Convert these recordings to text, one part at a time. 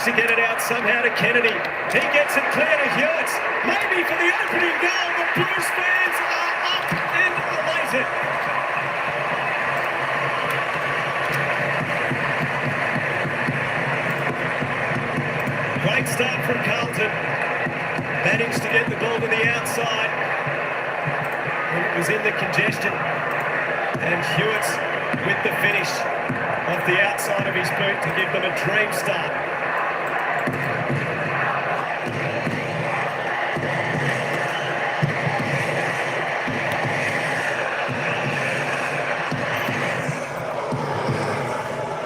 managed to get it out somehow to Kennedy. He gets it clear to Hewitt. Maybe for the opening goal. The Blues fans are up and elated. Great start from Carlton. Managed to get the ball to the outside. It was in the congestion. And Hewitt with the finish off the outside of his boot to give them a dream start.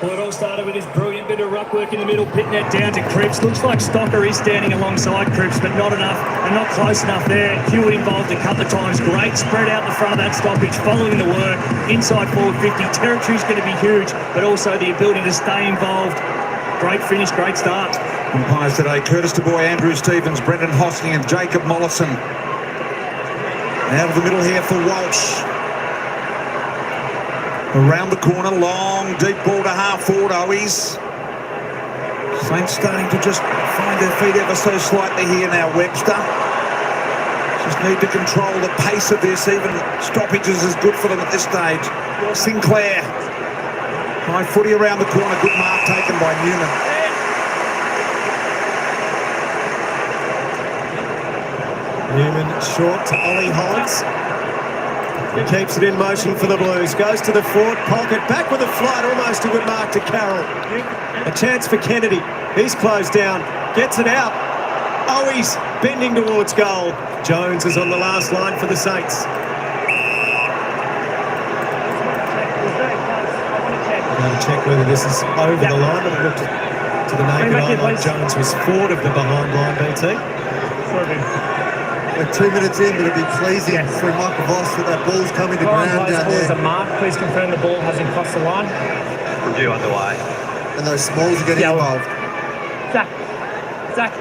Well, it all started with his brilliant bit of ruck work in the middle, pitting it down to Cripps. Looks like Stocker is standing alongside Cripps, but not enough and not close enough there. Hewitt involved a couple of times. Great spread out the front of that stoppage, following the work. Inside forward 50. Territory's going to be huge, but also the ability to stay involved. Great finish, great start. Umpires today, Curtis Du Bois, Andrew Stevens, Brendan Hosking and Jacob Mollison. Out of the middle here for Walsh. Around the corner, long, deep ball to half forward, Owies. Saints starting to just find their feet ever so slightly here now, Webster. Just need to control the pace of this, even stoppages is good for them at this stage. Sinclair, high footy around the corner, good mark taken by Newman. Newman short to Ollie Hollis. He keeps it in motion for the Blues. Goes to the forward pocket. Back with a flight. Almost a good mark to Carroll. A chance for Kennedy. He's closed down. Gets it out. Owies bending towards goal. Jones is on the last line for the Saints. I'm going to check whether this is over the line. But it looked to the naked eye like Jones was forward of the behind line, BT. We're 2 minutes in, but it'd be pleasing for Michael Voss that that ball's coming to ground down there. A mark. Please confirm the ball hasn't crossed the line. Review underway. And those smalls are getting involved. Zach.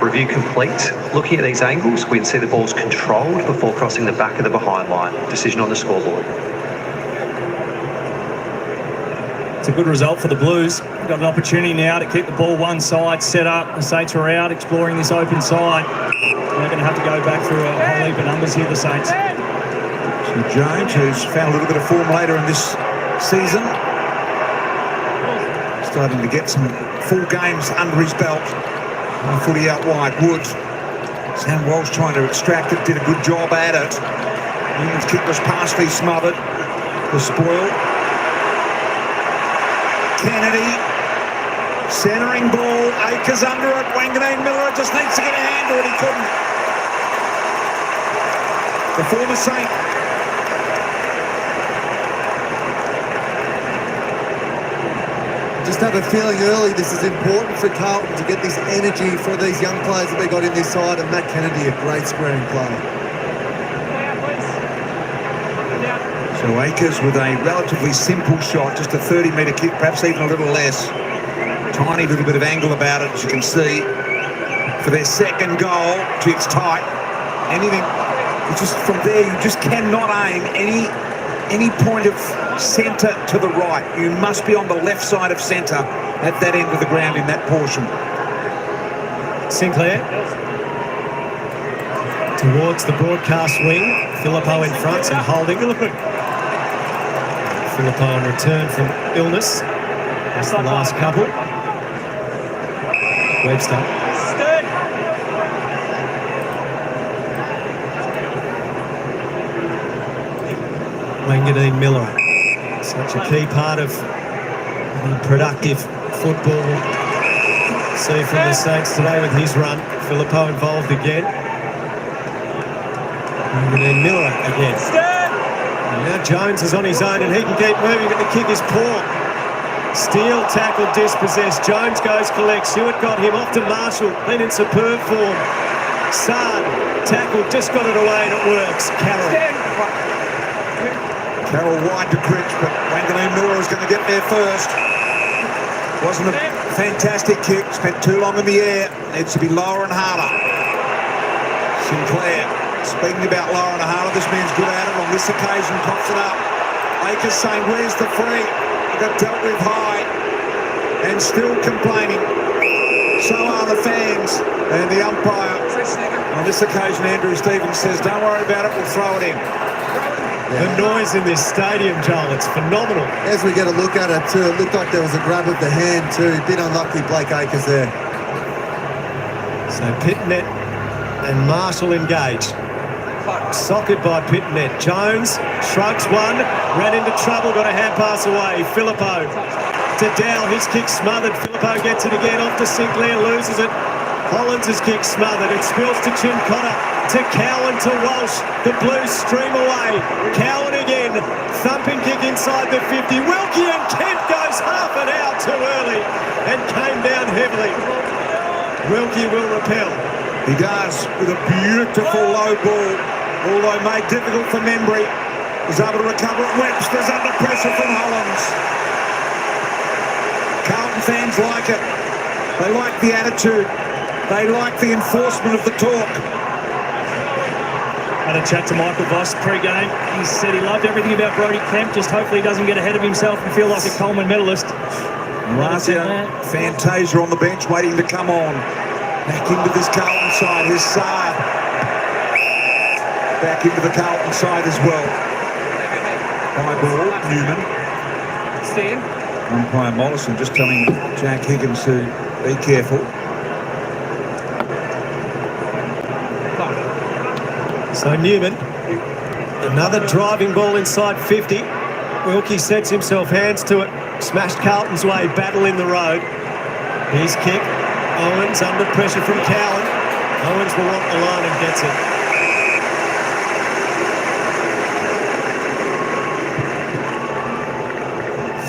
Review complete. Looking at these angles, we can see the ball's controlled before crossing the back of the behind line. Decision on the scoreboard. It's a good result for the Blues. Got an opportunity now to keep the ball one side, set up. The Saints are out, exploring this open side. They're going to have to go back through a whole heap of numbers here, the Saints. So Jones, who's found a little bit of form later in this season, starting to get some full games under his belt. One footy out wide, Woods. Sam Walsh trying to extract it, did a good job at it. Newman's kick was partially smothered. The spoil. Kennedy, centering ball, Akers under it, Wanganeen Miller just needs to get a hand to it, he couldn't. The former Saint. Just have a feeling early this is important for Carlton to get this energy for these young players that they got in this side, and Matt Kennedy, a great squaring player. So Akers with a relatively simple shot, just a 30-metre kick, perhaps even a little less. Tiny little bit of angle about it, as you can see. For their second goal, it's tight. Anything, just from there, you just cannot aim any point of centre to the right. You must be on the left side of centre at that end of the ground in that portion. Sinclair towards the broadcast wing. Filippo in front and holding. Filippo on return from illness. That's the last couple. Webster. Wanganeen Miller. Such a key part of productive football. See from the Saints today with his run. Filippo involved again. Wanganeen Miller again. And now Jones is on his own and he can keep moving, but the kick is poor. Steele tackle dispossessed. Jones goes, collects. Hewitt got him off to Marshall. Then in superb form. Sard tackle, just got it away and it works. Carroll wide to Cripps, but Wanganeen Miller is going to get there first. Wasn't a fantastic kick, spent too long in the air. Needs to be lower and harder. Sinclair, speaking about lower and harder, this man's good at it. On this occasion, pops it up. Akers saying, where's the free? I got dealt with high. And still complaining. So are the fans. And the umpire. On this occasion, Andrew Stevens says, don't worry about it, we'll throw it in. The noise in this stadium, Joel, it's phenomenal. As we get a look at it too, it looked like there was a grab of the hand too. A bit unlucky, Blake Akers there. So Pitnet and Marshall engaged. Socked by Pitnet. Jones shrugs one, ran into trouble, got a hand pass away. Filippo to Dow, his kick smothered. Filippo gets it again, off to Sinclair, loses it. Hollands' kick smothered. It spills to Chincotta, to Cowan, to Walsh. The Blues stream away. Cowan again. Thumping kick inside the 50. Wilkie and Kent goes half an hour too early and came down heavily. Wilkie will repel. He does, with a beautiful low ball, although made difficult for Membry. He's able to recover it. Webster's under pressure from Hollands. Carlton fans like it. They like the attitude. They like the enforcement of the talk. Had a chat to Michael Voss pre-game. He said he loved everything about Brodie Kemp, just hopefully he doesn't get ahead of himself and feel like a Coleman medalist. Razia, Fantasia on the bench waiting to come on. Back into this Carlton side. Here's Saad. Back into the Carlton side as well. High ball, Newman. Stand. Umpire Mollison just telling Jack Higgins to be careful. So Newman, another driving ball inside 50. Wilkie sets himself, hands to it. Smashed Carlton's way, battle in the road. His kick. Owens under pressure from Cowan. Owens will want the line and gets it.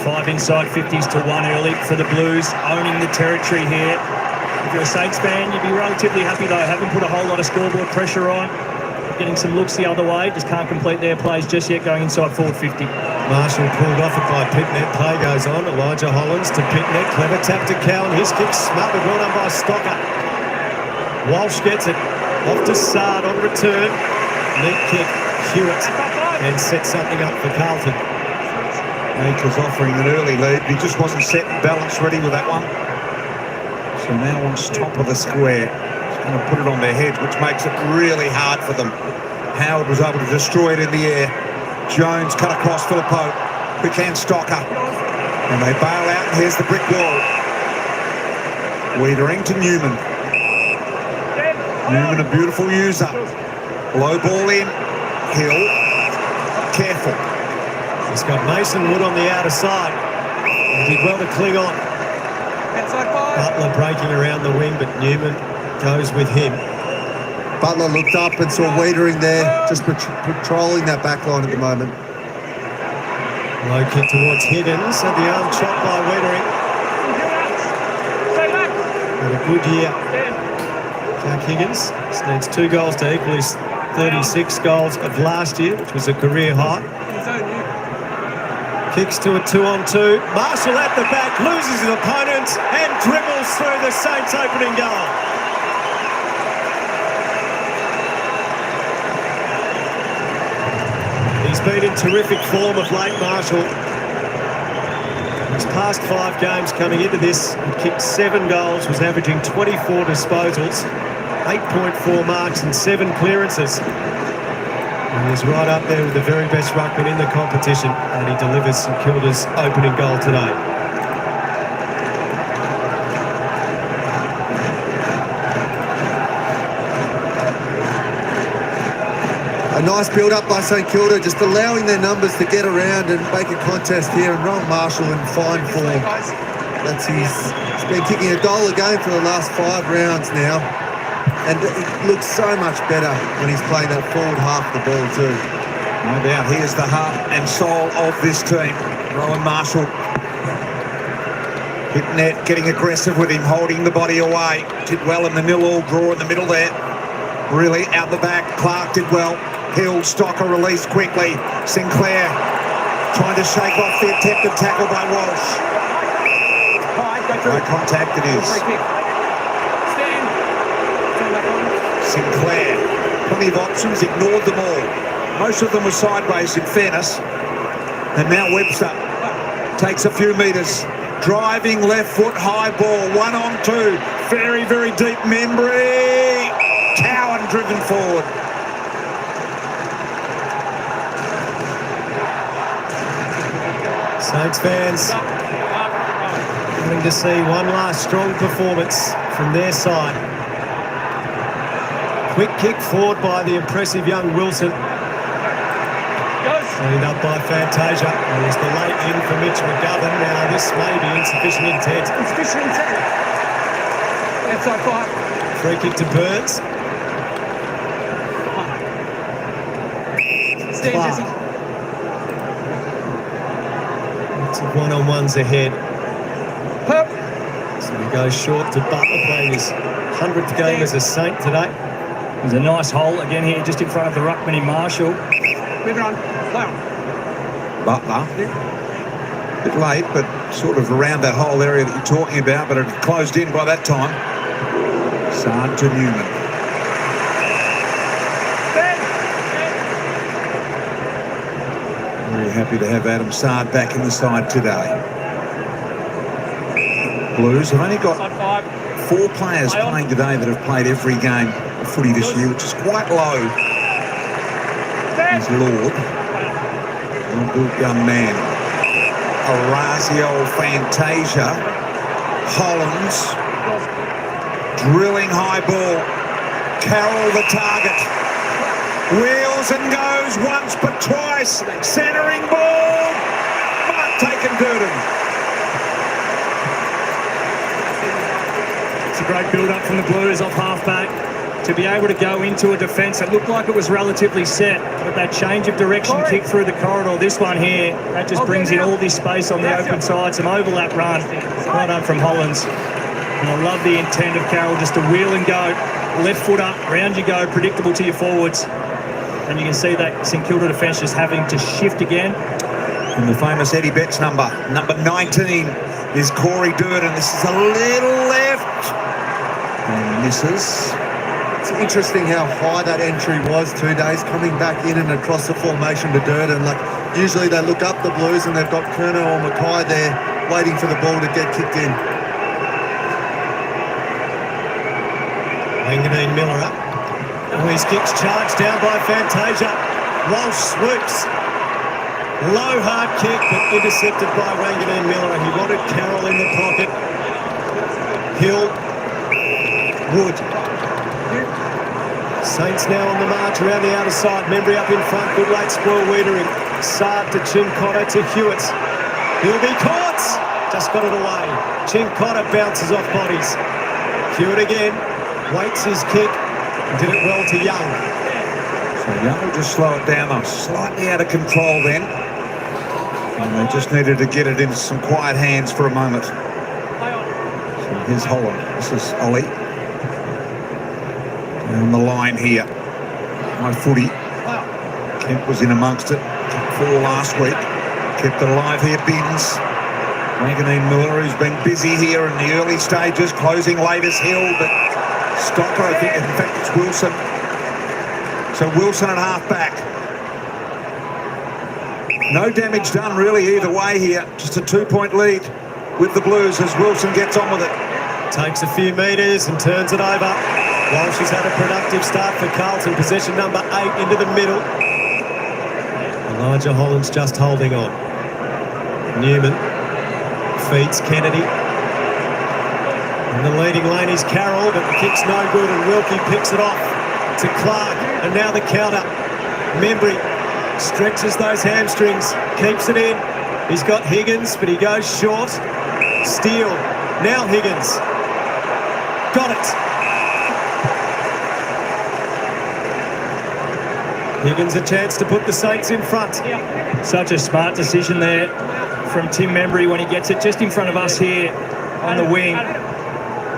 Five inside 50s to one early for the Blues, owning the territory here. If you're a Saints fan, you'd be relatively happy though. Haven't put a whole lot of scoreboard pressure on. Getting some looks the other way, just can't complete their plays just yet, going inside forward 50. Marshall pulled off it by Pitnet. Play goes on. Elijah Hollands to Pitnet. Clever tap to Cowan. His kick smothered. Well done by Stocker. Walsh gets it. Off to Sard on return. Neat kick. Hewitt. And sets something up for Carlton. Akers offering an early lead. He just wasn't set and balanced ready with that one. So now on top of the square. He's going to put it on their head, which makes it really hard for them. Howard was able to destroy it in the air. Jones cut across Filippo. Quick hand Stocker. And they bail out, and here's the brick wall. Wiedering to Newman. Newman, a beautiful user. Low ball in. Hill. Careful. He's got Mason Wood on the outer side. He did well to cling on. Butler breaking around the wing, but Newman goes with him. Butler looked up and saw Wiedering there, just patrolling that back line at the moment. Low kick towards Higgins, and the arm chopped by Wiedering. Had a good year. Jack Higgins needs 2 goals to equal his 36 goals of last year, which was a career high. Kicks to a 2-on-2. Marshall at the back, loses his opponent and dribbles through the Saints' opening goal. He's been in terrific form of late, Marshall. His past 5 games coming into this, he kicked 7 goals, was averaging 24 disposals, 8.4 marks and 7 clearances. And he's right up there with the very best ruckman in the competition, and he delivers St Kilda's opening goal today. A nice build-up by St Kilda, just allowing their numbers to get around and make a contest here, and Ron Marshall in fine form. He's been kicking a goal a game for the last 5 rounds now, and it looks so much better when he's playing that forward half of the ball too. No doubt, he is the heart and soul of this team. Rowan Marshall. Hit net, getting aggressive with him, holding the body away. Did well in the nil-all draw in the middle there. Really out the back, Clark did well. Hill, Stocker released quickly. Sinclair trying to shake off the attempted tackle by Walsh. No contact it is. Sinclair, plenty of options, ignored them all. Most of them were sideways, in fairness. And now Webster takes a few metres. Driving left foot, high ball, 1 on 2. Very, very deep Membry. Cowan driven forward. Saints fans wanting to see one last strong performance from their side. Quick kick forward by the impressive young Wilson. Cleaned up by Fantasia. It was the late in for Mitch McGovern. Now this may be insufficient intent. Insufficient intent. That's our 5. Free kick to Burns. Stay, Jesse. Lots of one-on-ones ahead. Pop. So he goes short to Butler, playing his 100th game as a Saint today. There's a nice hole again here just in front of the ruckman in Marshall. Move it on. Play on. Butler. A bit late, but sort of around that whole area that you're talking about, but it had closed in by that time. Sard to Newman. Very happy to have Adam Sard back in the side today. Blues have only got 4 players playing today that have played every game of footy this year, which is quite low. Here's Lord. A good young man. Orazio, Fantasia. Hollins. Drilling high ball. Carroll the target. Wheels and goes once but twice. Centering ball. Might take and Durden. It's a great build-up from the Blues off half-back to be able to go into a defence that looked like it was relatively set, but that change of direction kick through the corridor, this one here, that just brings in all this space on the open side, some overlap run. Well done from Hollins. And I love the intent of Carroll just to wheel and go, left foot up, round you go, predictable to your forwards. And you can see that St Kilda defence just having to shift again. And the famous Eddie Betts number 19 is Corey Durden. This is a little left. And misses. It's interesting how high that entry was 2 days, coming back in and across the formation to Durden. Like, usually they look up the Blues and they've got Kerno or Mackay there waiting for the ball to get kicked in. Wanganeen Miller up. Oh, his kick's charged down by Fantasia. Walsh swoops. Low hard kick, but intercepted by Wanganeen Miller. He wanted Carroll in the pocket. Hill. Wood. Saints now on the march around the outer side. Membry up in front. Good late spoil weedering. Sard to Chincotta to Hewitt. He'll be caught. Just got it away. Chincotta bounces off bodies. Hewitt again. Waits his kick. Did it well to Young. So Young will just slow it down. They were slightly out of control then. And they just needed to get it into some quiet hands for a moment. So here's Holland. This is Ollie. On the line here. High footy. Kemp was in amongst it. Kept 4 last week. Kept it alive here, Binns. Wanganeen Miller, who's been busy here in the early stages, closing late as Hill, but Stocker, I think, in fact, it's Wilson. So Wilson at half-back. No damage done really either way here. Just a 2-point lead with the Blues as Wilson gets on with it. Takes a few metres and turns it over. Walsh has had a productive start for Carlton. Possession number 8 into the middle. Elijah Holland's just holding on. Newman feeds Kennedy. In the leading lane is Carroll, but the kick's no good and Wilkie picks it off to Clark. And now the counter. Membry stretches those hamstrings, keeps it in. He's got Higgins, but he goes short. Steele. Now Higgins. Got it. Higgins a chance to put the Saints in front. Such a smart decision there from Tim Membry when he gets it just in front of us here on the wing.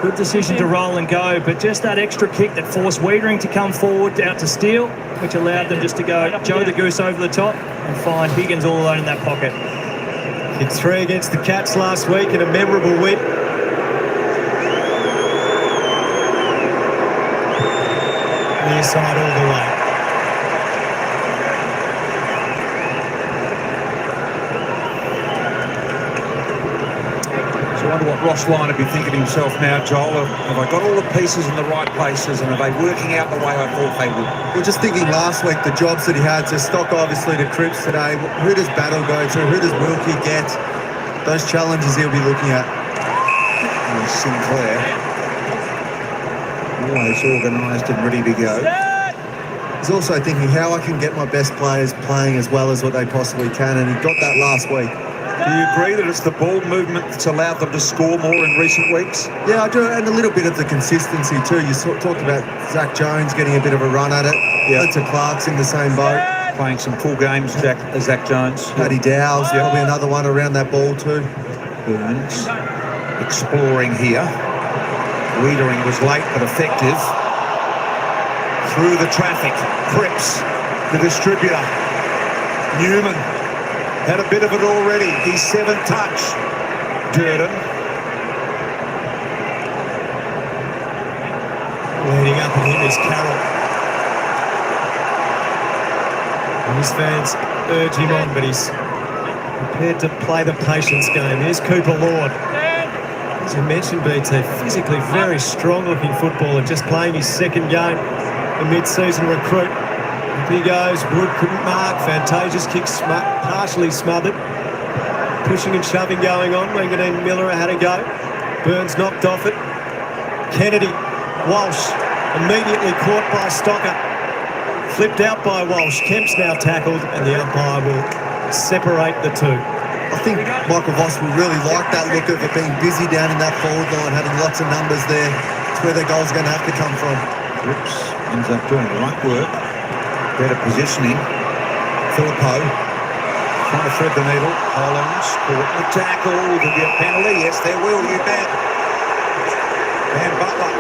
Good decision to roll and go, but just that extra kick that forced Wiedering to come forward out to Steele, which allowed them just to go Joe the Goose over the top and find Higgins all alone in that pocket. Hit 3 against the Cats last week in a memorable win. Near side all the way. wonder what Ross Lyon would be thinking to himself now, Joel. Have I got all the pieces in the right places, and are they working out the way I thought they would? Well, just thinking last week, the jobs that he had to stock obviously to Cripps today. Who does Battle go to? Who does Wilkie get? Those challenges he'll be looking at. And Sinclair, always organised and ready to go. He's also thinking how I can get my best players playing as well as what they possibly can, and he got that last week. Do you agree that it's the ball movement that's allowed them to score more in recent weeks? Yeah, I do, and a little bit of the consistency too. You talked about Zach Jones getting a bit of a run at it. Yeah. Hunter Clark's in the same boat. Playing some full games, Zach Jones. Paddy Dow's probably another one around that ball too. Burns exploring here. Wiedering was late but effective. Through the traffic, Cripps, the distributor. Newman had a bit of it already. His 7th touch. Durden. Leading up at him is Carroll. And his fans urge him on, but he's prepared to play the patience game. Here's Cooper Lord. As you mentioned, BT, physically very strong-looking footballer, just playing his 2nd game, a mid-season recruit. Up he goes, Wood couldn't mark, Fantasia's kick partially smothered. Pushing and shoving going on, Wanganeen Miller had a go. Burns knocked off it. Kennedy, Walsh, immediately caught by Stocker. Flipped out by Walsh. Kemp's now tackled, and the umpire will separate the two. I think Michael Voss will really like that look of it being busy down in that forward line, having lots of numbers there. It's where their goal's going to have to come from. Cripps ends up doing ruck work. Better positioning. Filippo trying to thread the needle. Collins caught the tackle. Will there be a penalty? Yes, there will, you bet. And Butler.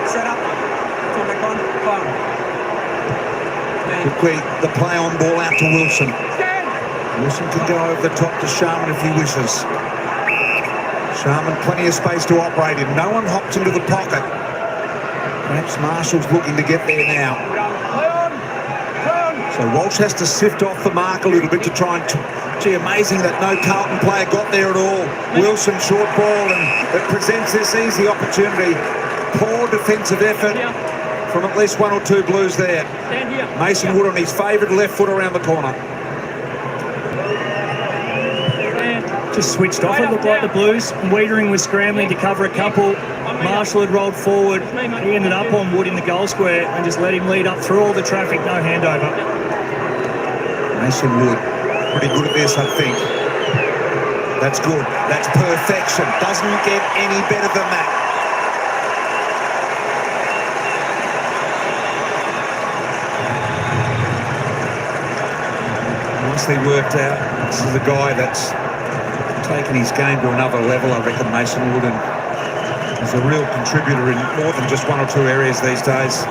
Set up. Turn back on. Fire. Quickly, the play on ball out to Wilson. Wilson can go over the top to Sharman if he wishes. Sharman, plenty of space to operate in. No one hops into the pocket. Perhaps Marshall's looking to get there now. So Walsh has to sift off the mark a little bit to try and... Gee, amazing that no Carlton player got there at all. Wilson short ball, and it presents this easy opportunity. Poor defensive effort from at least 1 or 2 Blues there. Mason Wood on his favoured left foot around the corner. Just switched off, it looked like the Blues. Wiedering was scrambling to cover a couple. Marshall had rolled forward. He ended up on Wood in the goal square and just let him lead up through all the traffic, no handover. Mason Wood, pretty good at this, I think. That's good. That's perfection. Doesn't get any better than that. Nicely worked out. This is a guy that's taken his game to another level, I reckon, Mason Wood, and is a real contributor in more than just 1 or 2 areas these days.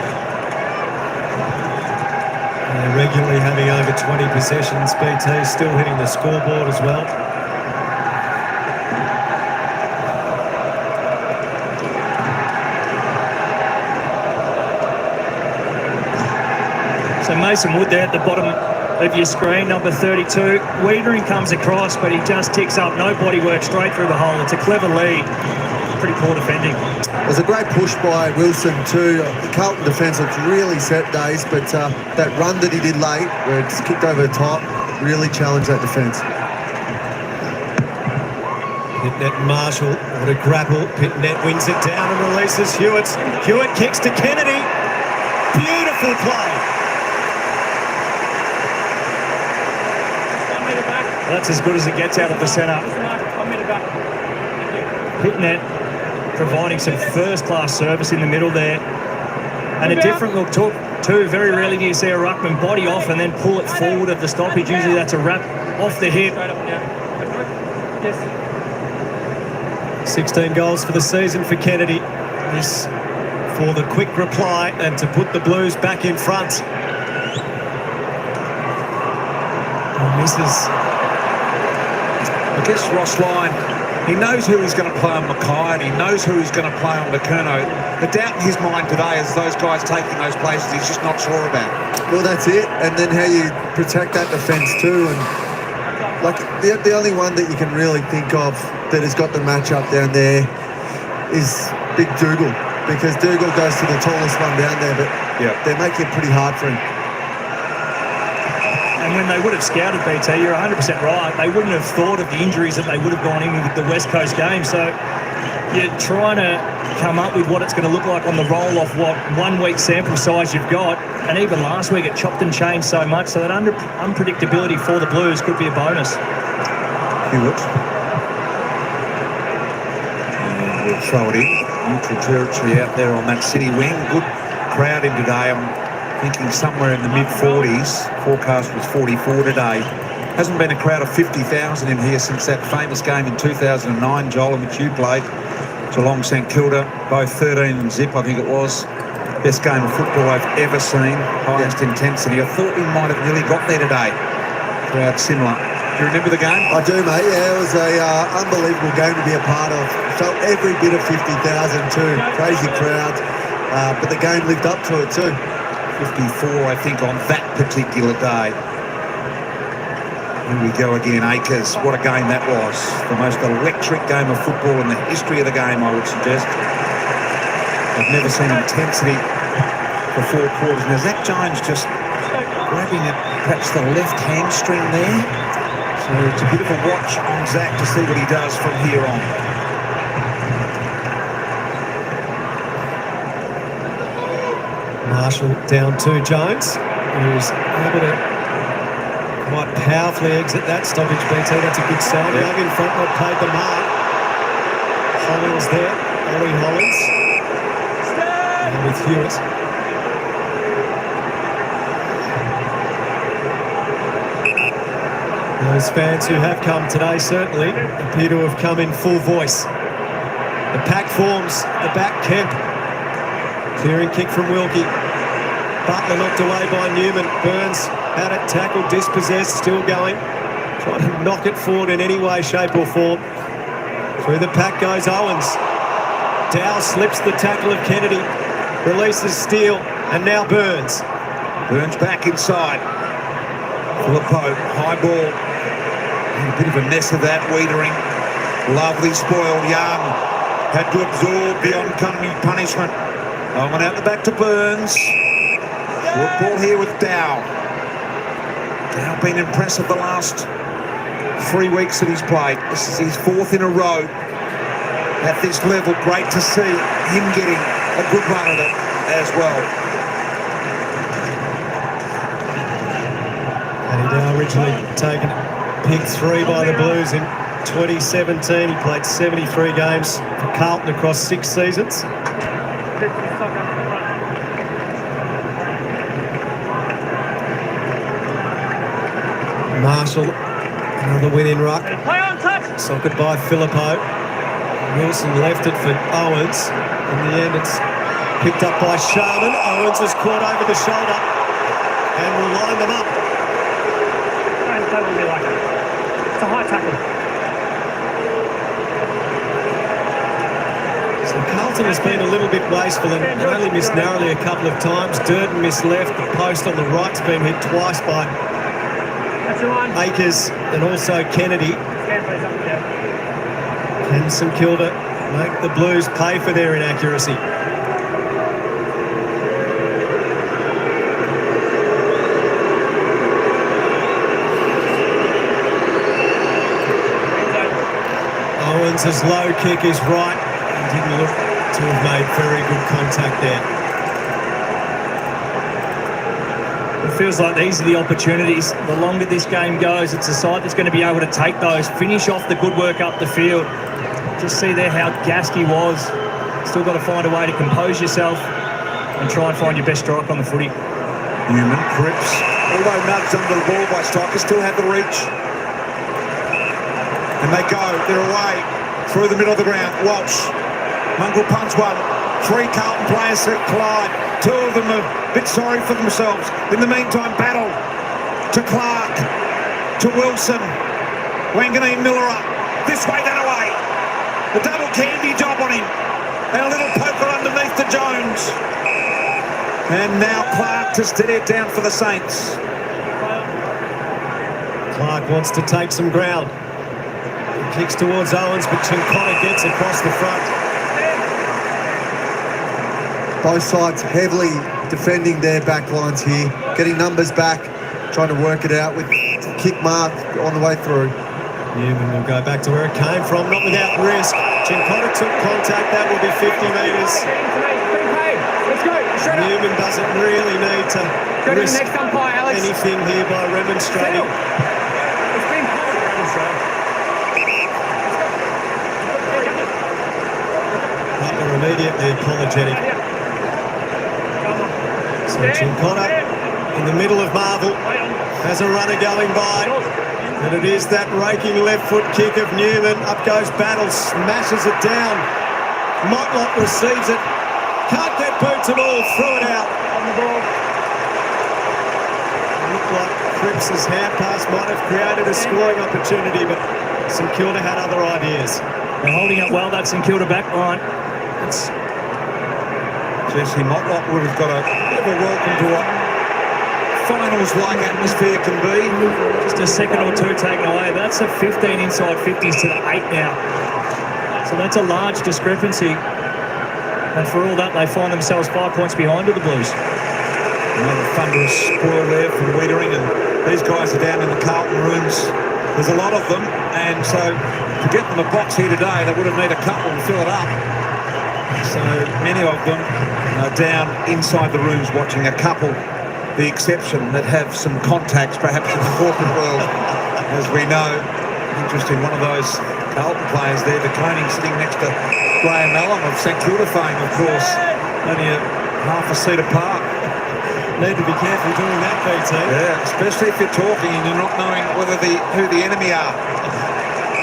Regularly having over 20 possessions. BT still hitting the scoreboard as well. So Mason Wood there at the bottom of your screen, number 32. Wiedering comes across, but he just ticks up. No body work, straight through the hole. It's a clever lead. Pretty poor defending. It was a great push by Wilson too. The Carlton defence looked really set days, but that run that he did late, where it just kicked over the top, really challenged that defence. Pitnet Marshall, what a grapple. Pitnet wins it down and releases Hewitt. Hewitt kicks to Kennedy. Beautiful play. That's as good as it gets out of the centre. Pitnet providing some first-class service in the middle there. And a different look too. Very rarely do you see a ruckman body off and then pull it forward at the stoppage. Usually that's a wrap off the hip. 16 goals for the season for Kennedy. This for the quick reply and to put the Blues back in front. And misses. I guess Ross Lyon, he knows who he's going to play on Mackay and he knows who he's going to play on McKernow. The doubt in his mind today is those guys taking those places he's just not sure about. Well, that's it. And then how you protect that defence too. And Like the only one that you can really think of that has got the matchup down there is Big Dougal, because Dougal goes to the tallest one down there, but they're making it pretty hard for him. And when they would have scouted BT, you're 100% right. They wouldn't have thought of the injuries that they would have gone in with the West Coast game. So you're trying to come up with what it's going to look like on the roll off what 1 week sample size you've got. And even last week it chopped and changed so much. So that unpredictability for the Blues could be a bonus. Hewitt. And we'll throw it in. Neutral territory out there on that city wing. Good crowd in today. I'm thinking somewhere in the mid-40s. Forecast was 44 today. Hasn't been a crowd of 50,000 in here since that famous game in 2009, Joel, in which you played. Geelong St Kilda, both 13 and zip, I think it was. Best game of football I've ever seen. Highest intensity. I thought we might have nearly got there today. Crowd similar. Do you remember the game? I do, mate. Yeah, it was a unbelievable game to be a part of. Felt every bit of 50,000 too. Crazy crowd. But the game lived up to it too. 54, I think, on that particular day. Here we go again, Acres. What a game that was. The most electric game of football in the history of the game, I would suggest. I've never seen intensity for 4 quarters. Now, Zach Jones just grabbing at perhaps the left hamstring there. So it's a bit of a watch on Zach to see what he does from here on. Marshall down to Jones, who's able to quite powerfully exit that stoppage, BT. That's a good sign. Young in front, not paid the mark. Hollins there, Ollie Hollins. And with Hewitt. Those fans who have come today certainly appear to have come in full voice. The pack forms, the back Kemp. Clearing kick from Wilkie. Butler knocked away by Newman. Burns had it tackled, dispossessed, still going. Trying to knock it forward in any way, shape or form. Through the pack goes Owens. Dow slips the tackle of Kennedy. Releases Steele, and now Burns. Burns back inside. Filippo, high ball. And a bit of a mess of that, Wiedering. Lovely spoiled. Young had to absorb the oncoming punishment. Owen out the back to Burns. Short ball here with Dow. Dow been impressive the last 3 weeks that he's played. This is his 4th in a row at this level. Great to see him getting a good run at it as well. And he now originally taken pick 3 by the Blues in 2017. He played 73 games for Carlton across 6 seasons. Marshall, another win in ruck. Socket by Filippo. Wilson left it for Owens. In the end, it's picked up by Sharman. Owens is caught over the shoulder and will line them up. It's a high tackle. So Carlton has been a little bit wasteful and only missed narrowly a couple of times. Durden missed left. The post on the right's been hit twice by Akers and also Kennedy. Can St Kilda make the Blues pay for their inaccuracy? Owens' low kick is right and didn't look to have made very good contact there. It feels like these are the opportunities. The longer this game goes, it's a side that's going to be able to take those, finish off the good work up the field. Just see there how gassed he was. Still got to find a way to compose yourself and try and find your best strike on the footy. Newman, Cripps, although nudged under the ball by Striker, still had the reach. And they go, they're away, through the middle of the ground. Walsh, Mungle punch one. 3 Carlton players at Clyde. 2 of them are a bit sorry for themselves. In the meantime, battle to Clark, to Wilson. Wanganeen Miller up. This way, that away. The double candy job on him. And a little poker underneath to Jones. And now Clark to steady it down for the Saints. Clark wants to take some ground. He kicks towards Owens, but Chincotta gets across the front. Both sides heavily defending their back lines here, getting numbers back, trying to work it out with kick mark on the way through. Newman will go back to where it came from, not without risk. Chincotta took contact, that will be 50 metres. Newman doesn't really need to risk anything here by remonstrating. Butler immediately apologetic. So Chincotta in the middle of Marvel has a runner going by. And it is that raking left foot kick of Newman. Up goes Battle, smashes it down. Motlop receives it. Can't get boots at all, threw it out. Looked like Cripps' hand pass might have created a scoring opportunity, but St Kilda had other ideas. They're holding up well, that St Kilda back line. It's Jesse Motlop would have got a bit of a welcome to what finals-like atmosphere can be. just a second or two taken away. That's a 15 inside 50s to the 8 now. So that's a large discrepancy. And for all that, they find themselves 5 points behind to the Blues. Another thunderous spoil there from Wiedering, and these guys are down in the Carlton rooms. There's a lot of them, and so to get them a box here today, they would have needed a couple to fill it up. So many of them are down inside the rooms watching, a couple the exception that have some contacts perhaps in the corporate world, as we know. Interesting, one of those Carlton players there, De Koning, sitting next to Graham Allen of St Kilda fame, of course, only half a seat apart. Need to be careful doing that, BT. Yeah, especially if you're talking and you're not knowing who the enemy are.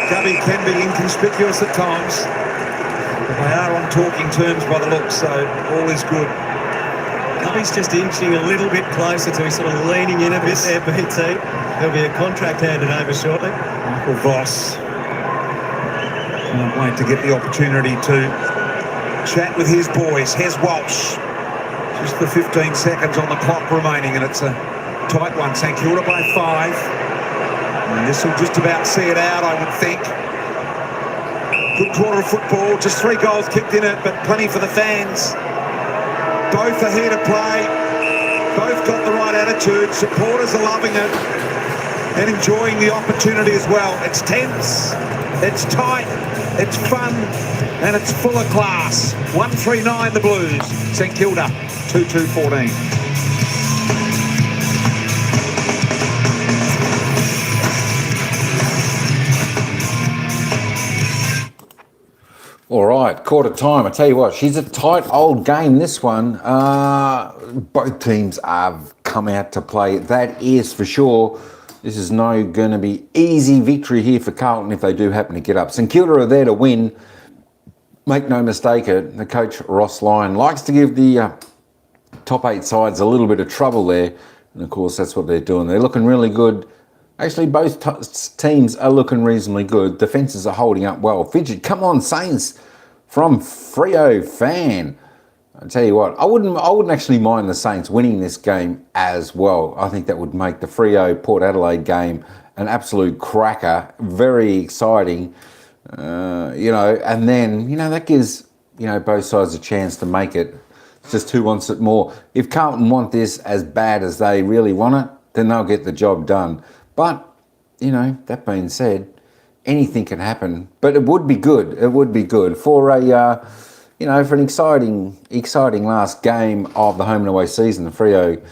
Gubby can be inconspicuous at times, but they are on talking terms by the looks, so all is good. Gubby's just inching a little bit closer to, he's sort of leaning in a bit there, BT. There'll be a contract handed over shortly. Michael Voss can't wait to get the opportunity to chat with his boys. Here's Walsh. Just the 15 seconds on the clock remaining, and it's a tight one. St Kilda by 5. And this will just about see it out, I would think. Good quarter of football, just 3 goals kicked in it, but plenty for the fans. Both are here to play. Both got the right attitude. Supporters are loving it and enjoying the opportunity as well. It's tense, it's tight, it's fun, and it's full of class. 139 the Blues. St Kilda 2-2-14. All right, quarter time. I tell you what, she's a tight old game, this one. Both teams have come out to play, that is for sure. This is no going to be easy victory here for Carlton if they do happen to get up. St Kilda are there to win. Make no mistake, the coach Ross Lyon likes to give the top 8 sides a little bit of trouble there. And of course, that's what they're doing. They're looking really good. Actually, both teams are looking reasonably good. Defences are holding up well. Fidget, come on, Saints from Freo fan. I tell you what, I wouldn't actually mind the Saints winning this game as well. I think that would make the Freo Port Adelaide game an absolute cracker, very exciting. And then that gives both sides a chance to make it. It's just who wants it more. If Carlton want this as bad as they really want it, then they'll get the job done. But, that being said, anything can happen. But it would be good. It would be good for for an exciting last game of the home and away season, the Freo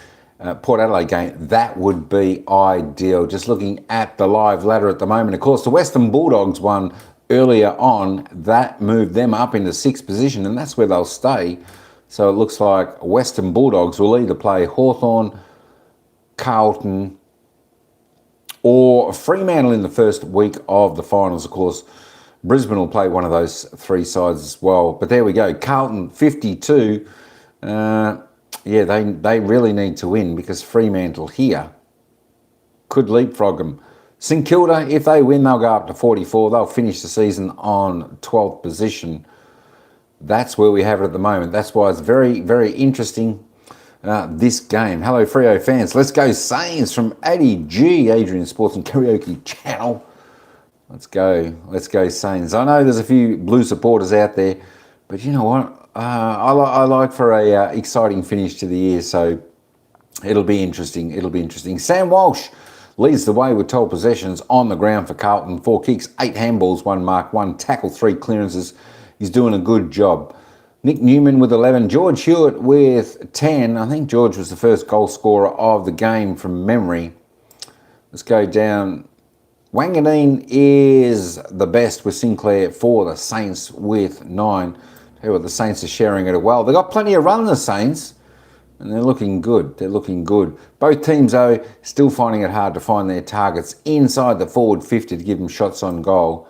Port Adelaide game. That would be ideal. Just looking at the live ladder at the moment. Of course, the Western Bulldogs won earlier on. That moved them up into 6th position, and that's where they'll stay. So it looks like Western Bulldogs will either play Hawthorn, Carlton, or Fremantle in the first week of the finals. Of course, Brisbane will play one of those 3 sides as well. But there we go. Carlton 52. They really need to win because Fremantle here could leapfrog them. St Kilda, if they win, they'll go up to 44. They'll finish the season on 12th position. That's where we have it at the moment. That's why it's very, very interesting. this game. Hello, Freo fans. Let's go Saints from ADG, Adrian Sports and Karaoke Channel. Let's go Saints. I know there's a few Blue supporters out there, but you know what? I like for a exciting finish to the year, so it'll be interesting. Sam Walsh leads the way with 12 possessions on the ground for Carlton. 4 kicks, 8 handballs, 1 mark, 1 tackle, 3 clearances. He's doing a good job. Nick Newman with 11. George Hewitt with 10. I think George was the first goal scorer of the game from memory. Let's go down. Wanganeen is the best with Sinclair for the Saints with 9. Tell you what, the Saints are sharing it well. They've got plenty of run, the Saints, and they're looking good. Both teams, though, still finding it hard to find their targets inside the forward 50 to give them shots on goal.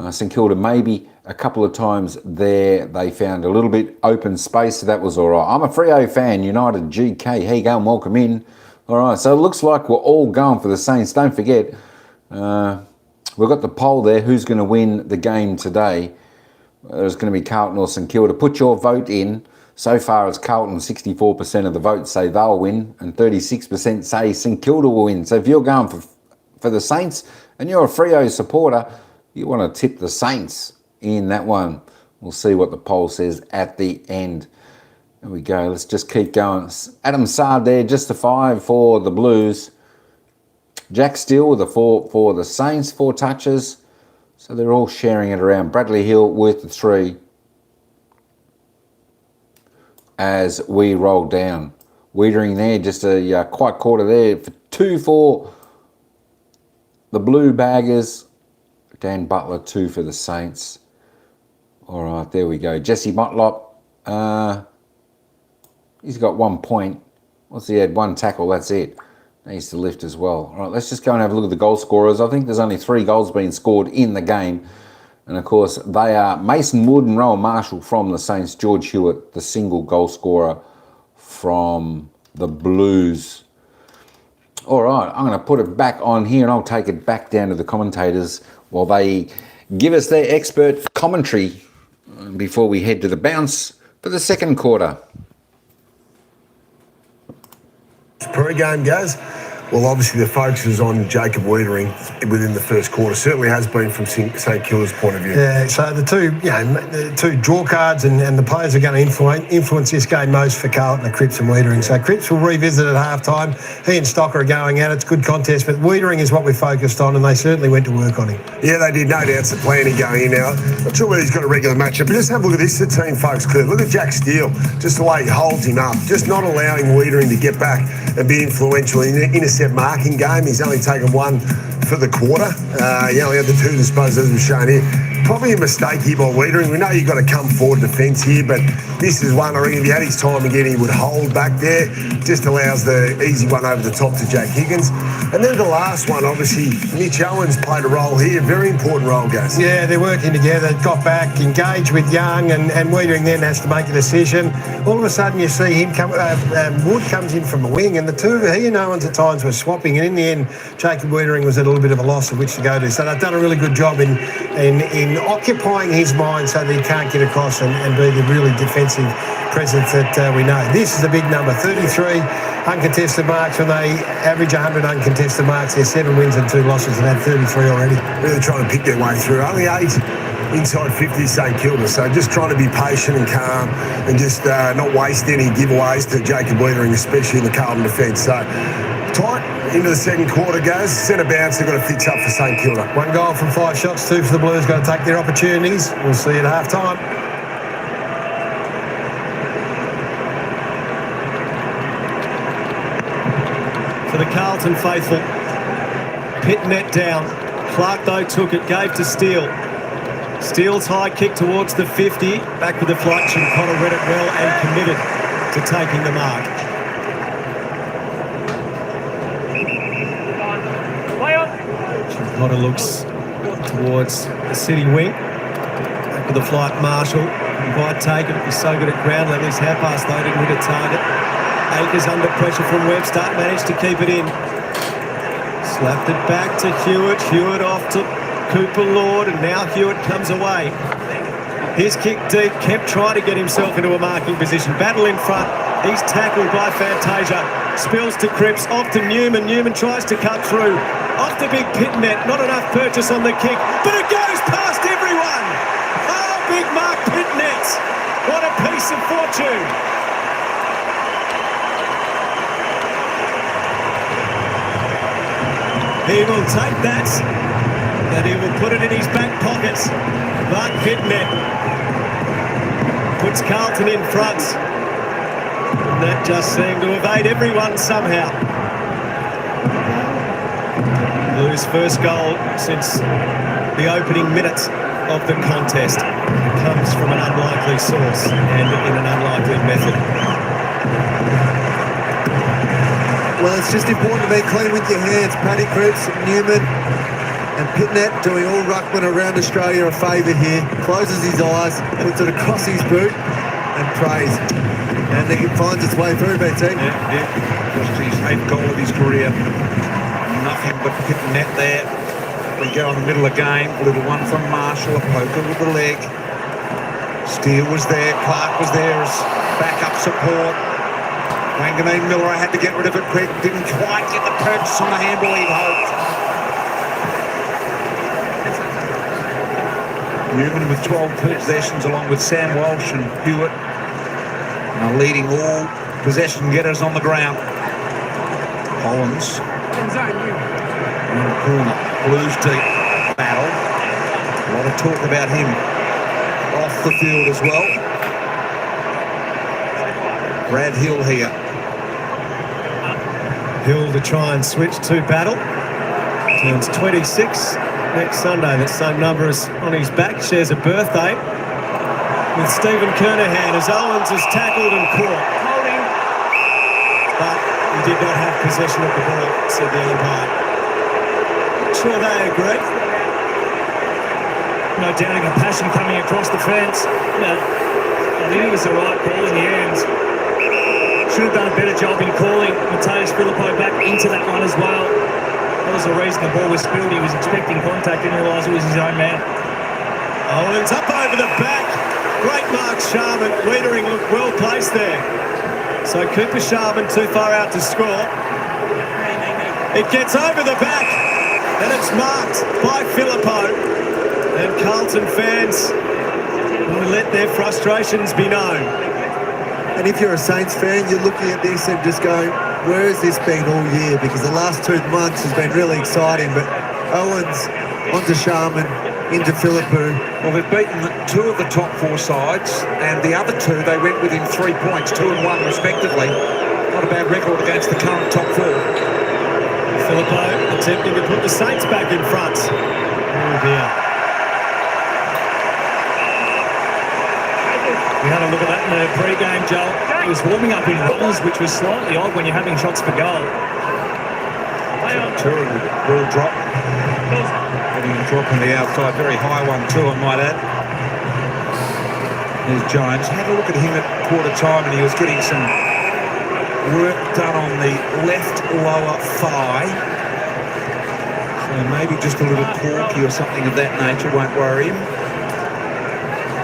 St Kilda maybe a couple of times there they found a little bit open space, so that was all right. I'm a Freo fan, United GK. How you going? Welcome in. All right, so it looks like we're all going for the Saints. Don't forget, we've got the poll there. Who's going to win the game today? There's going to be Carlton or St Kilda. Put your vote in. So far, it's Carlton. 64% of the votes say they'll win, and 36% say St Kilda will win. So if you're going for the Saints and you're a Freo supporter, you want to tip the Saints in that one. We'll see what the poll says at the end. There we go. Let's just keep going. Adam Sard there, just a 5 for the Blues. Jack Steele with a 4 for the Saints, 4 touches. So they're all sharing it around. Bradley Hill with the 3 as we roll down. Wiedering there, just a quiet quarter there for 2 for the Blue Baggers. Dan Butler, 2 for the Saints. All right, there we go. Jesse Motlop, he's got 1 point. What's he had? 1 tackle, that's it. Needs to lift as well. All right, let's just go and have a look at the goal scorers. I think there's only 3 goals being scored in the game. And, of course, they are Mason Wood and Rowan Marshall from the Saints. George Hewitt, the single goal scorer from the Blues. All right, I'm going to put it back on here and I'll take it back down to the commentators while they give us their expert commentary before we head to the bounce for the second quarter. Pre-game goes, well, obviously the focus is on Jacob Wiedering within the first quarter. Certainly has been from St Kilda's point of view. Yeah, so the two draw cards and the players are going to influence this game most for Carlton are Cripps and Wiedering. So Cripps will revisit at half-time. He and Stocker are going at it. It's a good contest, but Wiedering is what we focused on, and they certainly went to work on him. Yeah, they did. No doubt it's the planning going in now. Not sure whether he's got a regular matchup, but just have a look at this team, folks. Clear. Look at Jack Steele, just the way he holds him up, just not allowing Wiedering to get back and be influential in the intercept marking game. He's only taken 1 for the quarter. He only had the 2 disposed, as we've shown here. Probably a mistake here by Wiedering. We know you've got to come forward defence here, but this is one I reckon if he had his time again, he would hold back there. Just allows the easy one over the top to Jack Higgins. And then the last one, obviously, Mitch Owens played a role here. Very important role, guys. Yeah, they're working together. Got back, engaged with Young, and Wiedering then has to make a decision. All of a sudden, you see him come. Wood comes in from the wing, and the two, he and Owens at times were swapping. And in the end, Jacob Wiedering was at a little bit of a loss of which to go to. So they've done a really good job in occupying his mind so that he can't get across and be the really defensive presence that we know. This is a big number, 33 uncontested marks. When they average 100 uncontested marks, they're 7 wins and 2 losses and had 33 already. Really trying to pick their way through. Only 8 inside 50 St Kilda, so just trying to be patient and calm and just not waste any giveaways to Jacob Wiedering, especially in the Carlton defence. So tight into the second quarter goes. Centre bounce, they've got to fix up for St Kilda. 1 goal from 5 shots, 2 for the Blues. Got to take their opportunities. We'll see you at half-time. For the Carlton faithful, pit net down. Clark, though, took it, gave to Steele. Steele's high kick towards the 50. Back with the deflection. Connor read it well and committed to taking the mark. Connor looks towards the city wing. Back with the flight, Marshall. Might take it. He's so good at ground level. He's half past though, didn't hit a target. Akers under pressure from Webster. Managed to keep it in. Slapped it back to Hewitt. Hewitt off to Cooper Lord, and now Hewitt comes away. His kick deep. Kept trying to get himself into a marking position. Battle in front. He's tackled by Fantasia. Spills to Cripps, off to Newman. Newman tries to cut through. Off to Big Pitnet. Not enough purchase on the kick, but it goes past everyone. Oh, Big Mark Pitnet. What a piece of fortune. He will take that, and he will put it in his back pockets. Mark Pitnet puts Carlton in front. And that just seemed to evade everyone somehow. Blues' first goal since the opening minutes of the contest. It comes from an unlikely source and in an unlikely method. Well, it's just important to be clean with your hands. Paddy Cripps, Newman and Pitnet doing all ruckman around Australia a favour here. Closes his eyes, puts it across his boot and prays. And it finds its way through, BT. Just his 8th goal of his career. Nothing but Pitnet there. We go in the middle of the game. A little one from Marshall, a poker with the leg. Steele was there, Clark was there as backup support. Wanganeen Miller had to get rid of it quick. Didn't quite get the purchase on the handball he'd hoped. Newman with 12 possessions along with Sam Walsh and Hewitt. Now leading all possession getters on the ground. Collins. In the corner. Blues deep battle. A lot of talk about him off the field as well. Brad Hill here. Hill to try and switch to battle. Turns 26 next Sunday. That same number is on his back. Shares a birthday with Stephen Kernahan as Owens is tackled and caught. But he did not have possession of the ball, said the umpire. Not sure they agree. No doubting a passion coming across the fence. No, I think it was the right call in the end. Should have done a better job in calling Mateus Filippo back into that one as well. That was the reason the ball was spilled. He was expecting contact, didn't realise it was his own man. Owens up over the back. Great mark, Sharman. Wiedering looked well placed there. So Cooper Sharman too far out to score. It gets over the back and it's marked by Filippo. And Carlton fans will let their frustrations be known. And if you're a Saints fan, you're looking at this and just going, where has this been all year? Because the last 2 months has been really exciting, but Owens onto Sharman, into Filippo. Well, they've beaten 2 of the top 4 sides, and the other 2, they went within 3 points, 2 and 1 respectively. Not a bad record against the current top 4. Filippo attempting to put the Saints back in front. Oh dear. We had a look at that in the pre-game, Joel. He was warming up in runners, which was slightly odd when you're having shots for goal. Turin with ball drop. Getting a drop on the outside, very high one too, I might add. There's Jones. Had a look at him at quarter time and he was getting some work done on the left lower thigh. So maybe just a little corky or something of that nature won't worry him.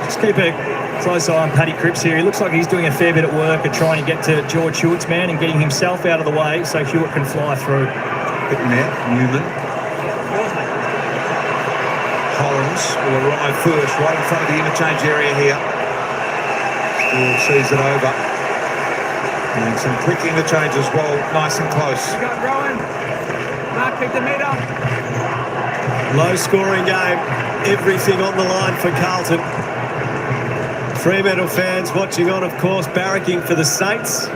Just keep a close eye on Paddy Cripps here. He looks like he's doing a fair bit of work at trying to get to George Hewitt's man and getting himself out of the way so Hewitt can fly through. Pitnet, Newman. Collins will arrive first, right in front of the interchange area here. Still sees it over. And some quick interchange as well, nice and close. You got Rowan. Mark, keep the meter. Low scoring game. Everything on the line for Carlton. Fremantle fans watching on, of course, barracking for the Saints.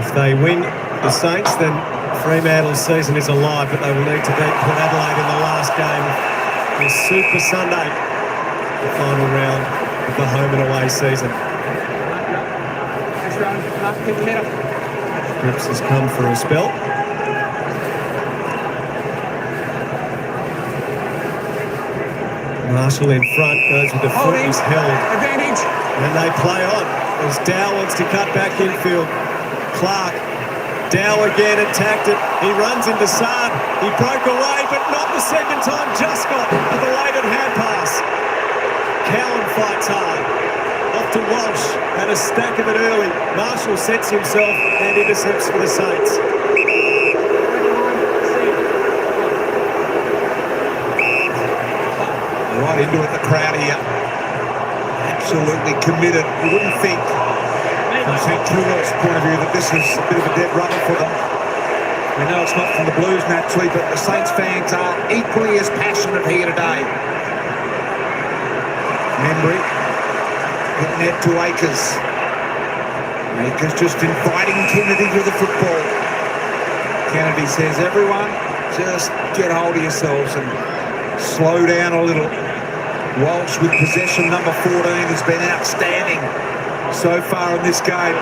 If they win the Saints, then Fremantle's season is alive, but they will need to beat Port Adelaide in the last game of Super Sunday, the final round of the home and away season. Next round. Mark, keep the meter. Cripps has come for a spell. Marshall in front, goes with the foot, is held. Advantage. And they play on as Dow wants to cut back infield. Clark, Dow again attacked it. He runs into Saad. He broke away, but not the second time. Just got a belated hand pass. Cowan fights hard. Off to to Walsh. Had a stack of it early. Marshall sets himself and intercepts for the Saints. Right into it, the crowd here. Absolutely committed. You wouldn't think, from St Kilda's point of view, that this is a bit of a dead rubber for them. We know it's not from the Blues naturally, but the Saints fans are equally as passionate here today. Membry hitting it to Akers. Akers just inviting Kennedy to the football. Kennedy says, everyone, just get hold of yourselves and slow down a little. Walsh with possession number 14 has been outstanding so far in this game.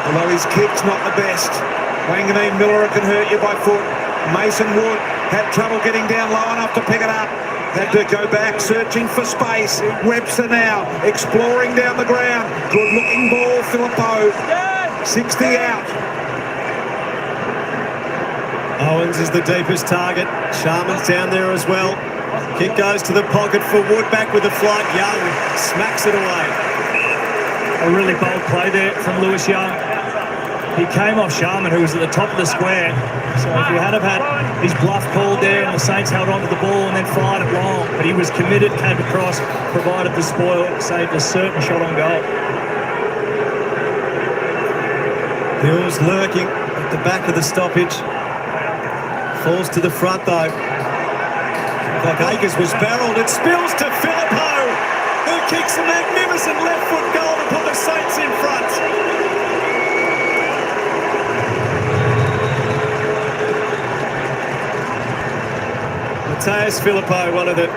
Although his kick's not the best. Wanganeen Miller can hurt you by foot. Mason Wood had trouble getting down low enough to pick it up. Had to go back, searching for space. Webster now exploring down the ground. Good looking ball, Filippo. 60 out. Owens is the deepest target. Sharman's down there as well. Kick goes to the pocket for Wood, back with the flight. Young smacks it away. A really bold play there from Lewis Young. He came off Sharman, who was at the top of the square. So if he had have had his bluff called there and the Saints held onto the ball and then fired it long, but he was committed, came across, provided the spoil, saved a certain shot on goal. Hills lurking at the back of the stoppage. Falls to the front though. Like Akers was barrelled. It spills to Filippo, who kicks a magnificent left foot goal to put the Saints in front. Mateus Filippo, one of the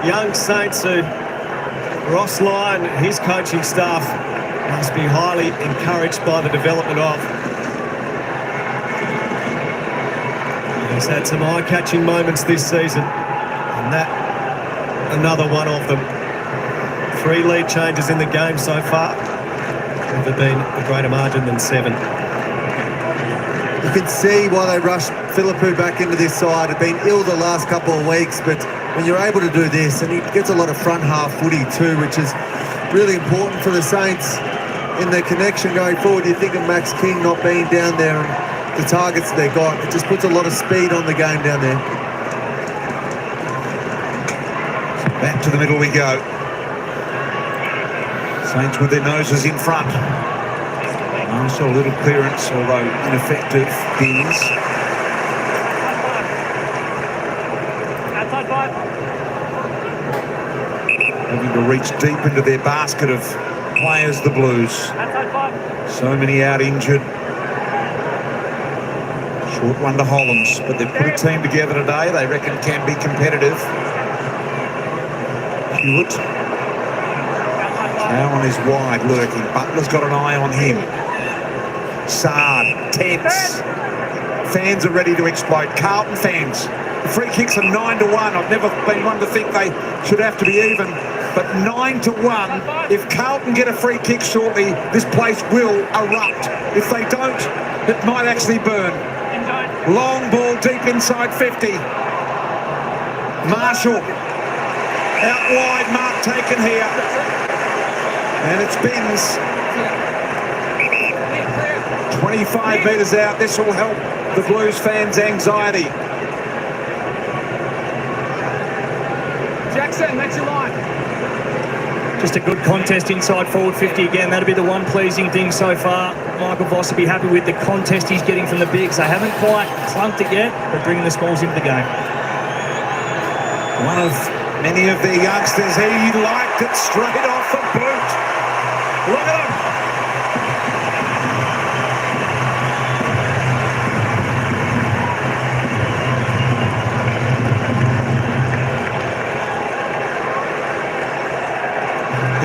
young Saints who Ross Lyon, his coaching staff, must be highly encouraged by the development of. He's had some eye-catching moments this season, and that another one of them. 3 lead changes in the game so far. Never been a greater margin than 7. You can see why they rushed Philippou back into this side. Had been ill the last couple of weeks, but when you're able to do this, and he gets a lot of front half footy too, which is really important for the Saints in their connection going forward. You think of Max King not being down there and the targets they got. It just puts a lot of speed on the game down there. Back to the middle we go. Saints with their noses in front. Also a little clearance, although ineffective. Bins. Having to reach deep into their basket of players, the Blues. So many out injured. Short one to Hollands, but they've put a team together today they reckon can be competitive. Hewitt. Cowan is wide lurking. Butler's got an eye on him. Saad, tense. Fans are ready to explode. Carlton fans. The free kicks are 9-1. I've never been one to think they should have to be even. But 9-1, if Carlton get a free kick shortly, this place will erupt. If they don't, it might actually burn. Long ball deep inside 50. Marshall. Out wide, mark taken here. And it's Bins. 25 metres out. This will help the Blues fans' anxiety. Jackson, that's your line. Just a good contest inside forward 50 again. That'll be the one pleasing thing so far. Michael Voss will be happy with the contest he's getting from the bigs. They haven't quite clunked it yet, but bringing the smalls into the game. One of many of their youngsters, he liked it straight off the boot. Look at him.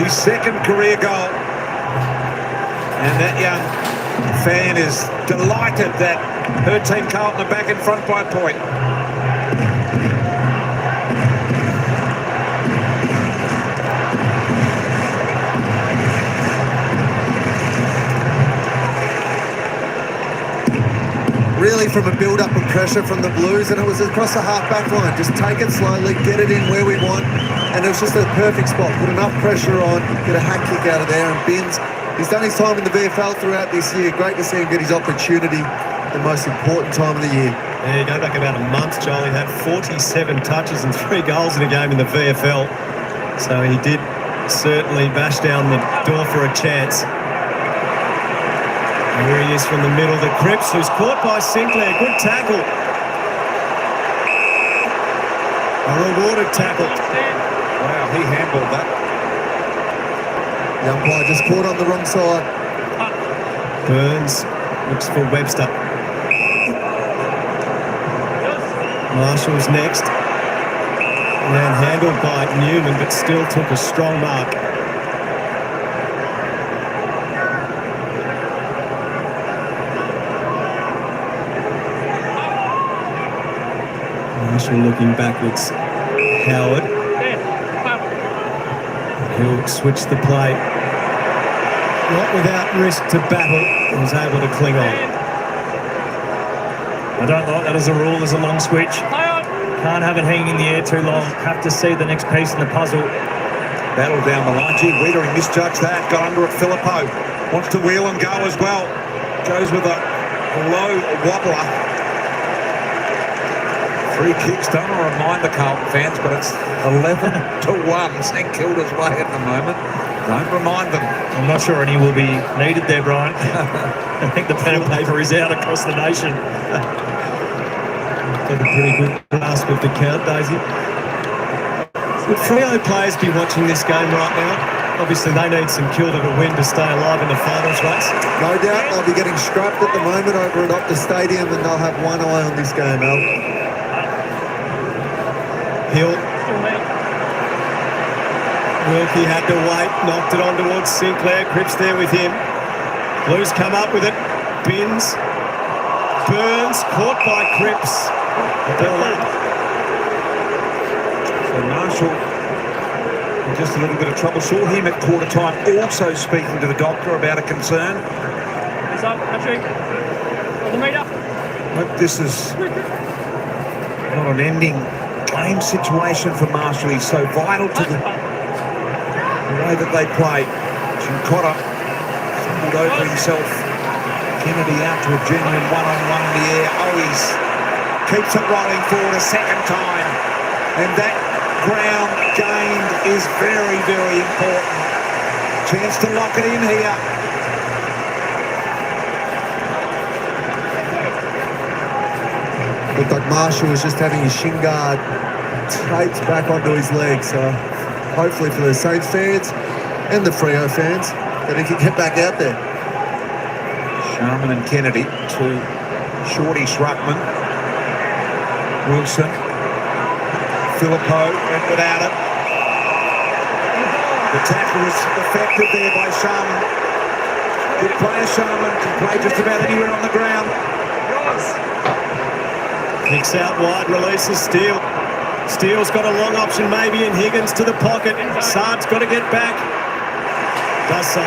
His second career goal. And that young fan is delighted that her team Carlton are back in front by a point. Really from a build-up of pressure from the Blues, and it was across the half-back line. Just take it slowly, get it in where we want, and it was just a perfect spot. Put enough pressure on, get a hack kick out of there, and Binns, he's done his time in the VFL throughout this year. Great to see him get his opportunity, the most important time of the year. Yeah, go back about a month, Joel. He had 47 touches and 3 goals in a game in the VFL. So he did certainly bash down the door for a chance. And here he is from the middle to Cripps, who's caught by Sinclair. Good tackle. A rewarded tackle. Wow, he handled that. The umpire just caught on the wrong side. Burns looks for Webster. Marshall's next. And handled by Newman, but still took a strong mark. Marshall looking backwards. Howard. He'll switch the play. Not without risk to battle. He was able to cling on. I don't like that as a rule. There's a long switch. Can't have it hanging in the air too long. Have to see the next piece in the puzzle. Battle down the line. Gee, Weeder, he misjudged that. Got under it. Filippo wants to wheel and go as well. Goes with a low wobbler. Free kicks. Don't want to remind the Carlton fans, but it's 11-1 St Kilda's way at the moment. Don't remind them. I'm not sure any will be needed there, Brian. I think the pen and paper is out across the nation. Got a pretty good grasp of the count, Daisy. Would Freo players be watching this game right now? Obviously, they need St Kilda to win to stay alive in the finals race. No doubt they'll be getting scrapped at the moment over at Optus Stadium, and they'll have one eye on this game, Al. Hill. Wilkie had to wait, knocked it on towards Sinclair. Cripps there with him. Blues come up with it. Binns. Burns, caught by Cripps. So Marshall in just a little bit of trouble. Saw him at quarter time also speaking to the doctor about a concern. Hands up, Patrick. On the meter. But this is not an ending game situation for Marshall. He's so vital to the way that they play. Chincotta stumbled over himself. Kennedy out to a genuine one-on-one in the air. Owies keeps it rolling forward a second time. And that ground gained is very, very important. Chance to lock it in here. Looked like Marshall was just having his shin guard taped back onto his leg. So hopefully for the Saints fans and the Freo fans that he can get back out there. Sharman and Kennedy to Shorty Schruckman. Wilson. Filippo went without it. The tackle was effective there by Sharman. Good player Sharman, can play just about anywhere on the ground. Kicks out wide, releases Steele. Steele's got a long option maybe in Higgins to the pocket. Saad's got to get back. Does so.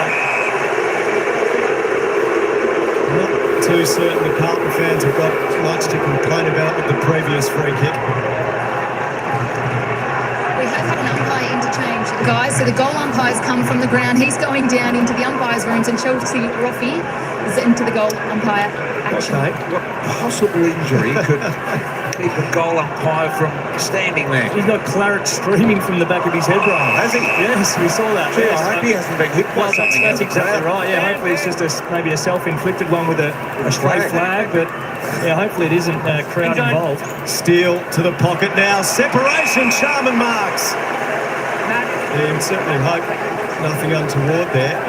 Not too certain the Carlton fans have got much to complain about with the previous free kick. We have had an umpire interchange, guys. So the goal umpire's come from the ground. He's going down into the umpire's rooms, and Chelsea Roffey is into the goal umpire action. Okay, what possible injury could keep a goal umpire from standing there? He's got claret streaming from the back of his head, Brian. Has he? Yes, we saw that. Gee, Yes, I hope he hasn't been hit by well, something. that's exactly right. Yeah, hopefully it's just maybe a self-inflicted one with a stray flag, but yeah, hopefully it isn't crowd involved. Steele to the pocket now. Separation, Sharman marks. Yeah, you certainly hope nothing untoward there.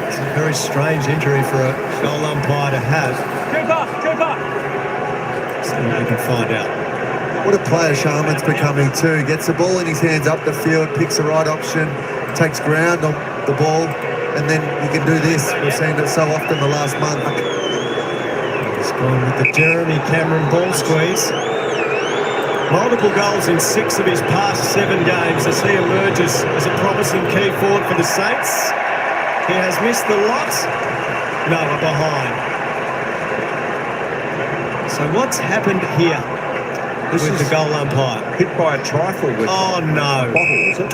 It's a very strange injury for a goal umpire to have. Cooper. So we can find out. What a player Sharman's becoming too. Gets the ball in his hands up the field, picks the right option, takes ground on the ball, and then he can do this. We've seen it so often the last month. He's gone with the Jeremy Cameron ball squeeze. Multiple goals in 6 of his past 7 games as he emerges as a promising key forward for the Saints. He has missed the lot. No, behind. So what's happened here with the goal umpire? Hit by a trifle with Oh, no. bottle, is it?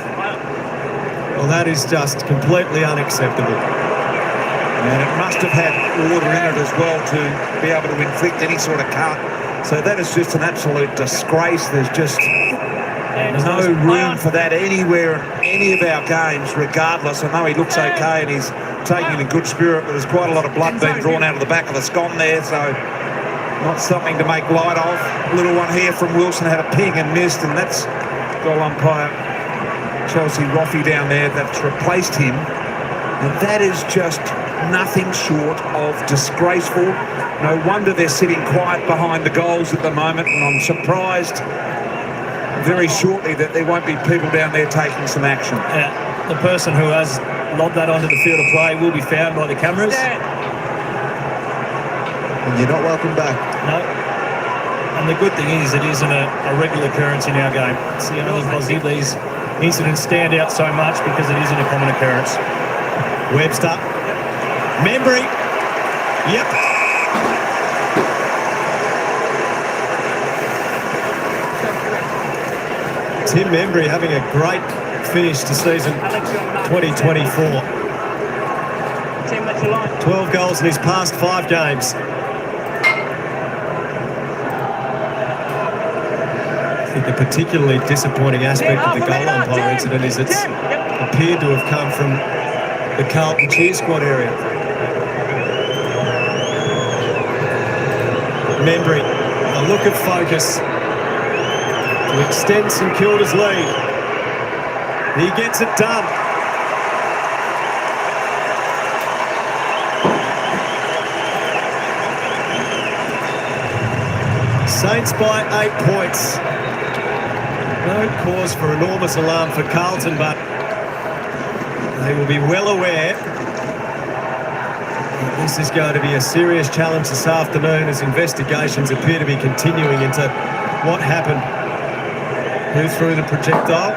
Well, that is just completely unacceptable. And it must have had water in it as well to be able to inflict any sort of cut. So that is just an absolute disgrace. There's just no room for that anywhere in any of our games, regardless. I know he looks okay and he's taking it in good spirit, but there's quite a lot of blood being drawn out of the back of the scone there, so not something to make light of. Little one here from Wilson had a ping and missed, and that's goal umpire Chelsea Roffey down there that's replaced him. And that is just nothing short of disgraceful. No wonder they're sitting quiet behind the goals at the moment, and I'm surprised very shortly that there won't be people down there taking some action. Yeah, the person who has lobbed that onto the field of play will be found by the cameras. And you're not welcome back. No. And the good thing is it isn't a regular occurrence in our game. It's the only positive. These incidents stand out so much because it isn't a common occurrence. Webster. Membry. Yep. Tim Membry having a great finish to season 2024. 12 goals in his past 5 games. I think the particularly disappointing aspect of the goal umpire incident is it's appeared to have come from the Carlton cheer squad area. Membry, a look of focus to extend St Kilda's lead. He gets it done. Saints by 8 points. No cause for enormous alarm for Carlton, but they will be well aware that this is going to be a serious challenge this afternoon as investigations appear to be continuing into what happened. Who threw the projectile?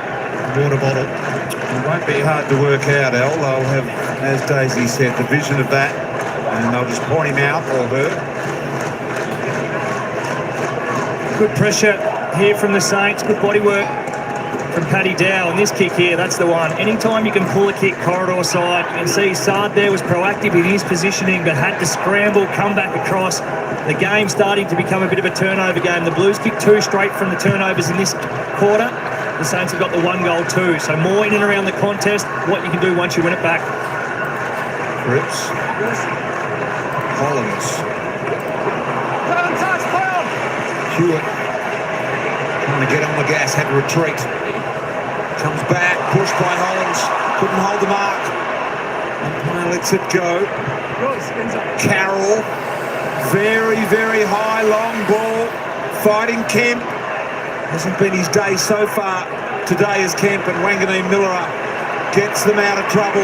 Water bottle. It won't be hard to work out, Al. They'll have, as Daisy said, the vision of that, and they'll just point him out or her. Good pressure here from the Saints. Good body work from Paddy Dow. And this kick here, that's the one. Anytime you can pull a kick corridor side, you can see Saad there was proactive in his positioning but had to scramble, come back across. The game starting to become a bit of a turnover game. The Blues kicked 2 straight from the turnovers in this quarter. The Saints have got the 1 goal too. So more in and around the contest, what you can do once you win it back. Cripps. Collins. Hewitt trying to get on the gas, had to retreat. Comes back, pushed by Hollins, couldn't hold the mark. Umpire lets it go. Carroll, very, very high, long ball, fighting Kemp. Hasn't been his day so far today as Kemp, and Wanganeen Miller gets them out of trouble.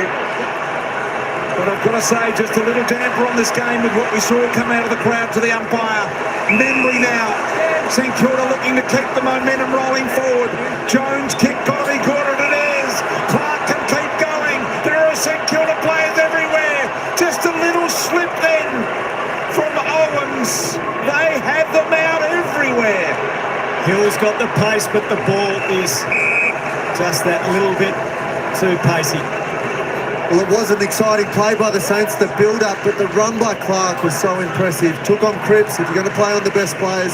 But I've got to say, just a little damper on this game with what we saw come out of the crowd to the umpire. Membry now. St Kilda looking to keep the momentum rolling forward. Jones kick got to be good, and it is. Clark can keep going. There are St Kilda players everywhere. Just a little slip then from Owens. They have them out everywhere. Hill's got the pace, but the ball is just that little bit too pacey. Well, it was an exciting play by the Saints, the build-up, but the run by Clark was so impressive. Took on Cripps. If you're going to play on the best players,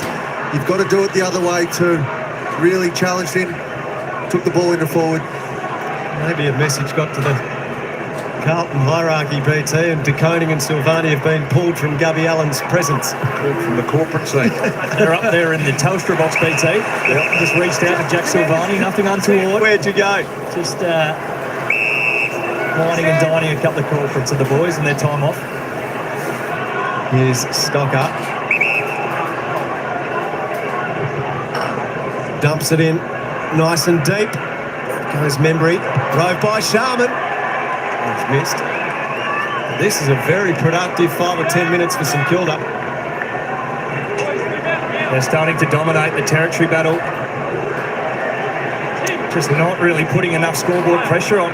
you've got to do it the other way too. Really challenged him, took the ball into forward. Maybe a message got to the Carlton hierarchy, BT, and De Koning and Silvani have been pulled from Gubby Allen's presence. Pulled from the corporate scene. They're up there in the Telstra box, BT. Yep. Just reached out to Jack Silvani, nothing untoward. Where'd you go? Just whining and dining a couple of corporates of the boys in their time off. Here's Stocker. Dumps it in nice and deep. Goes Membry. Rove by Sharman. He's missed. This is a very productive 5 or 10 minutes for St Kilda. They're starting to dominate the territory battle. Just not really putting enough scoreboard pressure on.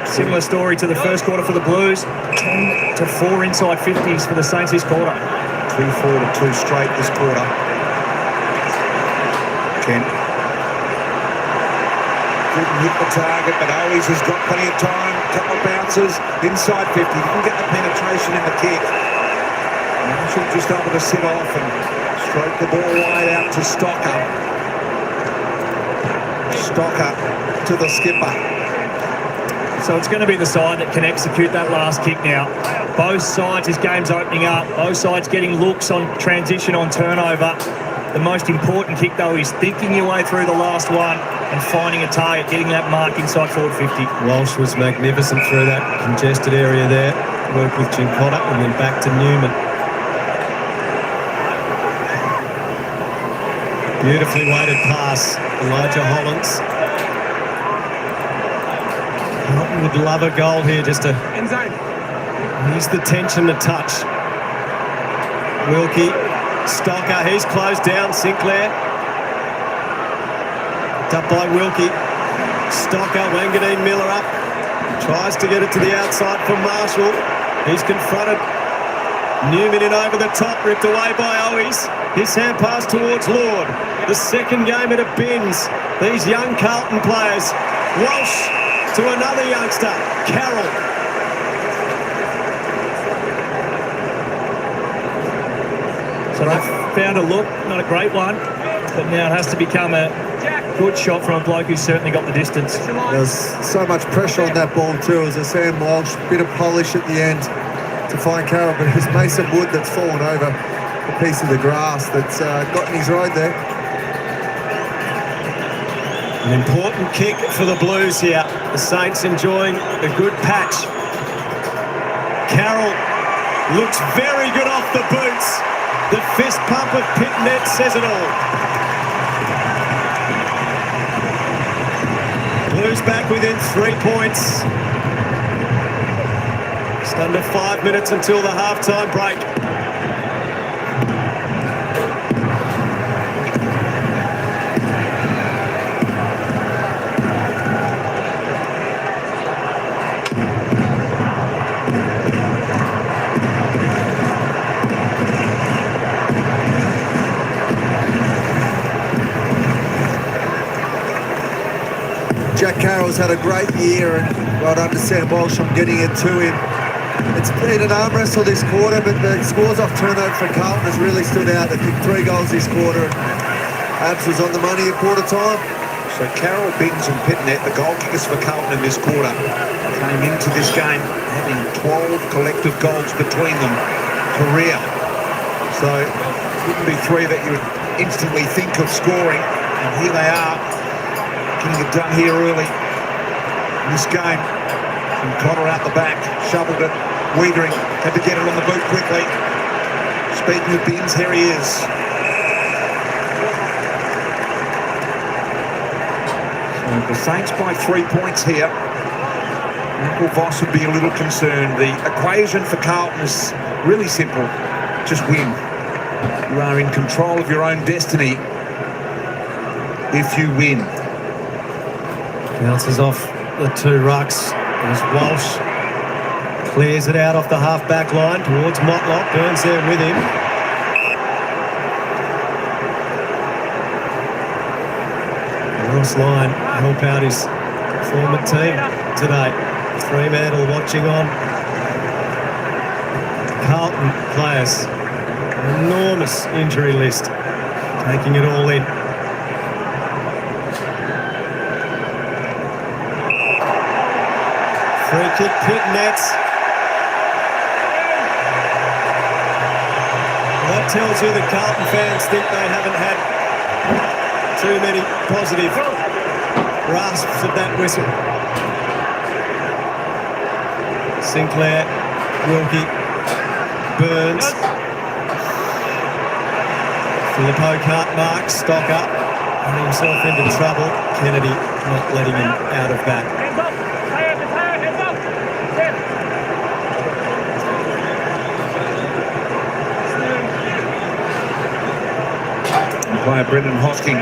Similar story to the first quarter for the Blues. 10 to 4 inside 50s for the Saints this quarter. 2 forward and 2 straight this quarter. Kent. Couldn't hit the target, but always has got plenty of time. Couple of bounces inside 50. Didn't get the penetration in the kick. Marshall just able to sit off and stroke the ball wide out to Stocker. Stocker to the skipper. So it's going to be the side that can execute that last kick now. Both sides, this game's opening up. Both sides getting looks on transition, on turnover. The most important kick, though, is thinking your way through the last one and finding a target, getting that mark inside forward 50. Walsh was magnificent through that congested area there. Worked with Jim Potter and then back to Newman. Beautifully weighted pass, Elijah Hollins. Carlton would love a goal here just to ease the tension a touch. Wilkie, Stocker, he's closed down. Sinclair. Up by Wilkie. Stocker, Wanganeen Miller up. Tries to get it to the outside from Marshall. He's confronted. Newman in over the top, ripped away by Owies. His hand pass towards Lord. The second game at a bins. These young Carlton players. Walsh to another youngster, Carroll. So they've found a look, not a great one, but now it has to become a good shot from a bloke who's certainly got the distance. There's so much pressure on that ball too. As a Sam Walsh, bit of polish at the end to find Carroll, but it's Mason Wood that's fallen over a piece of the grass that's got in his road there. An important kick for the Blues here. The Saints enjoying a good patch. Carroll looks very good off the boots. The fist pump of Pitnet says it all. Blues back within 3 points. Just under 5 minutes until the halftime break. Jack Carroll's had a great year, and well done to Sam Walsh on getting it to him. It's been an arm wrestle this quarter, but the scores off turnover for Carlton has really stood out. They kicked 3 goals this quarter, and Abs was on the money at quarter time. So Carroll, Bins and Pitnet, the goal kickers for Carlton in this quarter, came into this game having 12 collective goals between them, career. So it wouldn't be 3 that you would instantly think of scoring, and here they are. Getting it done here early in this game. And Cotter out the back, shoveled it. Wiedering had to get it on the boot quickly. Speaking of Bins, here he is. So the Saints by 3 points here. Michael Voss would be a little concerned. The equation for Carlton is really simple. Just win. You are in control of your own destiny if you win. Bounces off the 2 rucks as Walsh clears it out off the half-back line towards Motlop. Burns there with him. Ross Lyon help out his former team today. Fremantle watching on. Carlton players. Enormous injury list. Taking it all in. Free kick, Pitnet. That tells you that Carlton fans think they haven't had too many positive grasps of that whistle. Sinclair, Wilkie, Burns. Filippo can't mark, Stocker got himself into trouble. Kennedy not letting him out of that. Player Brendan Hosking.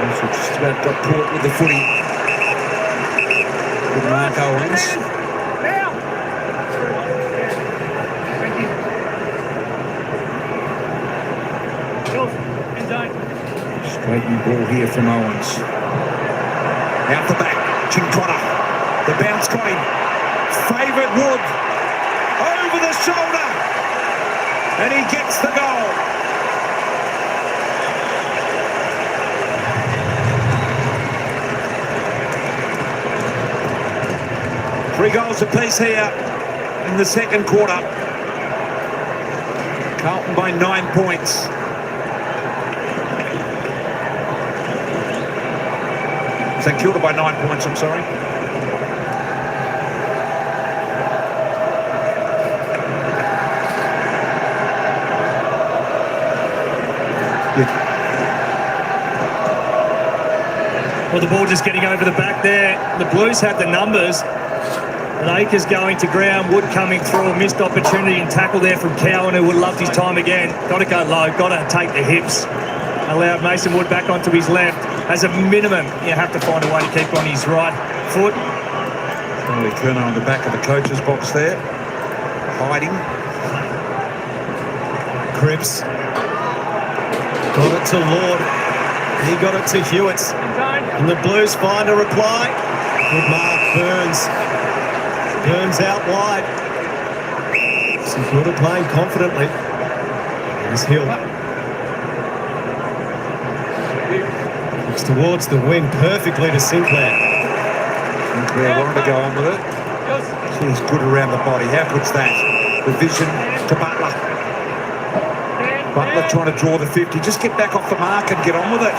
Also just about got caught with the footy. Good Mark Owens. Great new ball here from Owens. Out the back, Chincotta. The bounce got him. Favourite Wood. Over the shoulder. And he gets the goal. Three goals apiece here in the second quarter. Carlton by 9 points. St Kilda by 9 points, I'm sorry. Well, the ball just getting over the back there. The Blues had the numbers. And Akers going to ground, Wood coming through, a missed opportunity and tackle there from Cowan, who would have loved his time again. Got to go low, got to take the hips. Allowed Mason Wood back onto his left. As a minimum, you have to find a way to keep on his right foot. Charlie Kerner on the back of the coach's box there, hiding. Cripps got it to Lord. He got it to Hewitt. And the Blues find a reply. Good mark, Burns. Burns out wide. St Kilda playing confidently. Here's Hill. Looks towards the wing perfectly to Sinclair. Sinclair wanted to go on with it. He's good around the body. How good's that? The vision to Butler. Butler trying to draw the 50. Just get back off the mark and get on with it.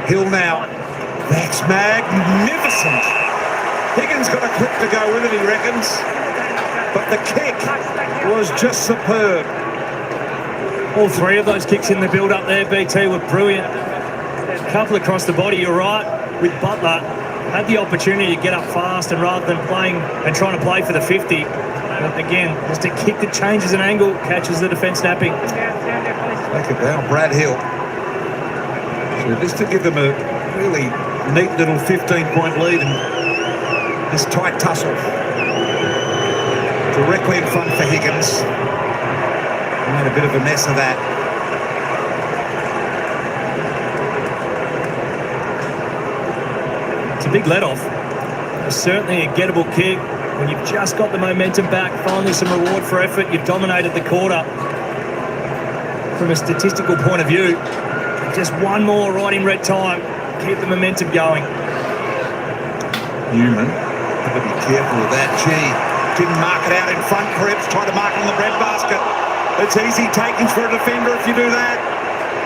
Hill now. That's magnificent. Higgins got a clip to go with it, he reckons. But the kick was just superb. All three of those kicks in the build-up there, BT, were brilliant. A couple across the body, you're right, with Butler. Had the opportunity to get up fast and rather than playing and trying to play for the 50. But again, just a kick that changes an angle, catches the defence napping. Take it down, Brad Hill. So just to give them a really neat little 15-point lead and this tight tussle. Directly in front for Higgins. Made a bit of a mess of that. It's a big let-off. Certainly a gettable kick. When you've just got the momentum back, finally some reward for effort. You've dominated the quarter. From a statistical point of view, just one more right in red time. Keep the momentum going. Newman, got to be careful of that. Gee, didn't mark it out in front. Cripps tried to mark it on the breadbasket. It's easy takings for a defender if you do that.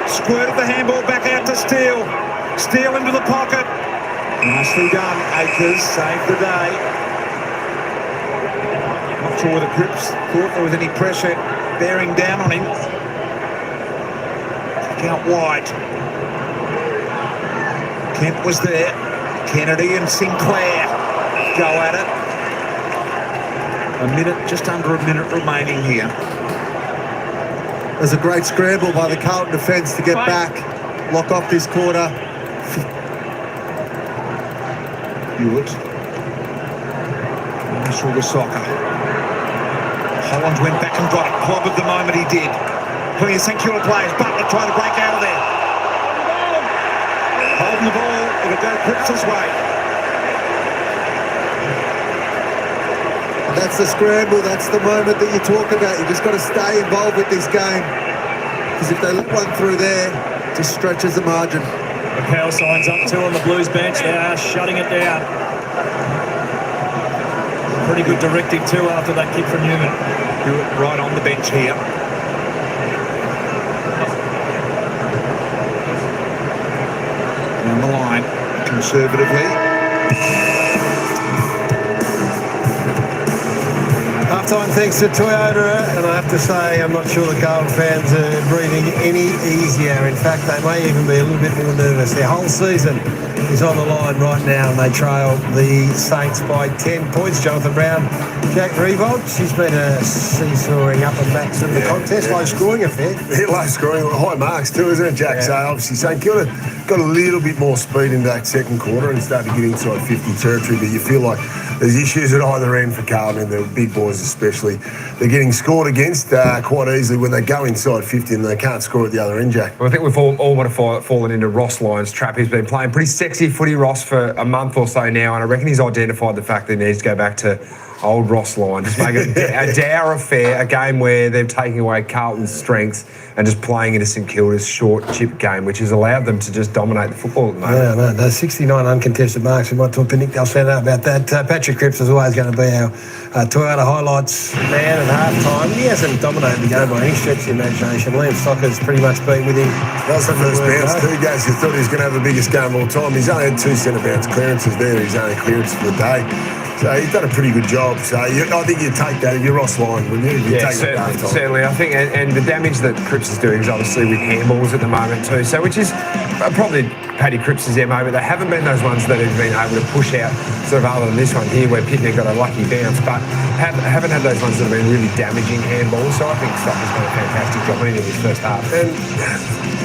Squirted the handball back out to Steele. Steele into the pocket. Nicely done. Akers saved the day. Not sure whether Cripps thought there was any pressure bearing down on him. Kick out wide. Kemp was there. Kennedy and Sinclair go at it. A minute, just under a minute remaining here. There's a great scramble by the Carlton defence to get back, lock off this quarter. Hewitt. Saw the soccer. Holland went back and got it. Clobbered the moment he did. Plenty of St Kilda players. Butler trying to break out of there. Holding the ball. It'll go Cripps' way. That's the scramble, that's the moment that you talk about. You just got to stay involved with this game. Because if they let one through there, it just stretches the margin. McHale signs up too on the Blues bench. They are shutting it down. Pretty good directive too after that kick from Newman. Hewitt right on the bench here. Down the line, conservatively. Half-time thanks to Toyota, and I have to say I'm not sure the Carlton fans are breathing any easier. In fact, they may even be a little bit more nervous. Their whole season is on the line right now, and they trail the Saints by 10 points. Jonathan Brown, Jack Revolt, she's been a seesawing up and back through the contest, low scoring affair. Yeah, low scoring, high marks too, isn't it, Jack? Yeah. So obviously St Kilda got a little bit more speed in that second quarter and started to get inside 50 territory, but you feel like there's issues at either end for Carlton, and the big boys especially. They're getting scored against quite easily when they go inside 50 and they can't score at the other end, Jack. Well, I think we've all want to fallen into Ross Lyon's trap. He's been playing pretty sexy footy, Ross, for a month or so now, and I reckon he's identified the fact that he needs to go back to old Ross Lyon. Just make it a dour affair, a game where they're taking away Carlton's strengths and just playing into St Kilda's short chip game, which has allowed them to just dominate the football at the moment. Yeah, no, those 69 uncontested marks. We might talk to Nick Dalsano about that. Patrick Cripps is always going to be our Toyota highlights man at half-time. He hasn't dominated the game by any stretch of the imagination. Liam Stocker's pretty much been with him. That was the first bounce, 2 games. You thought he was going to have the biggest game of all time. He's only had 2 centre bounce clearances there. He's only clearance for the day. So he's done a pretty good job. So I think you'd take that if you're Ross Lyon, wouldn't you? Yeah, certainly. I think, and the damage that Cripps is doing is obviously with handballs at the moment too. So which is probably Paddy Cripps' MO, but they haven't been those ones that have been able to push out, sort of other than this one here where Pitney got a lucky bounce, but haven't had those ones that have been really damaging handballs. So I think Stocker's done a fantastic job in his first half. And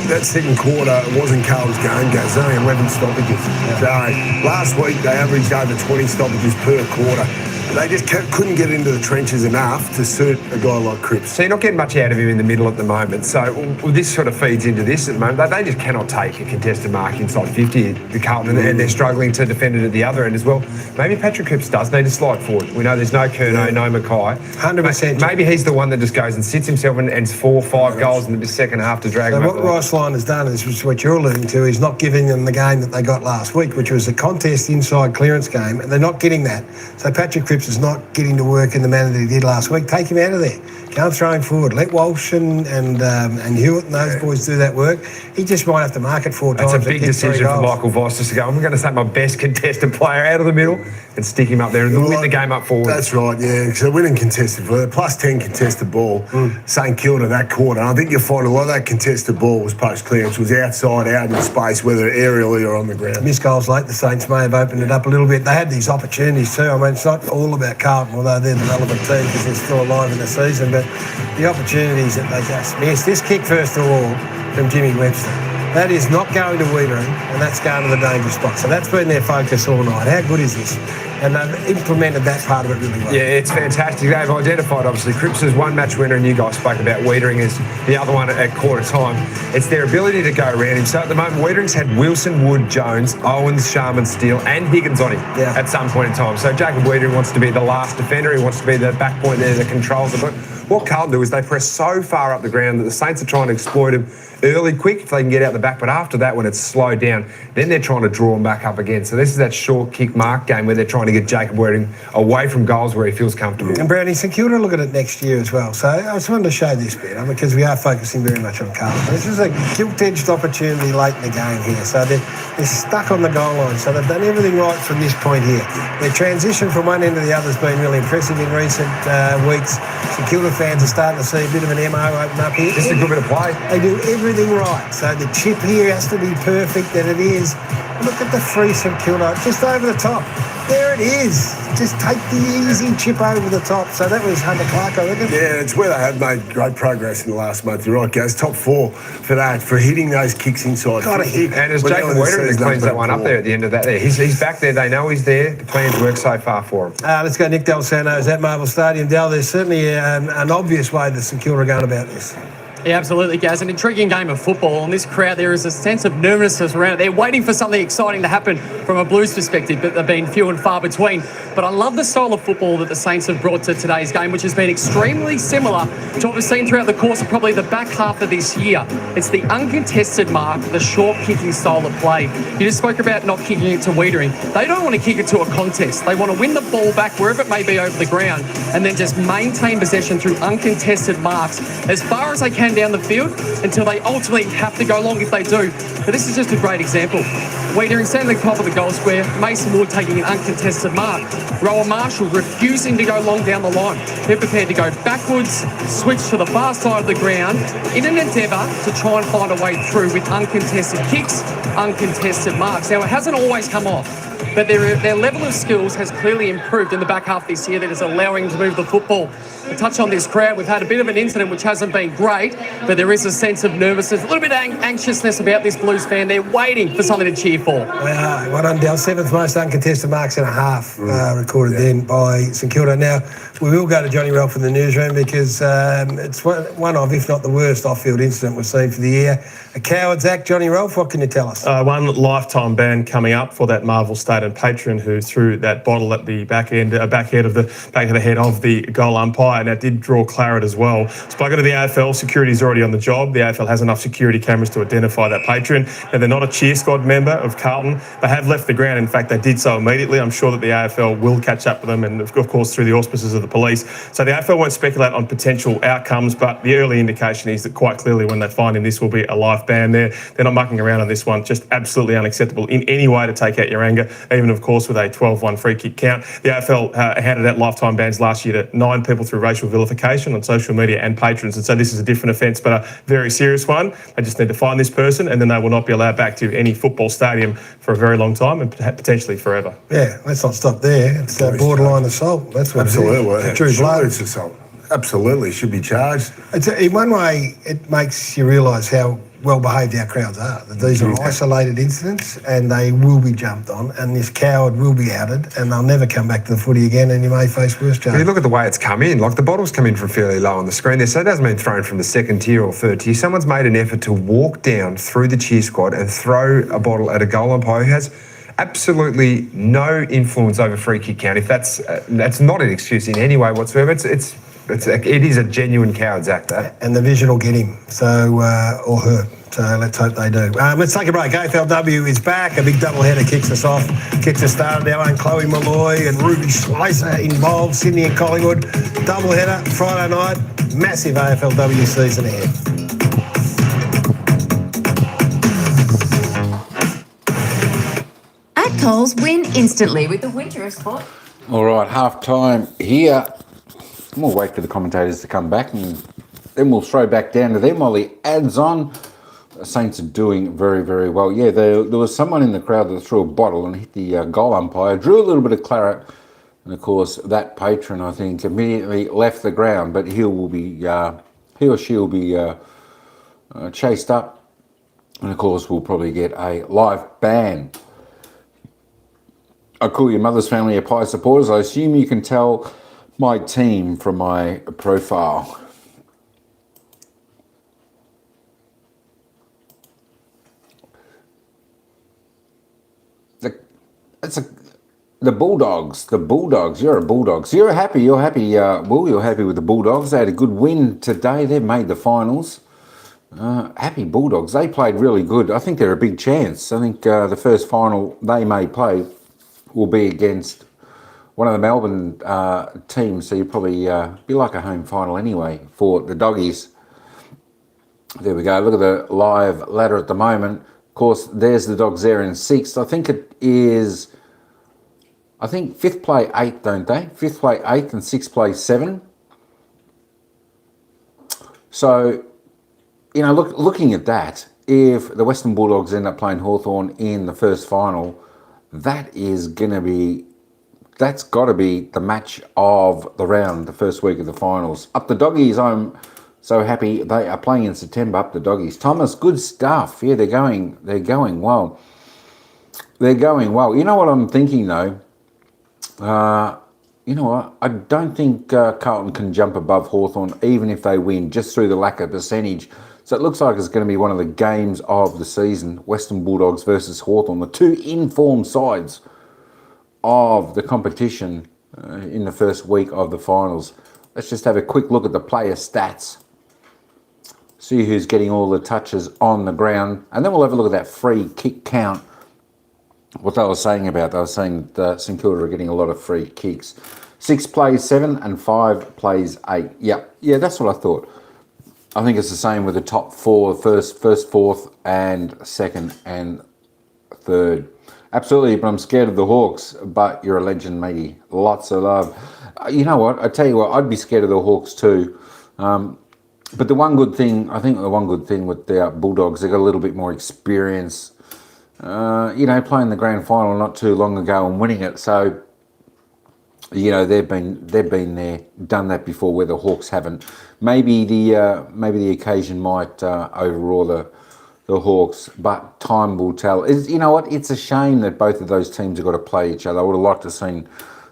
that second quarter wasn't Carlton's game, guys. There's only 11 stoppages. So last week they averaged over 20 stoppages per quarter. They just couldn't get into the trenches enough to suit a guy like Cripps. So you're not getting much out of him in the middle at the moment. So this sort of feeds into this at the moment. They just cannot take a contested mark inside 50, the Carlton, and they're struggling to defend it at the other end as well. Maybe Patrick Cripps does need to slide forward. We know there's no Curnow, no Mackay. 100%. Maybe he's the one that just goes and sits himself and 4 or 5 goals in the second half to drag him So up. what Ross Lyon has done is what you're alluding to, is not giving them the game that they got last week, which was a contest inside clearance game, and they're not getting that. So Patrick Cripps is not getting to work in the manner that he did last week. Take him out of there. Can't throw him forward. Let Walsh and Hewitt and those boys do that work. He just might have to mark it 4 times. That's a big decision for Michael Voss just to go, I'm going to take my best contested player out of the middle and stick him up there and win the game up forward. That's right, yeah. So winning contested, plus 10 contested ball, St Kilda that quarter. And I think you'll find a lot of that contested ball was post-clearance, was outside, out in space, whether aerially or on the ground. Missed goals late, the Saints may have opened it up a little bit. They had these opportunities too. I mean, it's not all about Carlton, although they're the relevant team because they're still alive in the season, but the opportunities that they just missed. This kick, first of all, from Jimmy Webster. That is not going to Wiedering, and that's going to the danger spot. So that's been their focus all night. How good is this? And they've implemented that part of it really well. Yeah, it's fantastic. They've identified, obviously, Cripps as one match winner, and you guys spoke about Wiedering as the other one at quarter time. It's their ability to go around him. So at the moment, Wiedering's had Wilson, Wood, Jones, Owens, Sharman, Steele, and Higgins on him at some point in time. So Jacob Wiedering wants to be the last defender. He wants to be the back point there that controls it. But what Carlton do is they press so far up the ground that the Saints are trying to exploit him early, quick, if they can get out the back. But after that, when it's slowed down, then they're trying to draw him back up again. So this is that short kick mark game where they're trying to get Jacob Wiedering away from goals where he feels comfortable. And Brownie, St Kilda look at it next year as well. So I just wanted to show this bit, because we are focusing very much on Carlton. This is a gilt-edged opportunity late in the game here. So they're stuck on the goal line. So they've done everything right from this point here. Their transition from one end to the other has been really impressive in recent weeks. St Kilda fans are starting to see a bit of an MO open up here. Just a good bit of play. They do everything right. So the chip here has to be perfect, and it is. Look at the free St Kilda, just over the top. There it is. Just take the easy chip over the top. So that was Hunter Clark, I reckon. Yeah, it's where they have made great progress in the last month. You're right, guys. Top 4 for that, for hitting those kicks inside. Got a hit. And it's Jacob Wiedering that cleans that one up there at the end of that. There, he's back there. They know he's there. The plans work so far for him. Let's go Nick Dalsano's at Marvel Stadium. Dal, there's certainly an obvious way that St Kilda are going about this. Yeah, absolutely, Gaz. An intriguing game of football. And this crowd, there is a sense of nervousness around it. They're waiting for something exciting to happen from a Blues perspective, but they've been few and far between. But I love the style of football that the Saints have brought to today's game, which has been extremely similar to what we've seen throughout the course of probably the back half of this year. It's the uncontested mark, the short kicking style of play. You just spoke about not kicking it to Wiedering. They don't want to kick it to a contest. They want to win the ball back wherever it may be over the ground and then just maintain possession through uncontested marks as far as they can down the field until they ultimately have to go long if they do. But this is just a great example. Wiedering standing at the top of the goal square, Mason Wood taking an uncontested mark. Rowan Marshall refusing to go long down the line. They're prepared to go backwards, switch to the far side of the ground in an endeavour to try and find a way through with uncontested kicks, uncontested marks. Now, it hasn't always come off, but their level of skills has clearly improved in the back half this year that is allowing them to move the football. To touch on this crowd, we've had a bit of an incident which hasn't been great, but there is a sense of nervousness, a little bit of anxiousness about this Blues fan. They're waiting for something to cheer for. One on down, 7th most uncontested marks and a half recorded then by St Kilda. Now, we will go to Johnny Ralph in the newsroom because it's one of, if not the worst, off-field incident we've seen for the year. A coward's act. Johnny Ralph, what can you tell us? One lifetime ban coming up for that Marvel Stadium patron who threw that bottle at the back of the head of the goal umpire, and that did draw claret as well. Spoken to the AFL, security is already on the job. The AFL has enough security cameras to identify that patron, and they're not a cheer squad member of Carlton. They have left the ground. In fact, they did so immediately. I'm sure that the AFL will catch up with them, and of course through the auspices of the police. So the AFL won't speculate on potential outcomes, but the early indication is that quite clearly when they find him, this will be a life ban there. They're not mucking around on this one. Just absolutely unacceptable in any way to take out your anger, even of course with a 12-1 free kick count. The AFL handed out lifetime bans last year to 9 people through racial vilification on social media and patrons, and so this is a different offence but a very serious one. They just need to find this person, and then they will not be allowed back to any football stadium for a very long time and potentially forever. Yeah, let's not stop there. It's borderline assault. That's what Absolutely. it is. True blood. It's assault. Absolutely, should be charged. In one way, it makes you realise how well behaved our crowds are. That these are isolated incidents and they will be jumped on, and this coward will be outed, and they'll never come back to the footy again, and you may face worse charges. You look at the way it's come in, like the bottle's come in from fairly low on the screen there, so it doesn't mean thrown from the second tier or third tier. Someone's made an effort to walk down through the cheer squad and throw a bottle at a goal umpire who has absolutely no influence over free kick count. If that's not an excuse in any way whatsoever, it is a genuine coward's act, that. And the vision will get him, so or her. So let's hope they do. Let's take a break. AFLW is back. A big doubleheader kicks us off. Gets us started. Our own Chloe Malloy and Ruby Slicer involved. Sydney and Collingwood. Doubleheader Friday night. Massive AFLW season ahead. At Coles, win instantly with the winter spot. All right, half time here. We'll wait for the commentators to come back, and then we'll throw back down to them while the ad's on. The Saints are doing very, very well. Yeah, there was someone in the crowd that threw a bottle and hit the goal umpire, drew a little bit of claret, and of course that patron, I think, immediately left the ground, but he or she will be chased up, and of course we'll probably get a live ban. I call your mother's family a Pie supporters. I assume you can tell my team from my profile. The Bulldogs. You're a Bulldogs. You're happy, Will, you're happy with the Bulldogs. They had a good win today. They've made the finals. Happy Bulldogs. They played really good. I think they're a big chance. I think the first final they may play will be against one of the Melbourne teams, so you'll probably be like a home final anyway for the Doggies. There we go. Look at the live ladder at the moment. Of course, there's the Dogs there in 6th. I think it is, 5th play 8th, don't they? 5th play 8th and 6th play 7. So, looking at that, if the Western Bulldogs end up playing Hawthorn in the first final, that's got to be the match of the round, the first week of the finals. Up the Doggies, I'm so happy. They are playing in September, up the Doggies. Thomas, good stuff. Yeah, they're going well. They're going well. You know what I'm thinking, though? You know what? I don't think Carlton can jump above Hawthorn, even if they win, just through the lack of percentage. So it looks like it's going to be one of the games of the season, Western Bulldogs versus Hawthorn, the two informed sides of the competition in the first week of the finals. Let's just have a quick look at the player stats. See who's getting all the touches on the ground. And then we'll have a look at that free kick count. What they were saying about, they were saying that St Kilda are getting a lot of free kicks. 6 plays 7 and 5 plays 8. Yeah, that's what I thought. I think it's the same with the top four, first, fourth, and second and third. Absolutely, but I'm scared of the Hawks. But you're a legend, matey. Lots of love. You know what? I tell you what, I'd be scared of the Hawks too. But the one good thing with the Bulldogs, they got a little bit more experience. Playing the grand final not too long ago and winning it. So, they've been there, done that before, where the Hawks haven't. Maybe the occasion might overrule the Hawks, but time will tell. You know what? It's a shame that both of those teams have got to play each other. I would have liked to have seen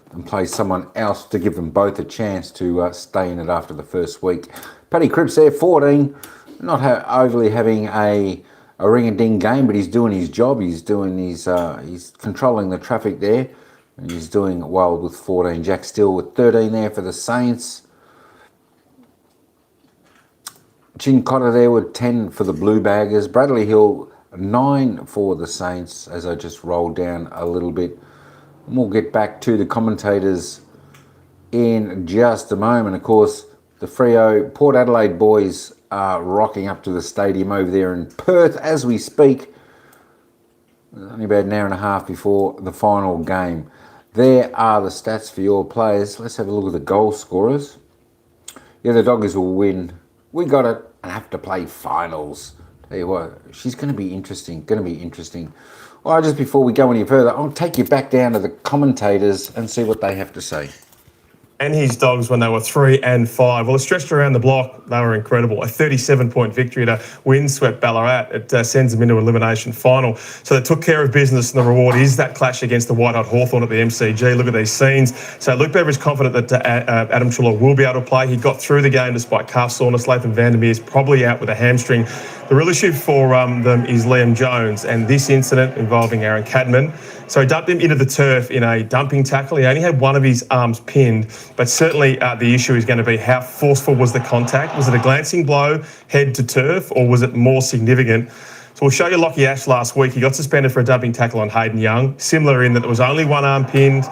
them play someone else to give them both a chance to stay in it after the first week. Paddy Cripps there, 14, not overly having a ring-a-ding game, but he's doing his job. He's controlling the traffic there, and he's doing well with 14. Jack Steele with 13 there for the Saints. Chin Cotter there with 10 for the Blue Baggers. Bradley Hill, 9 for the Saints, as I just rolled down a little bit. And we'll get back to the commentators in just a moment. Of course, the Freo Port Adelaide boys are rocking up to the stadium over there in Perth as we speak. Only about an hour and a half before the final game. There are the stats for your players. Let's have a look at the goal scorers. Yeah, the Doggies will win. We got it and have to play finals. Tell you what, she's going to be interesting. All right, just before we go any further, I'll take you back down to the commentators and see what they have to say. And his Dogs when they were 3 and 5. Well, it stretched around the block. They were incredible. A 37-point victory to windswept Ballarat. It sends them into elimination final. So they took care of business, and the reward is that clash against the White-Hot Hawthorn at the MCG. Look at these scenes. So Luke Beveridge is confident that Adam Treloar will be able to play. He got through the game despite calf soreness. Latham Vandermeer is probably out with a hamstring. The real issue for them is Liam Jones, and this incident involving Aaron Cadman. So he dumped him into the turf in a dumping tackle. He only had one of his arms pinned, but certainly the issue is going to be how forceful was the contact? Was it a glancing blow, head to turf, or was it more significant? So we'll show you Lockie Ash last week. He got suspended for a dumping tackle on Hayden Young, similar in that there was only one arm pinned.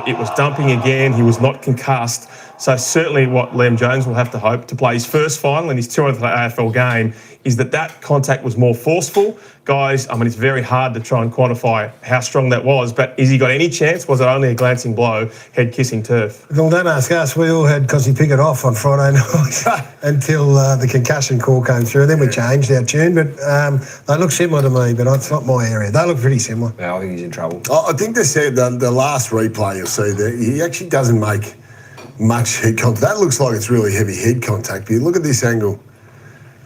It was dumping again. He was not concussed. So certainly what Liam Jones will have to hope to play his first final in his 200th AFL game is that contact was more forceful. Guys, I mean, it's very hard to try and quantify how strong that was, but has he got any chance? Was it only a glancing blow, head kissing turf? Well, don't ask us. We all had Cosy Pickett off on Friday night until the concussion call came through. Then we changed our tune, but they look similar to me, but it's not my area. They look pretty similar. Yeah, I think he's in trouble. I think they said the last replay you'll see that he actually doesn't make much head contact. That looks like it's really heavy head contact, but you look at this angle.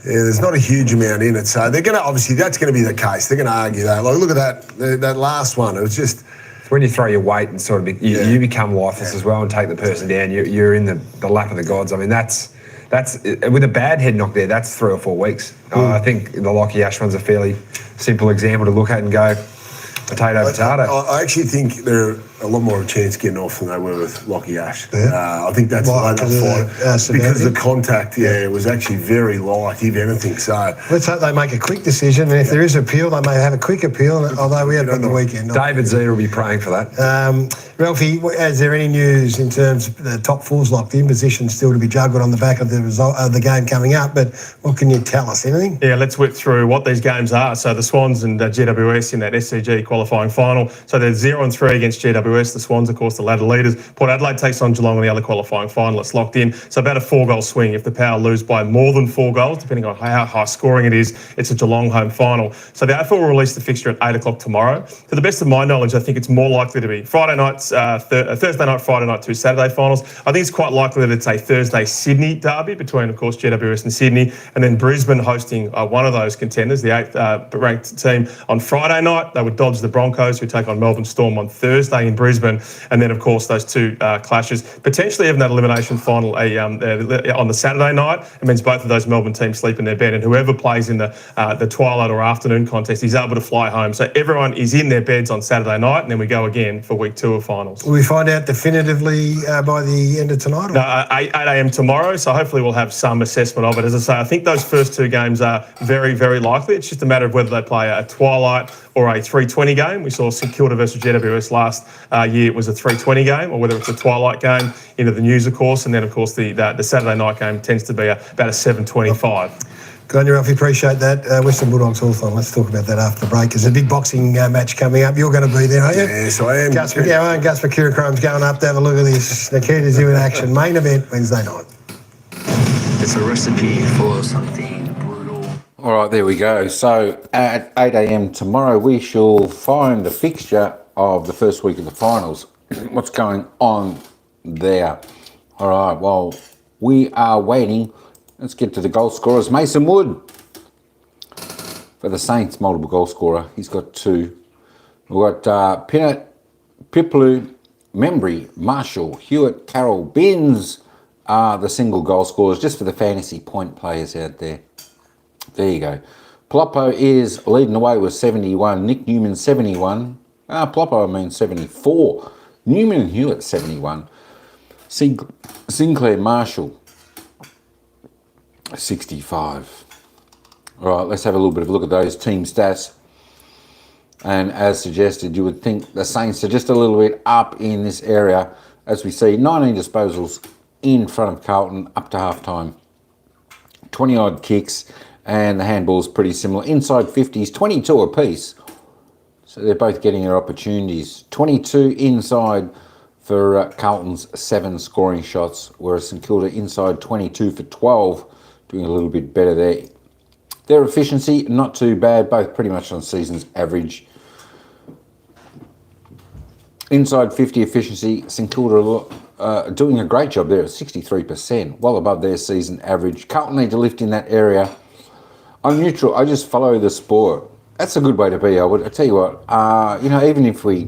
Yeah, there's not a huge amount in it, so they're going to obviously that's going to be the case. They're going to argue that. Like, look at that last one. It was just it's when you throw your weight and sort of you become lifeless as well and take the person down. You're in the lap of the gods. I mean, that's with a bad head knock there. That's 3 or 4 weeks. I think the Lockie Ash one's a fairly simple example to look at and go potato. I actually think they're a lot more of a chance getting off than they were with Lockie Ash. Yeah. I think that's why they fought because the contact, it was actually very light, if anything. So let's hope they make a quick decision, and if there is appeal, they may have a quick appeal. Although we had it on the weekend. David Z will be praying for that. Ralphie, is there any news in terms of the top fours locked in? Position still to be juggled on the back of the result of the game coming up. But what can you tell us? Anything? Yeah, let's whip through what these games are. So the Swans and GWS in that SCG qualifying final. So they're 0-3 against GWS. The Swans, of course, the ladder leaders. Port Adelaide takes on Geelong in the other qualifying final. It's locked in. So about a 4-goal swing. If the Power lose by more than 4 goals, depending on how high scoring it is, it's a Geelong home final. So the AFL will release the fixture at 8 o'clock tomorrow. To the best of my knowledge, I think it's more likely to be Friday nights, Thursday night, Friday night, 2 Saturday finals. I think it's quite likely that it's a Thursday-Sydney derby between, of course, GWS and Sydney, and then Brisbane hosting one of those contenders, the 8th ranked team, on Friday night. They would dodge the Broncos, who take on Melbourne Storm on Thursday in Brisbane, and then, of course, those 2 clashes. Potentially even that elimination final on the Saturday night. It means both of those Melbourne teams sleep in their bed, and whoever plays in the twilight or afternoon contest is able to fly home. So everyone is in their beds on Saturday night, and then we go again for week 2 of finals. Will we find out definitively by the end of tonight? No, 8 a.m. tomorrow, so hopefully we'll have some assessment of it. As I say, I think those first 2 games are very, very likely. It's just a matter of whether they play a twilight or a 3:20 game. We saw St Kilda versus GWS year it was a 3:20 game, or whether it's a twilight game into the news, of course, and then, of course, the Saturday night game tends to be about a 7:25. Good on you, Ralphie. Appreciate that. Western Bulldogs Hawthorn. Let's talk about that after the break. There's a big boxing match coming up. You're going to be there, aren't you? Yes, I am. Gus McKeown going up to have a look at this. Nikita's in action. Main event Wednesday night. It's a recipe for something brutal. All right, there we go. So at 8 a.m. tomorrow, we shall find the fixture of the first week of the finals. What's going on there? All right, well, we are waiting. Let's get to the goal scorers. Mason Wood for the Saints, multiple goal scorer. He's got 2. We've got Pinnett, Piplu, Membry, Marshall, Hewitt, Carroll, Binns are the single goal scorers, just for the fantasy point players out there. There you go. Ploppo is leading away with 71. Nick Newman, 71. Ploppo, I mean 74. Newman and Hewitt, 71. Sinclair, Marshall, 65. All right, let's have a little bit of a look at those team stats. And as suggested, you would think the Saints are just a little bit up in this area. As we see, 19 disposals in front of Carlton up to halftime. 20-odd kicks, and the handball's pretty similar. Inside 50s, 22 apiece. So they're both getting their opportunities. 22 inside for Carlton's 7 scoring shots, whereas St Kilda inside 22 for 12. Doing a little bit better there. Their efficiency, not too bad, both pretty much on season's average. Inside 50 efficiency, St Kilda doing a great job there at 63%, well above their season average. Carlton need to lift in that area. I'm neutral, I just follow the sport. That's a good way to be, I tell you what, even if we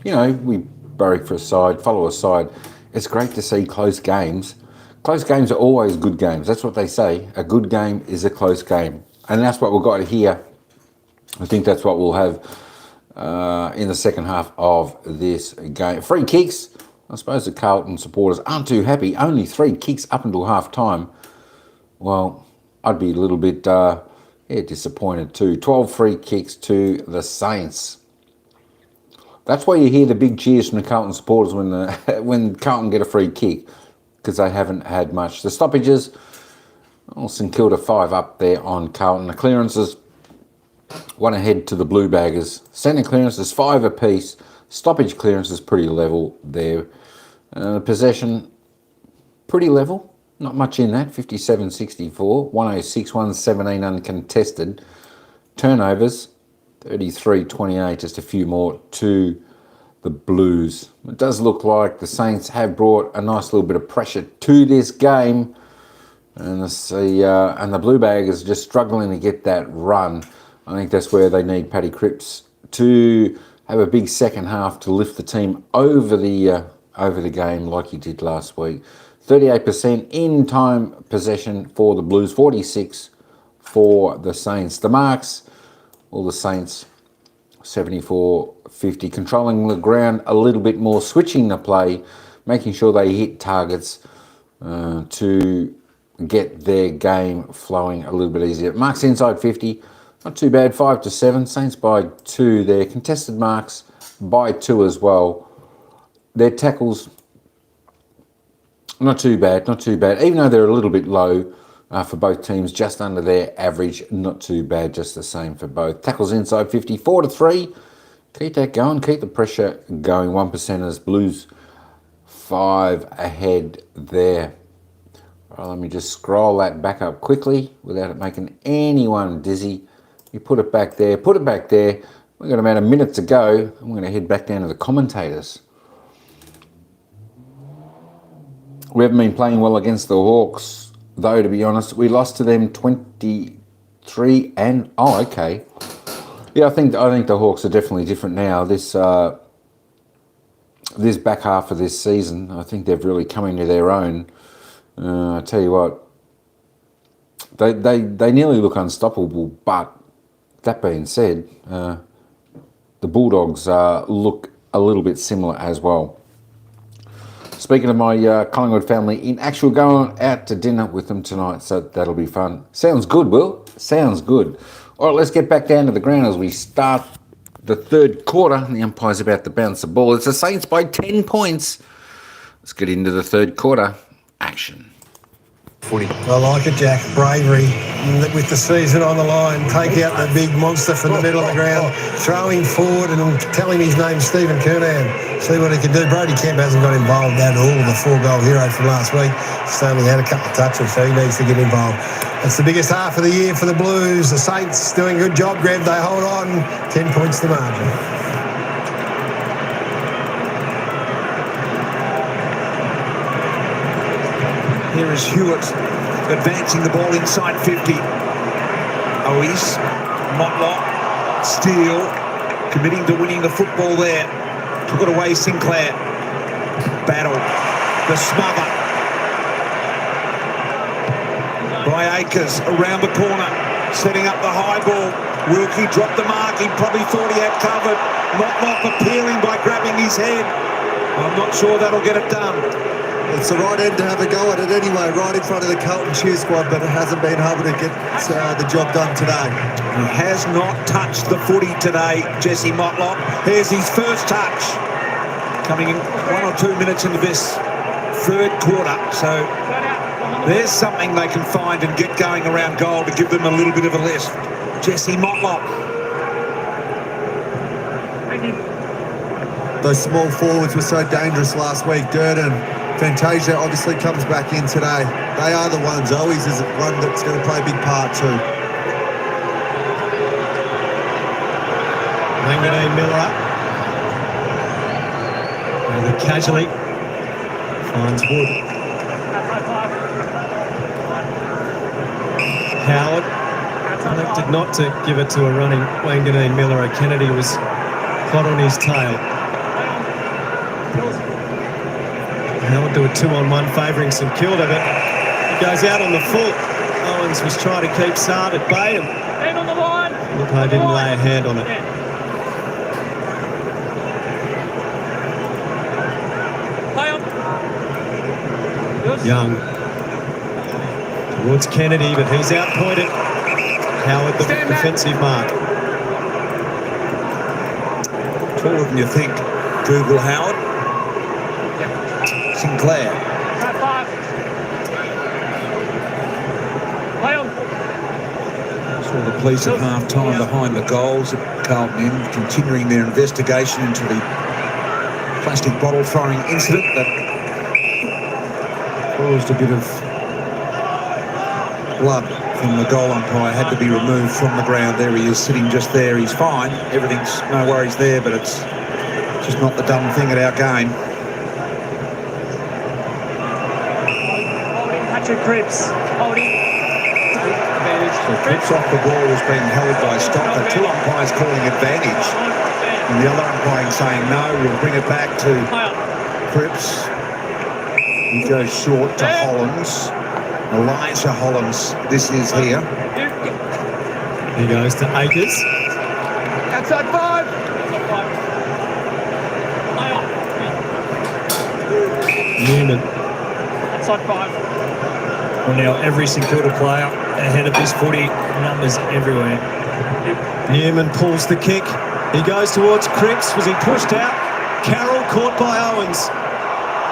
bury for a side, follow a side, it's great to see close games. Close games are always good games. That's what they say. A good game is a close game. And that's what we've got here. I think that's what we'll have in the second half of this game. Free kicks. I suppose the Carlton supporters aren't too happy. Only 3 kicks up until half time. Well, I'd be a little bit disappointed too. 12 free kicks to the Saints. That's why you hear the big cheers from the Carlton supporters when Carlton get a free kick, because they haven't had much. The stoppages, St Kilda 5 up there on Carlton. The clearances, 1 ahead to the Blue Baggers. Centre clearances 5 apiece. Stoppage clearances pretty level there. Possession, pretty level. Not much in that, 57-64. 106, 117 uncontested. Turnovers, 33-28, just a few more to the Blues. It does look like the Saints have brought a nice little bit of pressure to this game, and the Blue Baggers are just struggling to get that run. I think that's where they need Paddy Cripps to have a big second half to lift the team over the game like he did last week. 38% in time possession for the Blues, 46 for the Saints. The marks, all the Saints, 74-50, controlling the ground a little bit more, switching the play, making sure they hit targets to get their game flowing a little bit easier. Marks inside 50, not too bad, 5-7. Saints by 2 there. Contested marks by 2 as well. Their tackles, not too bad, not too bad. Even though they're a little bit low for both teams, just under their average, not too bad, just the same for both. Tackles inside 50, 4-3. Keep that going, keep the pressure going. 1%ers, Blues 5 ahead there. All right, let me just scroll that back up quickly without it making anyone dizzy. You put it back there, put it back there. We've got about a minute to go. I'm going to head back down to the commentators. We haven't been playing well against the Hawks, though, to be honest. We lost to them 23 and... Oh, okay. Yeah, I think the Hawks are definitely different now. This back half of this season, I think they've really come into their own. I tell you what, they nearly look unstoppable, but that being said, the Bulldogs look a little bit similar as well. Speaking of my Collingwood family in actual, going out to dinner with them tonight, so that'll be fun. Sounds good, Will. Sounds good. All right, let's get back down to the ground as we start the third quarter. The umpire's about to bounce the ball. It's the Saints by 10 points. Let's get into the third quarter. Action. I like it, Jack. Bravery with the season on the line. Take out the big monster from the middle of the ground. Throw him forward and tell him his name's Stephen Kernahan. See what he can do. Brody Kemp hasn't got involved at all. The 4-goal hero from last week. He's only had a couple of touches, so he needs to get involved. It's the biggest half of the year for the Blues. The Saints doing a good job, Greg. They hold on. 10 points to margin. Here is Hewitt advancing the ball inside 50. Owies, Motlop, Steele, committing to winning the football there. Took it away, Sinclair. Battle, the smother. By Akers around the corner, setting up the high ball. Wilkie dropped the mark. He probably thought he had covered. Motlop appealing by grabbing his head. I'm not sure that'll get it done. It's the right end to have a go at it anyway, right in front of the Carlton cheer squad, but it hasn't been able to get the job done today. He has not touched the footy today, Jesse Motlop. Here's his first touch, coming in 1 or 2 minutes into this third quarter. So there's something they can find and get going around goal to give them a little bit of a lift. Jesse Motlop. Those small forwards were so dangerous last week. Durden, Fantasia obviously comes back in today. They are the ones. Owies is one that's going to play a big part too. Manganine Miller. Rather casually finds Wood. Howard elected not to give it to a running Wanganeen Miller. Kennedy was hot on his tail. Howard do a 2-on-1 favouring St Kilda, but he goes out on the foot. Owens was trying to keep Sard at bay. Hand on the line. Lupo didn't lay a hand on it. Young towards Kennedy, but he's outpointed. Howard the defensive mark. Taller than you think, Google Howard. Sinclair. Saw the police at half-time behind the goals at Carlton Inn, continuing their investigation into the plastic bottle throwing incident that caused a bit of blood from the goal umpire. Had to be removed from the ground. There he is, sitting just there. He's fine. Everything's no worries there, but it's just not the dumb thing at our game. Cripps, holding. So Cripps off the ball was being held by Stocker. Two umpires calling advantage, and the other umpire saying no, we'll bring it back to Cripps. He goes short to Hollins. Elijah Hollins, this is here. He goes to Akers. Outside 5. Newman. Outside 5. Well, now every St Kilda player ahead of this footy, numbers everywhere. Newman pulls the kick. He goes towards Cripps. Was he pushed out? Carroll caught by Owens.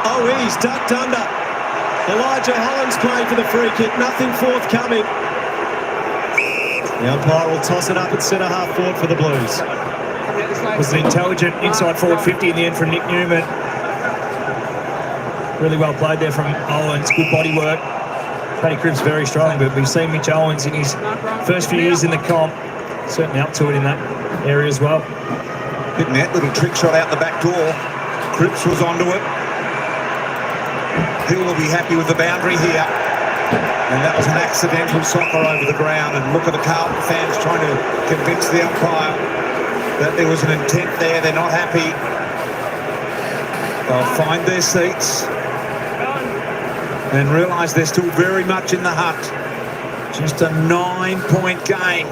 Oh, he's ducked under. Elijah Hollins playing for the free kick. Nothing forthcoming. The umpire will toss it up at centre half forward for the Blues. It was an intelligent inside forward 50 in the end from Nick Newman. Really well played there from Owens. Good body work. Paddy Cripps very strong, but we've seen Mitch Owens in his first few years in the comp. Certainly up to it in that area as well. Hitting that little trick shot out the back door. Cripps was onto it. Hill will be happy with the boundary here. And that was an accidental soccer over the ground. And look at the Carlton fans trying to convince the umpire that there was an intent there. They're not happy. They'll find their seats and realise they're still very much in the hunt. Just a 9-point game.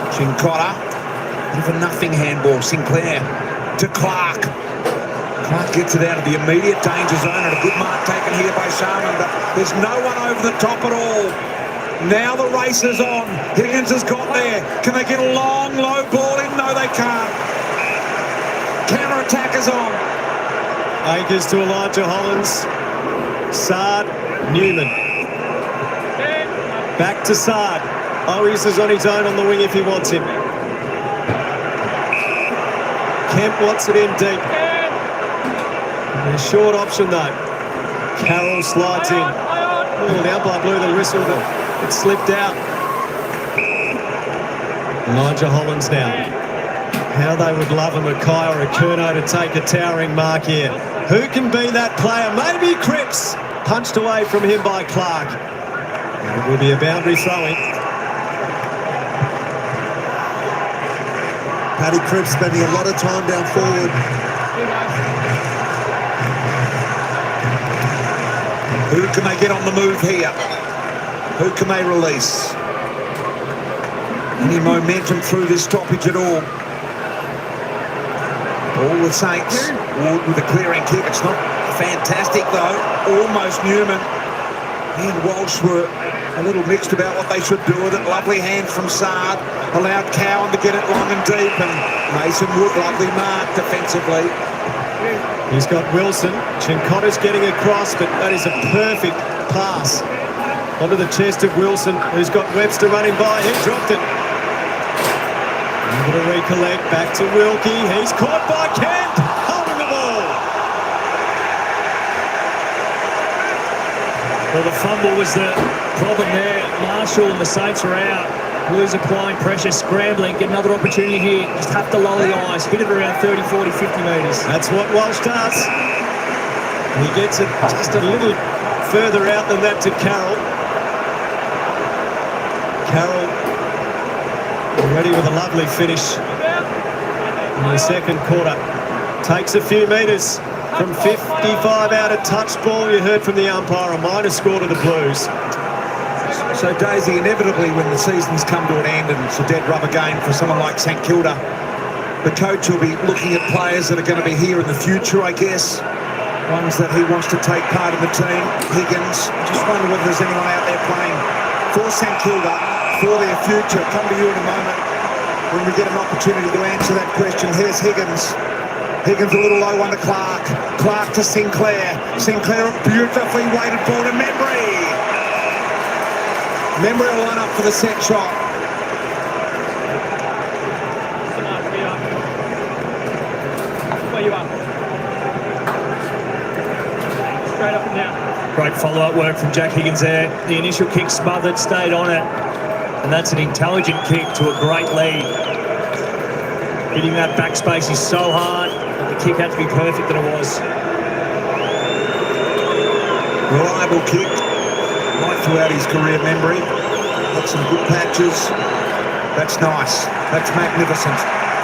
Chincotta, bit of a nothing handball. Sinclair to Clark. Clark gets it out of the immediate danger zone, and a good mark taken here by Sharman, but there's no one over the top at all. Now the race is on. Higgins has got there. Can they get a long, low ball in? No, they can't. Counter-attack is on. Akers to Elijah Hollins. Sard, Newman. Back to Sard. Owies is on his own on the wing if he wants him. Kemp wants it in deep. A short option though. Carroll slides in. Oh, the umpire blew the whistle, but it slipped out. Elijah Hollins now. How they would love a Mackay or a Curnow to take a towering mark here. Who can be that player? Maybe Cripps. Punched away from him by Clark. It will be a boundary throwing. Paddy Cripps spending a lot of time down forward. Who can they get on the move here? Who can they release? Any momentum through this stoppage at all? All the Saints. Ward with a clearing kick. It's not fantastic though. Almost Newman. He and Walsh were a little mixed about what they should do with it. Lovely hands from Sard. Allowed Cowan to get it long and deep. And Mason Wood, lovely mark defensively. He's got Wilson. Chincotta's getting across, but that is a perfect pass onto the chest of Wilson, who's got Webster running by. He dropped it. Able to recollect. Back to Wilkie. He's caught by Kemp. Holding the ball. Well, the fumble was the problem there. Marshall and the Saints are out. Blues applying pressure, scrambling, get another opportunity here. Just have to lower the eyes, hit it around 30, 40, 50 metres. That's what Walsh does. He gets it just a little further out than that to Carroll. Carroll already with a lovely finish in the second quarter. Takes a few metres from 55 out of touch ball. You heard from the umpire, a minor score to the Blues. So Daisy, inevitably when the seasons come to an end and it's a dead rubber game for someone like St Kilda, the coach will be looking at players that are going to be here in the future, I guess. Ones that he wants to take part in the team. Higgins, I just wonder whether there's anyone out there playing for St Kilda, for their future. Come to you in a moment when we get an opportunity to answer that question. Here's Higgins. Higgins a little low on to Clark. Clark to Sinclair. Sinclair, a beautifully weighted ball to Membry. Membry will line up for the set shot. Where you are. Straight up and down. Great follow-up work from Jack Higgins there. The initial kick smothered, stayed on it. And that's an intelligent kick to a great lead. Hitting that backspace is so hard. The kick had to be perfect than it was. Reliable kick. Right throughout his career, Membry. Got some good patches. That's nice. That's magnificent.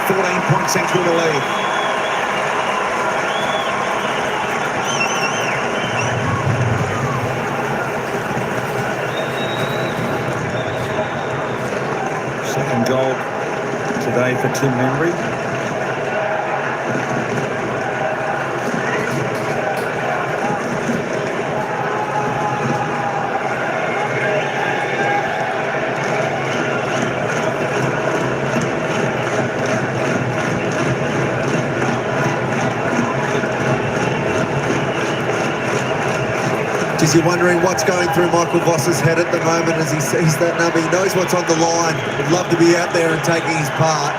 14 points St Kilda lead. Second goal today for Tim Membry. Is you're wondering what's going through Michael Voss's head at the moment as he sees that number. He knows what's on the line. Would love to be out there and taking his part.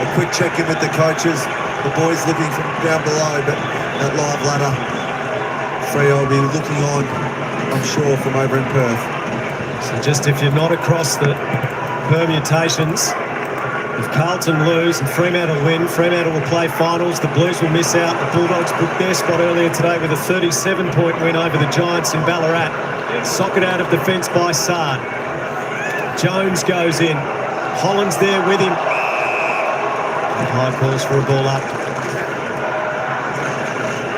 A quick check-in with the coaches. The boys looking from down below, but that live ladder, Freo will be looking on, I'm sure, from over in Perth. So just if you're not across the permutations, if Carlton lose and Fremantle win, Fremantle will play finals. The Blues will miss out. The Bulldogs booked their spot earlier today with a 37-point win over the Giants in Ballarat. Socket out of defence by Sard. Jones goes in. Holland's there with him. And high calls for a ball up.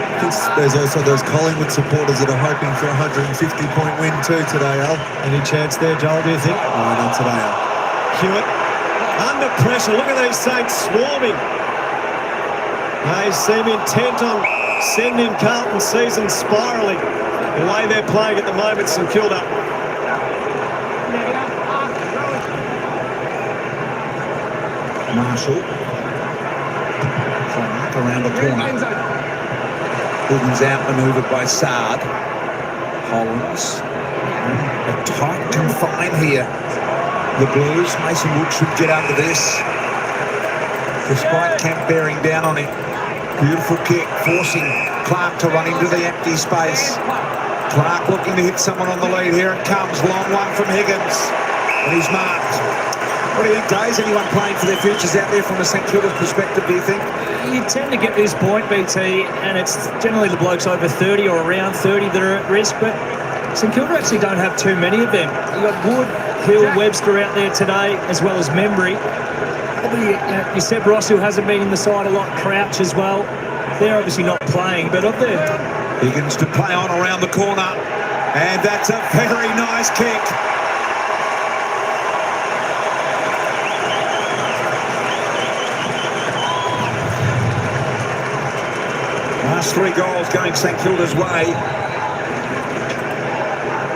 I think there's also those Collingwood supporters that are hoping for a 150-point win too today, Al. Any chance there, Joel, do you think? No, not today, Al. Hewitt under pressure. Look at these Saints swarming. They seem intent on sending Carlton season spiralling. The way they're playing at the moment, St Kilda. Marshall. Clark around the corner. Higgins outmanoeuvred by Sard. Hollins. A tight confine here. The Blues. Mason Wood should get under this. Despite Kemp bearing down on him. Beautiful kick, forcing Clark to run into the empty space. Clark looking to hit someone on the lead. Here it comes. Long one from Higgins. And he's marked. What do you think, Days? Anyone playing for their futures out there from a St Kilda perspective, do you think? You tend to get this point, BT, and it's generally the blokes over 30 or around 30 that are at risk, but St Kilda actually don't have too many of them. You've got Wood, Hill, Webster out there today, as well as Membry. Probably, you said Ross, who hasn't been in the side a lot, Crouch as well. They're obviously not playing, but of the... Higgins to play on around the corner, and that's a very nice kick. Last 3 goals going St Kilda's way.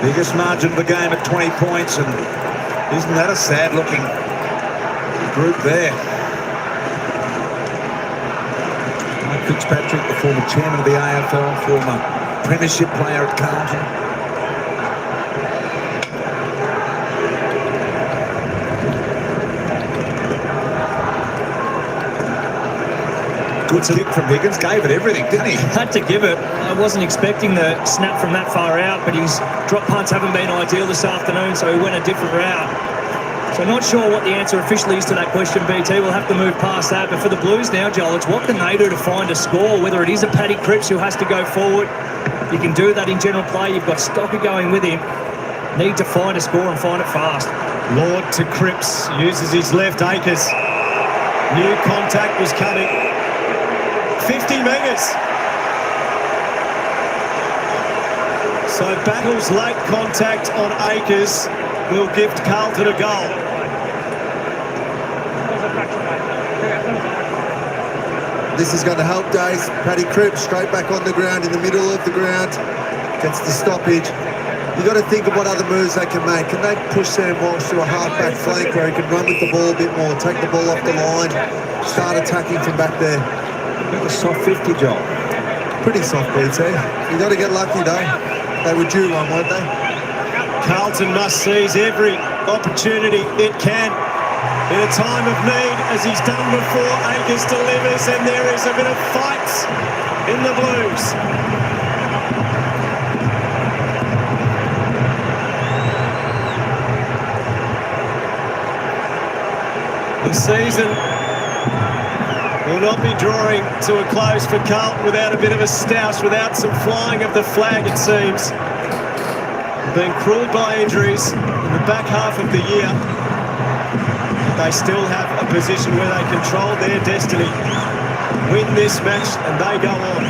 Biggest margin of the game at 20 points, and isn't that a sad looking group there? Mike Fitzpatrick, the former chairman of the AFL, former premiership player at Carlton. Good kick from Higgins, gave it everything, didn't he? Had to give it. I wasn't expecting the snap from that far out, but his drop punts haven't been ideal this afternoon, so he went a different route. So not sure what the answer officially is to that question, BT. We'll have to move past that. But for the Blues now, Joel, it's what can they do to find a score, whether it is a Paddy Cripps who has to go forward. You can do that in general play. You've got Stocker going with him. Need to find a score and find it fast. Lord to Cripps, uses his left, Akers. New contact was coming. 50 metres. So Battle's late contact on Akers will gift Carlton a goal. This is going to help Days. Paddy Cripps straight back on the ground, in the middle of the ground. Gets the stoppage. You've got to think of what other moves they can make. Can they push Sam Walsh to a half-back flank where he can run with the ball a bit more, take the ball off the line, start attacking from back there? A soft 50, Joel. Pretty soft, BT. You've got to get lucky, though. They were due one, weren't they? Carlton must seize every opportunity it can in a time of need, as he's done before. Akers delivers, and there is a bit of fight in the Blues. The season will not be drawing to a close for Carlton without a bit of a stoush, without some flying of the flag, it seems. Being cruelled by injuries in the back half of the year, they still have a position where they control their destiny. Win this match and they go on.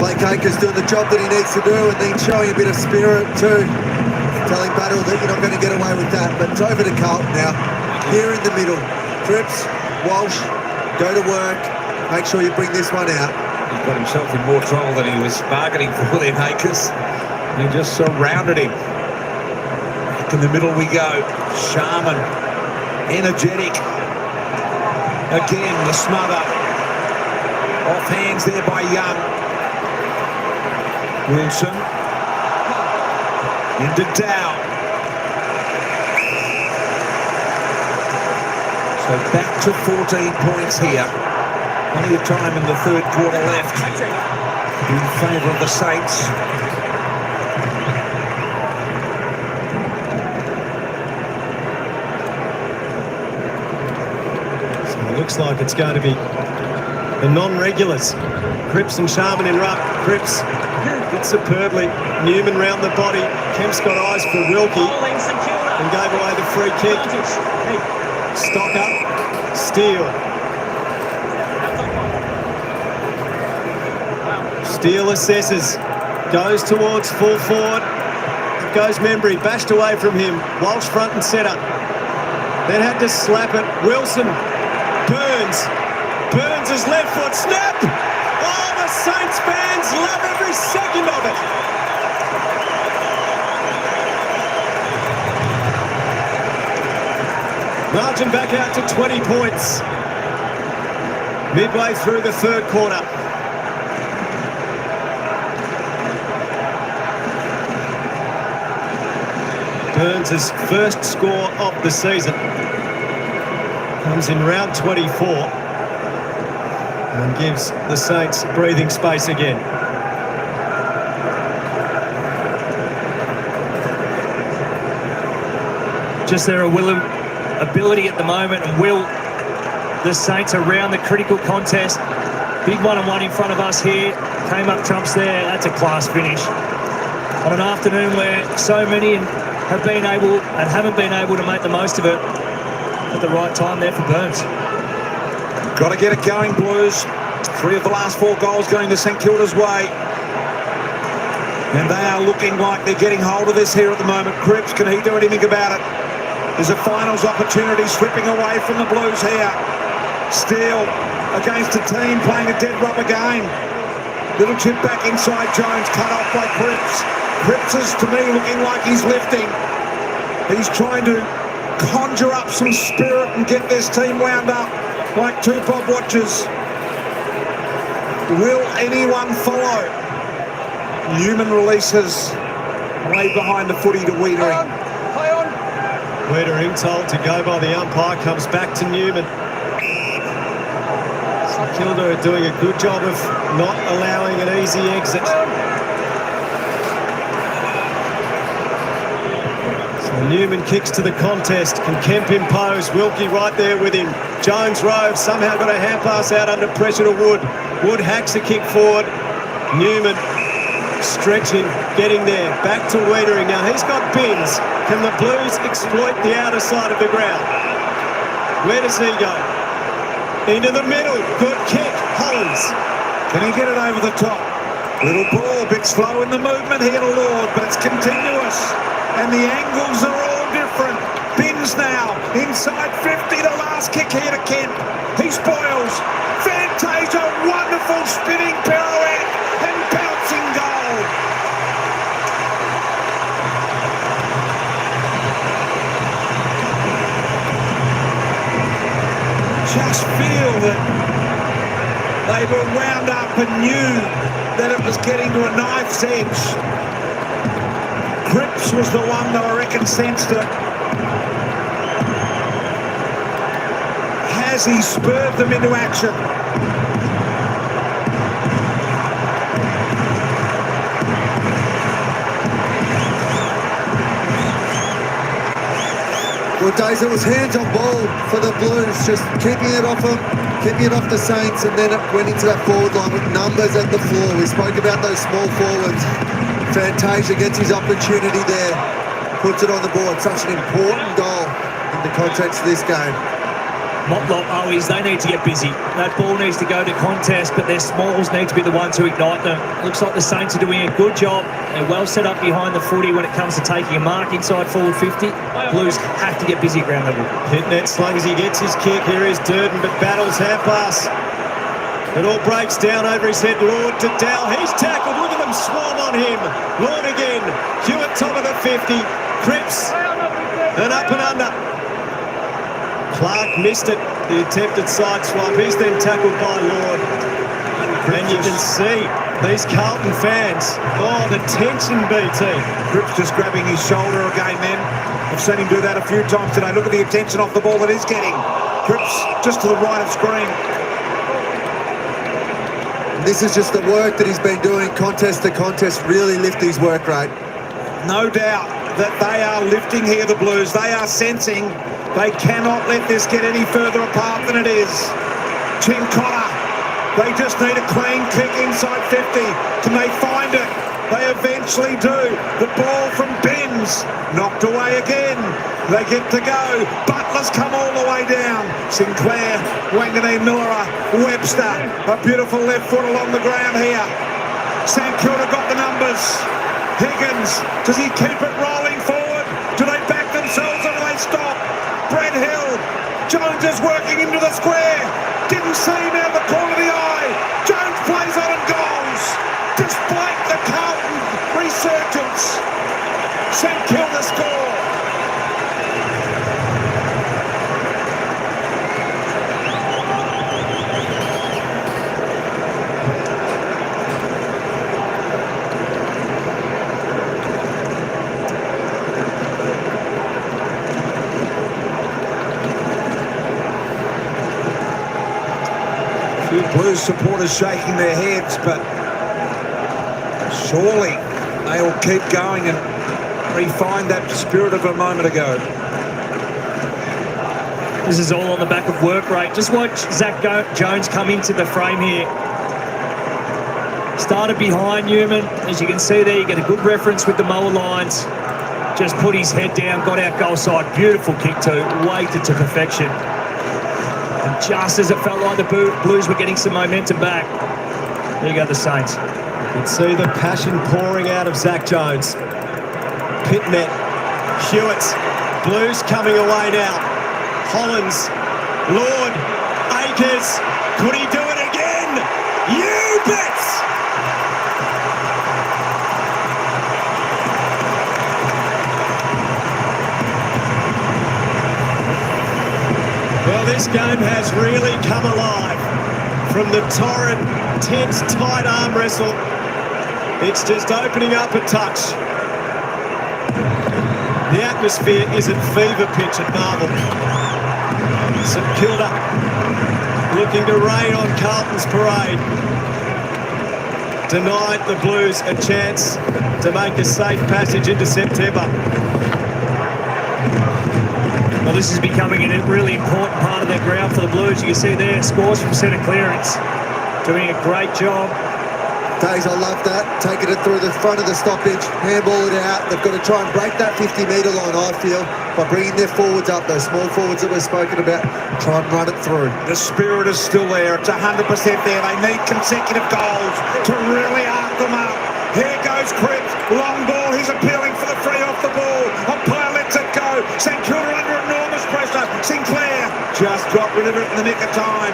Blake Akers doing the job that he needs to do, and then showing a bit of spirit too. Telling Battle that you're not going to get away with that. But it's over to Carlton now. Here in the middle. Cripps, Walsh, go to work. Make sure you bring this one out. He got himself in more trouble than he was bargaining for with Akers. He just surrounded him. Back in the middle we go. Sharman, energetic. Again, the smother. Off hands there by Young. Wilson. Into Dow. So back to 14 points here. Plenty of time in the third quarter left in favour of the Saints. So it looks like it's going to be the non-regulars. Cripps and Sharman in ruck. Cripps did superbly. Newman round the body. Kemp's got eyes for Wilkie and gave away the free kick. Stocker, Steele. Steele assesses, goes towards full forward. Goes Membry, bashed away from him. Walsh front and centre. Then had to slap it. Wilson, Burns. Burns' left foot, snap! Oh, the Saints fans love every second of it. Margin back out to 20 points. Midway through the third quarter. Burns' first score of the season comes in round 24 and gives the Saints breathing space again. Just their ability at the moment and will the Saints around the critical contest. Big one-on-one in front of us here. Came up trumps there. That's a class finish. On an afternoon where so many have been able and haven't been able to make the most of it at the right time there for Burns. Got to get it going, Blues. 3 of the last 4 goals going to St Kilda's way. And they are looking like they're getting hold of this here at the moment. Cripps, can he do anything about it? There's a finals opportunity slipping away from the Blues here. Steele against a team playing a dead rubber game. Little chip back inside Jones, cut off by Cripps. Cripps is, to me, looking like he's lifting. He's trying to conjure up some spirit and get this team wound up like 2 Bob watches. Will anyone follow? Newman releases way behind the footy to Wiedering. Wiedering told to go by the umpire, comes back to Newman. St Kilda are doing a good job of not allowing an easy exit. Newman kicks to the contest. Can Kemp impose? Wilkie right there with him. Jones Rove somehow got a hand pass out under pressure to Wood. Wood hacks a kick forward. Newman stretching, getting there. Back to Wiedering. Now he's got bins. Can the Blues exploit the outer side of the ground? Where does he go? Into the middle. Good kick. Hollins. Can he get it over the top? Little ball, bit slow in the movement here to Lord, but it's continuous. And the angles are all different. Bins now, inside 50, the last kick here to Kemp. He spoils. Fantasia, wonderful spinning pirouette and bouncing goal. Just feel that they were wound up and knew that it was getting to a knife's edge. Cripps was the one that I reckon sensed it. Has he spurred them into action? Well, Days, it was hands on ball for the Blues, just keeping it off them, keeping it off the Saints, and then it went into that forward line with numbers at the floor. We spoke about those small forwards. Fantasia gets his opportunity there, puts it on the board. Such an important goal in the context of this game. Motlop Owies, they need to get busy. That ball needs to go to contest, but their smalls need to be the ones who ignite them. Looks like the Saints are doing a good job. They're well set up behind the footy when it comes to taking a mark inside forward 50. Blues have to get busy at ground level. Hit net slung as he gets his kick. Here is Durden, but battles hand pass. It all breaks down over his head. Lord to Dow. He's tackled. Look at them swarm on him. Lord again. Hewitt top of the 50. Cripps. And up and under. Clark missed it. The attempted side swipe. He's then tackled by Lord. And you can see these Carlton fans. Oh, the tension, BT. Cripps just grabbing his shoulder again then. I've seen him do that a few times today. Look at the attention off the ball that he's getting. Cripps just to the right of screen. This is just the work that he's been doing contest to contest, really lift his work rate. No doubt that they are lifting here, the Blues. They are sensing they cannot let this get any further apart than it is. Chincotta, they just need a clean kick inside 50. Can they find it? They eventually do. The ball from Benz, knocked away again. They get to go. Butler's come all the way down. Sinclair, Wanganeen, Miller, Webster. A beautiful left foot along the ground here. St Kilda got the numbers. Higgins, does he keep it rolling forward? Do they back themselves or do they stop? Brett Hill, Jones is working into the square. Didn't see him out the corner of the eye. Jones plays on and goals. Despite the Carlton resurgence, St Kilda score. A few Blues supporters shaking their heads, but surely they will keep going and refine that spirit of a moment ago. This is all on the back of work rate. Just watch Zach Jones come into the frame here. Started behind Newman. As you can see there, you get a good reference with the mower lines. Just put his head down, got out goal side. Beautiful kick too, weighted to perfection. And just as it felt like the Blues were getting some momentum back, there you go, the Saints. You can see the passion pouring out of Zach Jones. Pitnet, Hewitt, Blues coming away now. Hollins, Lord, Akers, could he do it again? You bet! Well, this game has really come alive. From the torrid, tense, tight arm wrestle, it's just opening up a touch. The atmosphere is at fever pitch at Marvel. St Kilda looking to rain on Carlton's parade. Denied the Blues a chance to make a safe passage into September. Well, this is becoming a really important part of their ground for the Blues. You can see there, scores from centre clearance. Doing a great job. Days, I love that. Taking it through the front of the stoppage, handball it out. They've got to try and break that 50-metre line, I feel, by bringing their forwards up, those small forwards that we've spoken about. Try and run it through. The spirit is still there. It's 100% there. They need consecutive goals to really arc them up. Here goes Cripps. Long ball. He's appealing for the free off the ball. Umpire lets it go. St Kilda under enormous pressure. Sinclair just got rid of it in the nick of time.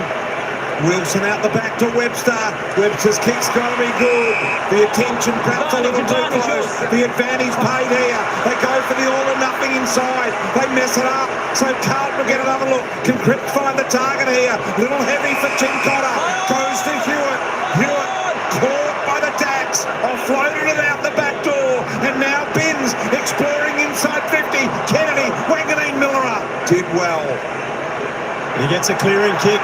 Wilson out the back to Webster. Webster's kick's got to be good. The attention perhaps a little too close. The advantage paid here. They go for the all or nothing inside. They mess it up. So Carlton will get another look. Can Cripps find the target here? Little heavy for Chincotta. Goes to Hewitt. Hewitt caught by the Dax. Offloaded it out the back door. And now Binns exploring inside 50. Kennedy, Wanganeen, Miller did well. He gets a clearing kick.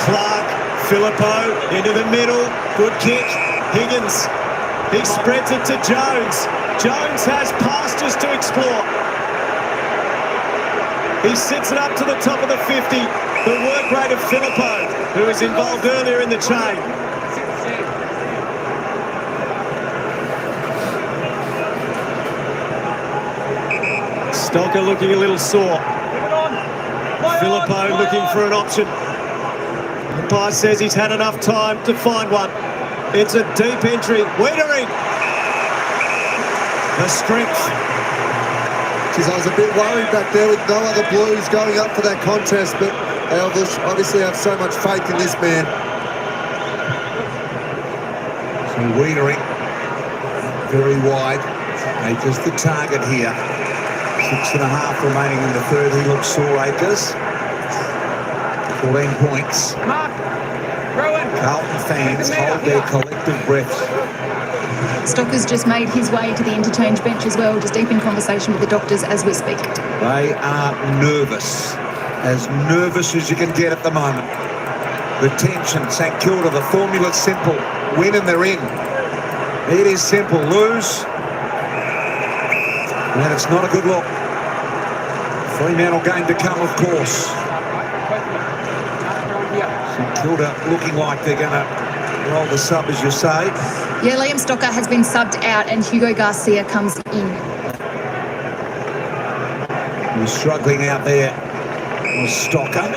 Clark, Filippo into the middle, good kick. Higgins, he spreads it to Jones. Jones has pastures to explore. He sits it up to the top of the 50. The work rate of Filippo, who was involved earlier in the chain. Stocker looking a little sore. Filippo looking for an option. Umpire says he's had enough time to find one. It's a deep entry. Wiedering. The strength. Geez, I was a bit worried back there with no other Blues going up for that contest, but they obviously have so much faith in this man. So Wiedering, very wide. Akers the target here. 6.5 remaining in the third. He looks sore, Akers. 14 points. Carlton fans hold their collective breaths. Stocker's just made his way to the interchange bench as well, just deep in conversation with the doctors as we speak. They are nervous as you can get at the moment. The tension, St Kilda, the formula's simple. Win and they're in. It is simple. Lose, and it's not a good look. Fremantle game to come, of course. St Kilda looking like they're going to roll the sub, as you say. Yeah, Liam Stocker has been subbed out and Hugo Garcia comes in. He was struggling out there was Stocker.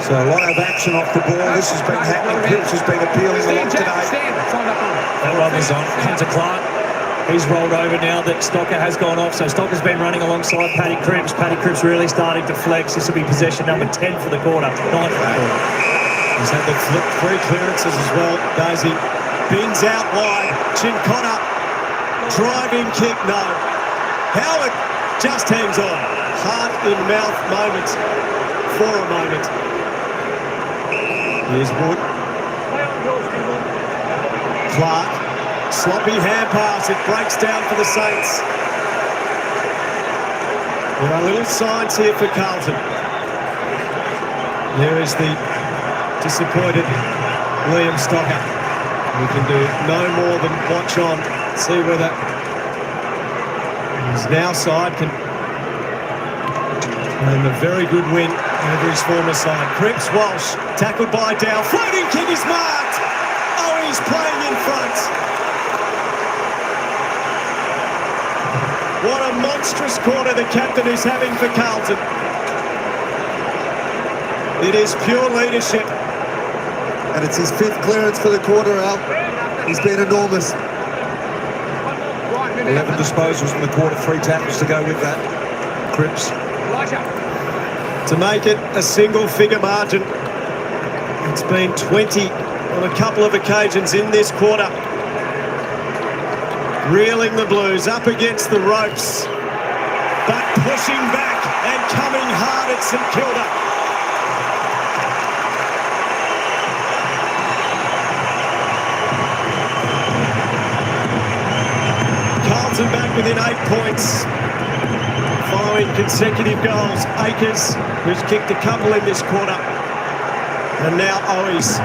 So a lot of action off the ball. This has been happening. Cripps has been appealing a lot today. That run is on. Hunter Clark. He's rolled over now that Stocker has gone off. So Stocker's been running alongside Paddy Cripps. Paddy Cripps really starting to flex. This will be possession number 10 for the quarter. 9 for the quarter. He's had the three clearances as well. Daisy bins out wide. Chincotta, driving kick, no. Howard just hangs on. Heart in mouth moment for a moment. Here's Wood. Clark, sloppy hand pass. It breaks down for the Saints. There are little signs here for Carlton. There is the disappointed Liam Stocker. We can do no more than watch on, see whether his now side can claim a very good win over his former side. Cripps Walsh, tackled by Dow, floating kick is marked. Oh, he's playing in front. What a monstrous quarter the captain is having for Carlton. It is pure leadership. And it's his 5th clearance for the quarter, Al. He's been enormous. 11 disposals in the quarter, 3 tackles to go with that. Cripps. To make it a single-figure margin. It's been 20 on a couple of occasions in this quarter. Reeling the Blues up against the ropes, but pushing back and coming hard at St Kilda. Carlton back within 8 points following consecutive goals. Akers, who's kicked a couple in this quarter, and now Owies,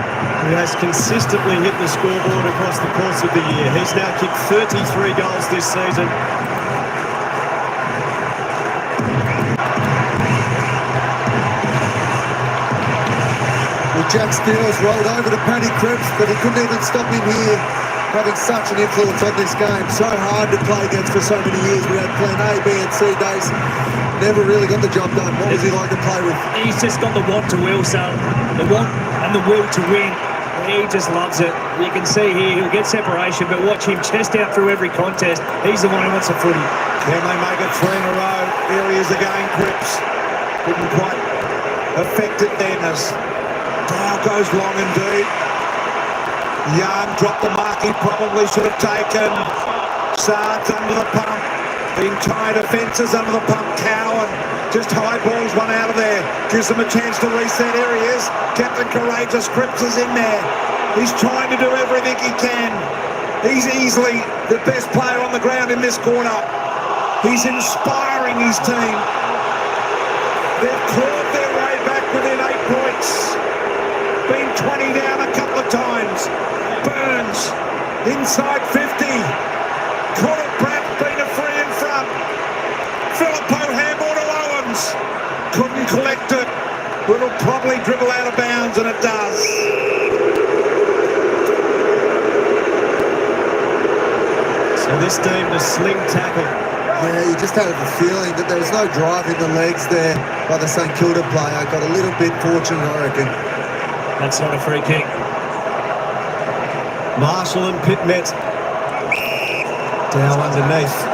who has consistently hit the scoreboard across the course of the year. He's now kicked 33 goals this season. Well, Jack Steele's rolled over to Paddy Cripps, but he couldn't even stop him here, having such an influence on this game. So hard to play against for so many years. We had plan A, B and C days. Never really got the job done. What was he like to play with? He's just got the want to will, so the want and the will to win. He just loves it. You can see here, he'll get separation, but watch him chest out through every contest. He's the one who wants the footy. Can they make it 3 in a row? Here he is again, Cripps. Couldn't quite affect it then as Dow goes long and deep. Young dropped the mark he probably should have taken. Sards under the pump. The entire defence is under the pump. Cowan just high balls one out of there. Gives them a chance to reset. Here he is. Captain Courageous Cripps is in there. He's trying to do everything he can. He's easily the best player on the ground in this quarter. He's inspiring his team. They've clawed their way back within 8 points. Been 20 down a couple of times. Burns inside 50. Could have perhaps been a free in front. Philippo handball to Owens. Couldn't collect it. It'll probably dribble out of bounds, and it does. So this team to sling tackle. Yeah, you just had the feeling that there was no drive in the legs there by the St Kilda player. Got a little bit fortunate, I reckon. That's not a free kick. Marshall and Pitt met. Down underneath.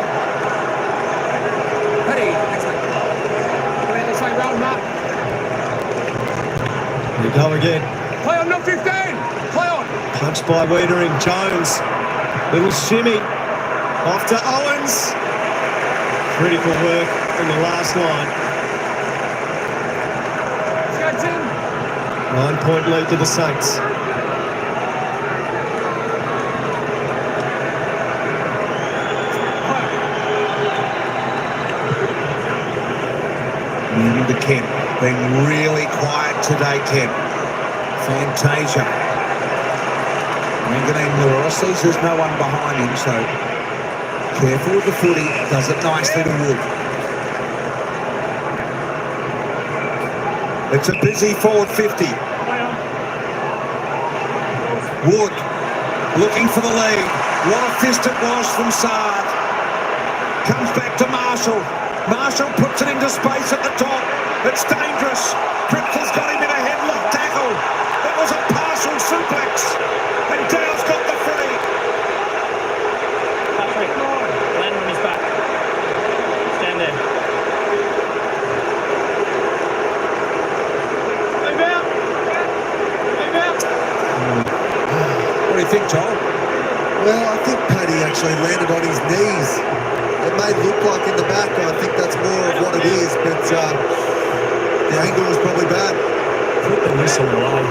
Here we go again. Play on, not 15! Play on! Punched by Wiedering. Jones. Little shimmy. Off to Owens. Critical work in the last line. 9-point lead to the Saints. Moving to Kent. Been really quiet today, Kent. Fantasia. Manganine Lewis says there's no one behind him, so careful with the footy. Does it nicely to Wood. It's a busy forward 50. Wood looking for the lead. What a fist it was from Sard. Comes back to Marshall. Marshall puts it into space at the top. It's dangerous. Cripps has got him in a headlock tackle. It was a partial suplex. And Dow's got the free. Patrick, land on his back. Stand there. Move out. Move out. What do you think, Joel? Well, I think Paddy actually landed on his knees. It may look like in the back, I think that's more of what it is, but the angle was probably bad. Put the whistle away.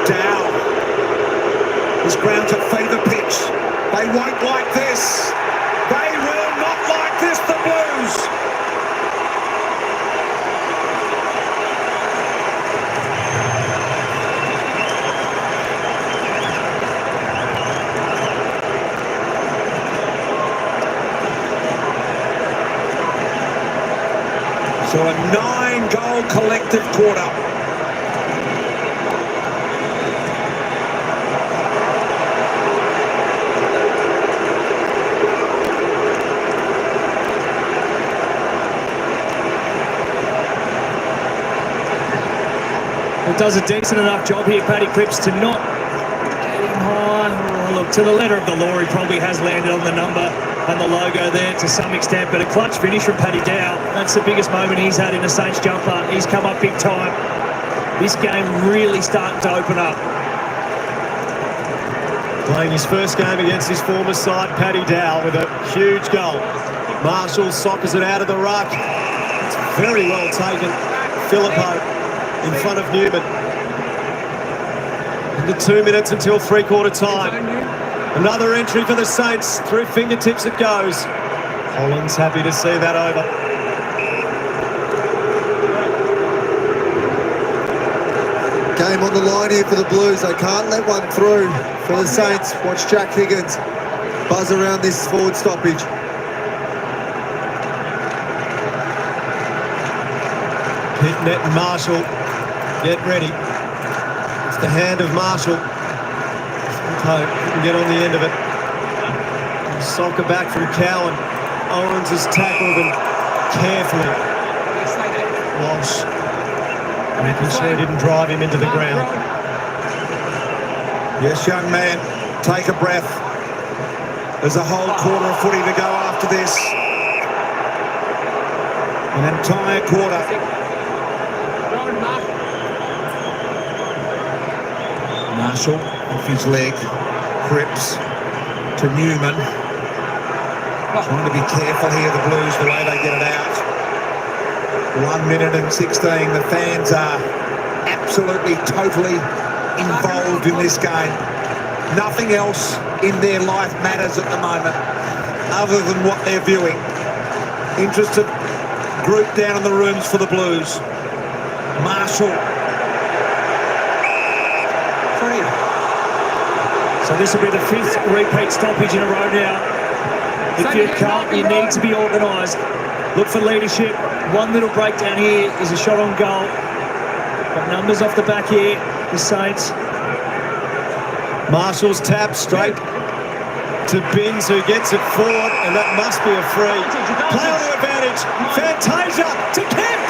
Dow. His ground's at fever pitch. They won't like this. They will not like this, the Blues. So a 9-goal collective quarter. It does a decent enough job here, Paddy Cripps, to not get him high. Oh, look, to the letter of the law, he probably has landed on the number and the logo there to some extent, but a clutch finish from Paddy Dow. That's the biggest moment he's had in the Saints jumper. He's come up big time. This game really starting to open up. Playing his first game against his former side, Paddy Dow, with a huge goal. Marshall soccers it out of the ruck. It's very well taken. Philippo in front of Newman. Under 2 minutes until three-quarter time. Another entry for the Saints. Through fingertips it goes. Holland's happy to see that over. Game on the line here for the Blues. They can't let one through for the Saints. Watch Jack Higgins buzz around this forward stoppage. Pitnet and Marshall get ready. It's the hand of Marshall. Hope can get on the end of it. Soccer back from Cowan. Owens has tackled them carefully. Walsh making sure he didn't drive him into the ground. Yes, young man, take a breath. There's a whole quarter of footy to go after this. An entire quarter. Marshall off his leg. Cripps to Newman. Trying to be careful here, the Blues, the way they get it out. 1 minute and 16. The fans are absolutely, totally involved in this game. Nothing else in their life matters at the moment other than what they're viewing. Interested group down in the rooms for the Blues. Marshall. So this will be the 5th repeat stoppage in a row now. If you're Carlton, you need to be organised. Look for leadership. One little breakdown here is a shot on goal. Got numbers off the back here, the Saints. Marshall's tap straight to Binns, who gets it forward, and that must be a free. Play on the advantage. Fantasia to Kemp.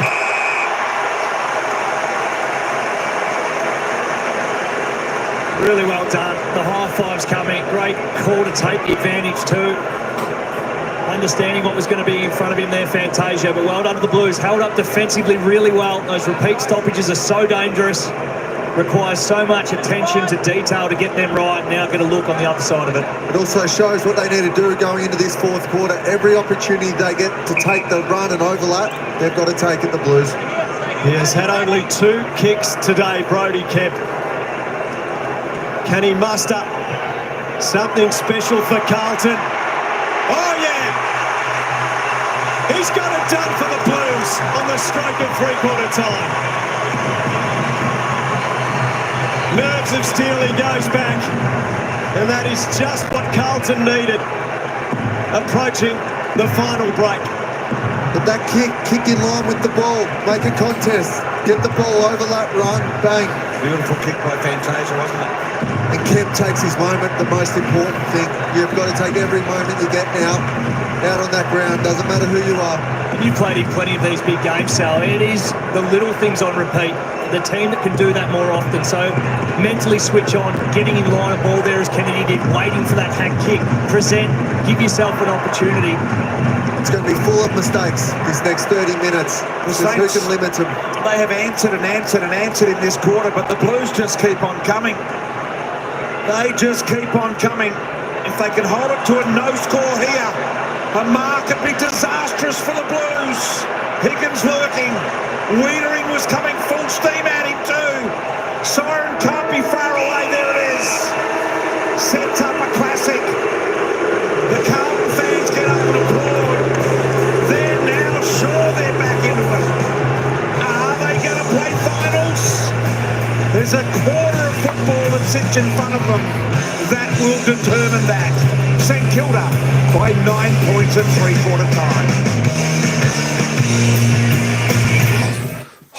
Really well done. The high fives coming. Great call to take the advantage too. Understanding what was going to be in front of him there, Fantasia. But well done to the Blues. Held up defensively really well. Those repeat stoppages are so dangerous. Requires so much attention to detail to get them right. Now get a look on the other side of it. It also shows what they need to do going into this fourth quarter. Every opportunity they get to take the run and overlap, they've got to take it, the Blues. He has had only 2 kicks today, Brody Kemp. Can he muster something special for Carlton? Oh, yeah! He's got it done for the Blues on the stroke of three-quarter time. Nerves of steel, he goes back. And that is just what Carlton needed, approaching the final break. But that kick in line with the ball, make a contest, get the ball, overlap, run, bang. Beautiful kick by Fantasia, wasn't it? And Kemp takes his moment, the most important thing. You've got to take every moment you get now out on that ground, doesn't matter who you are. You've played in plenty of these big games, Sal. It is the little things on repeat. The team that can do that more often. So mentally switch on, getting in line of ball there as Kennedy did, waiting for that hack kick, present, give yourself an opportunity. It's going to be full of mistakes this next 30 minutes. Who can limit them? They have answered and answered and answered in this quarter, but the Blues just keep on coming. They just keep on coming. If they can hold it to a no score here, a markedly disastrous for the Blues. Higgins lurking. Wiedering was coming full steam at him too. Siren can't be far away. There it is. Sets up a classic. The Carlton fans get up and applaud. They're now sure they're back into it. Are they going to play finals? There's a quarter of football that sits in front of them. That will determine that. St Kilda by 9 points at three-quarter time.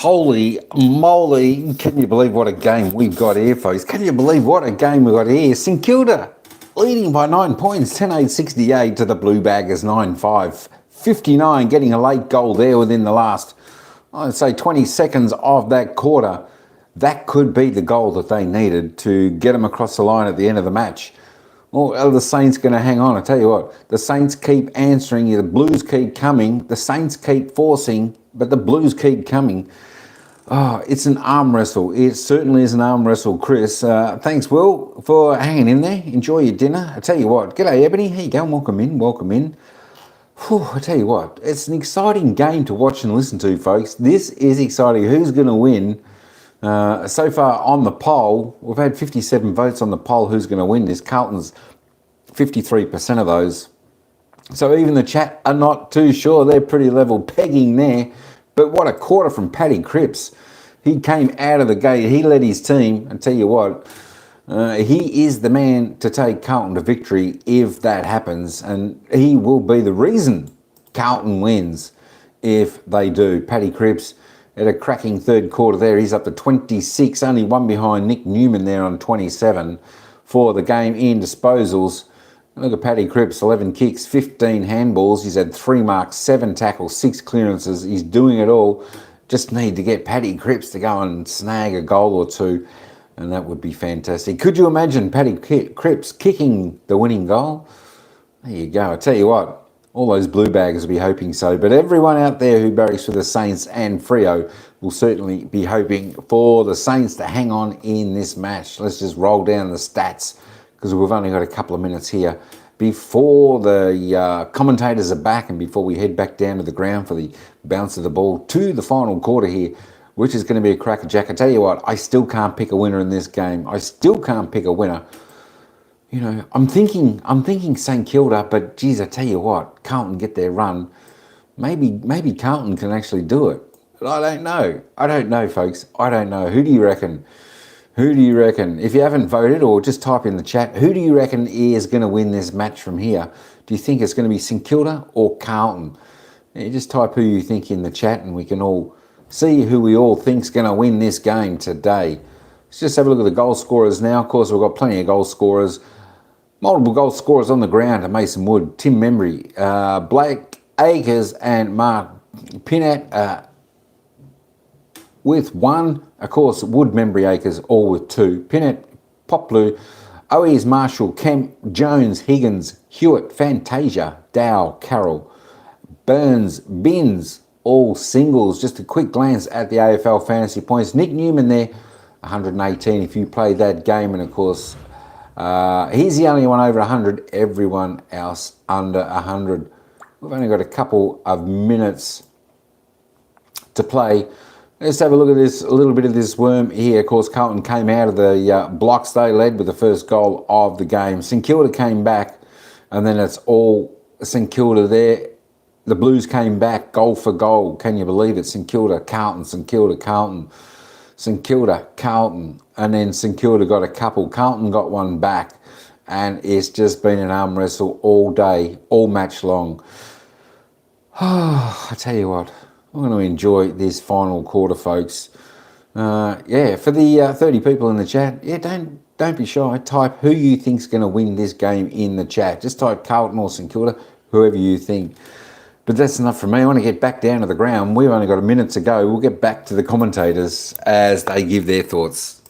Holy moly, can you believe what a game we've got here, folks? Can you believe what a game we've got here? St Kilda leading by 9 points, 10-8-68 to the Blue Baggers, 9-5-59, getting a late goal there within the last, I'd say, 20 seconds of that quarter. That could be the goal that they needed to get them across the line at the end of the match. Or are the Saints going to hang on? I tell you what, the Saints keep answering you. The Blues keep coming. The Saints keep forcing, but the Blues keep coming. Oh, it's an arm wrestle. It certainly is an arm wrestle, Chris. Thanks, Will, for hanging in there. Enjoy your dinner. I tell you what, g'day, Ebony. How you going? Welcome in, welcome in. Whew, I tell you what, it's an exciting game to watch and listen to, folks. This is exciting. Who's going to win? So far on the poll, we've had 57 votes on the poll. Who's going to win this? Carlton's 53% of those. So even the chat are not too sure. They're pretty level pegging there. But what a quarter from Paddy Cripps. He came out of the gate. He led his team. I tell you what, he is the man to take Carlton to victory if that happens. And he will be the reason Carlton wins if they do. Paddy Cripps at a cracking third quarter there. He's up to 26, only one behind Nick Newman there on 27 for the game in disposals. Look at Paddy Cripps, 11 kicks, 15 handballs. He's had 3 marks, 7 tackles, 6 clearances. He's doing it all. Just need to get Paddy Cripps to go and snag a goal or two, and that would be fantastic. Could you imagine Paddy Cripps kicking the winning goal? There you go. I tell you what, all those Blue Baggers will be hoping so. But everyone out there who barracks for the Saints and Freo will certainly be hoping for the Saints to hang on in this match. Let's just roll down the stats because we've only got a couple of minutes here before the commentators are back and before we head back down to the ground for the bounce of the ball to the final quarter here, which is going to be a crackerjack. I tell you what, I still can't pick a winner in this game. I still can't pick a winner. You know, I'm thinking St Kilda, but geez, I tell you what, Carlton get their run. Maybe Carlton can actually do it. But I don't know. I don't know, folks. I don't know. Who do you reckon? Who do you reckon? If you haven't voted, or just type in the chat, who do you reckon is going to win this match from here? Do you think it's going to be St Kilda or Carlton? You just type who you think in the chat and we can all see who we all think's going to win this game today. Let's just have a look at the goal scorers now. Of course, we've got plenty of goal scorers. Multiple goal scorers on the ground: Mason Wood, Tim Membry, Blake Akers and Mark Pinnett with 1. Of course, Wood, Membry, Akers all with 2. Pinnett, Poplu, Owies, Marshall, Kemp, Jones, Higgins, Hewitt, Fantasia, Dow, Carroll, Burns, Binns, all singles. Just a quick glance at the AFL fantasy points. Nick Newman there, 118 if you played that game, and of course, he's the only one over 100, everyone else under 100. We've only got a couple of minutes to play. Let's have a look at this, a little bit of this worm here. Of course, Carlton came out of the blocks. They led with the first goal of the game. St Kilda came back, and then it's all St Kilda there. The Blues came back goal for goal. Can you believe it? St Kilda, Carlton, St Kilda, Carlton. St Kilda, Carlton, and then St Kilda got a couple. Carlton got one back, and it's just been an arm wrestle all day, all match long. Oh, I tell you what, I'm going to enjoy this final quarter, folks. Yeah, for the 30 people in the chat, yeah, don't be shy. Type who you think's going to win this game in the chat. Just type Carlton or St Kilda, whoever you think. But that's enough from me. I want to get back down to the ground. We've only got a minute to go. We'll get back to the commentators as they give their thoughts.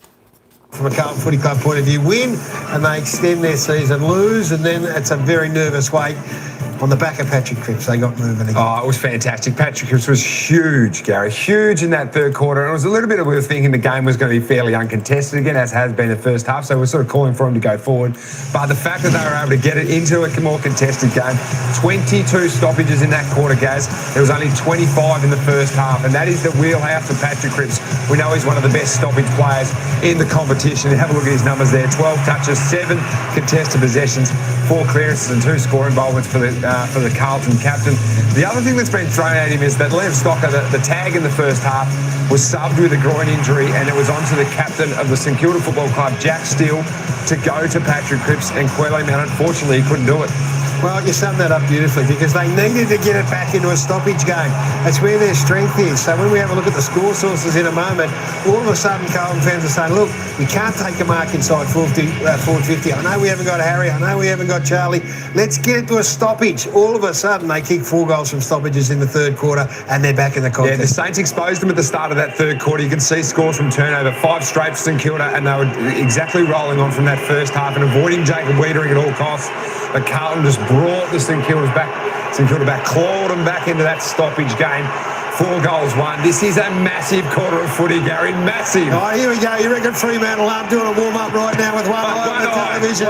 From a Carlton Footy Club point of view, win and they extend their season, lose, and then it's a very nervous wait. On the back of Patrick Cripps, they got moving again. Oh, it was fantastic. Patrick Cripps was huge, Gary. Huge in that third quarter. And it was a little bit of we were thinking the game was going to be fairly uncontested again, as has been the first half. So we're sort of calling for him to go forward. But the fact that they were able to get it into a more contested game, 22 stoppages in that quarter, Gaz. There was only 25 in the first half. And that is the wheelhouse of Patrick Cripps. We know he's one of the best stoppage players in the competition. Have a look at his numbers there. 12 touches, 7 contested possessions, 4 clearances and 2 score involvements for the Carlton captain. The other thing that's been thrown at him is that Lev Stocker, the tag in the first half, was subbed with a groin injury, and it was onto the captain of the St Kilda Football Club, Jack Steele, to go to Patrick Cripps and quell him, and unfortunately he couldn't do it. Well, you summed that up beautifully because they needed to get it back into a stoppage game. That's where their strength is. So when we have a look at the score sources in a moment, all of a sudden Carlton fans are saying, look, we can't take a mark inside 50. I know we haven't got Harry. I know we haven't got Charlie. Let's get it to a stoppage. All of a sudden they kick 4 goals from stoppages in the third quarter and they're back in the contest. Yeah, the Saints exposed them at the start of that third quarter. You can see scores from turnover, 5 straight for St Kilda, and they were exactly rolling on from that first half and avoiding Jacob Wiedering at all costs. But Carlton just brought the St Kilda back, clawed them back into that stoppage game. 4 goals won. This is a massive quarter of footy, Gary. Massive. Oh, here we go. You reckon Fremantle aren't doing a warm-up right now with one eye on the television?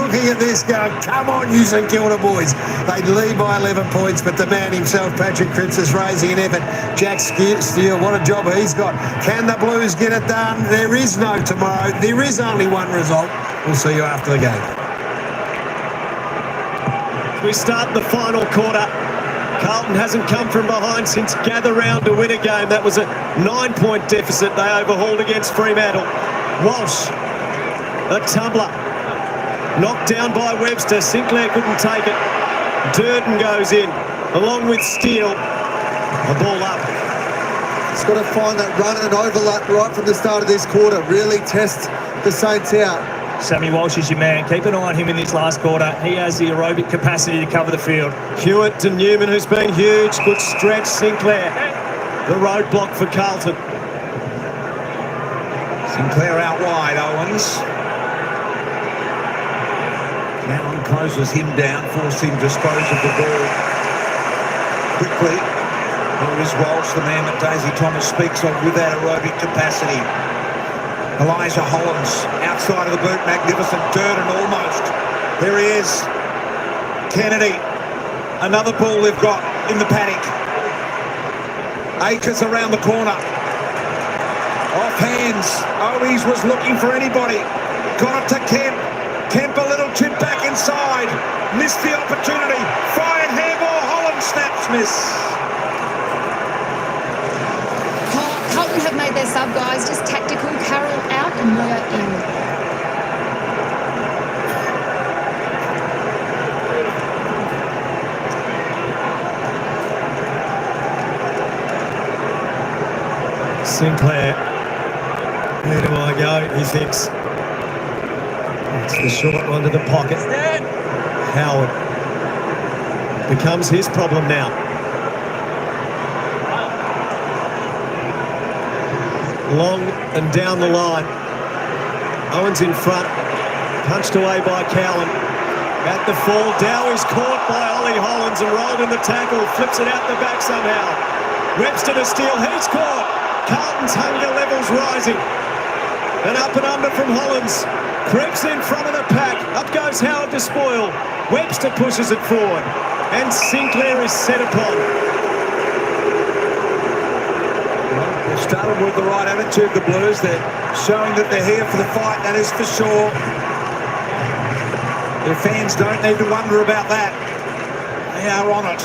Looking at this going, come on, you St Kilda boys. They lead by 11 points, but the man himself, Patrick Cripps, is raising an effort. Jack Steele, what a job he's got. Can the Blues get it done? There is no tomorrow. There is only one result. We'll see you after the game. We start the final quarter. Carlton hasn't come from behind since gather round to win a game. That was a 9-point deficit they overhauled against Fremantle. Walsh, a tumbler, knocked down by Webster. Sinclair couldn't take it. Durden goes in, along with Steele. A ball up. He's got to find that run and overlap right from the start of this quarter. Really test the Saints out. Sammy Walsh is your man. Keep an eye on him in this last quarter. He has the aerobic capacity to cover the field. Hewitt to Newman, who's been huge. Good stretch, Sinclair. The roadblock for Carlton. Sinclair out wide, Owens. Cowan closes him down, forcing him to dispose of the ball quickly. There is Walsh, the man that Daisy Thomas speaks of with that aerobic capacity. Elijah Hollins, outside of the boot, magnificent. Durden almost. There he is. Kennedy. Another ball they've got in the paddock. Akers around the corner. Off hands. Owies was looking for anybody. Got it to Kemp. Kemp a little chip back inside. Missed the opportunity. Fired handball. Hollins snaps miss. Carlton have made their sub, guys, just tactical. Carroll out and Moyer in. Sinclair. Where do I go? He thinks. It's the short one to the pocket. Howard. Becomes his problem now. Long and down the line. Owens in front. Punched away by Cowan. At the fall, Dowie's caught by Ollie Hollins and rolled in the tackle. Flips it out the back somehow. Webster to steal. He's caught. Carlton's hunger levels rising. And up and under from Hollins. Cripps in front of the pack. Up goes Howard to spoil. Webster pushes it forward. And Sinclair is set upon. They've started with the right attitude, the Blues. They're showing that they're here for the fight, that is for sure. Their fans don't need to wonder about that. They are on it.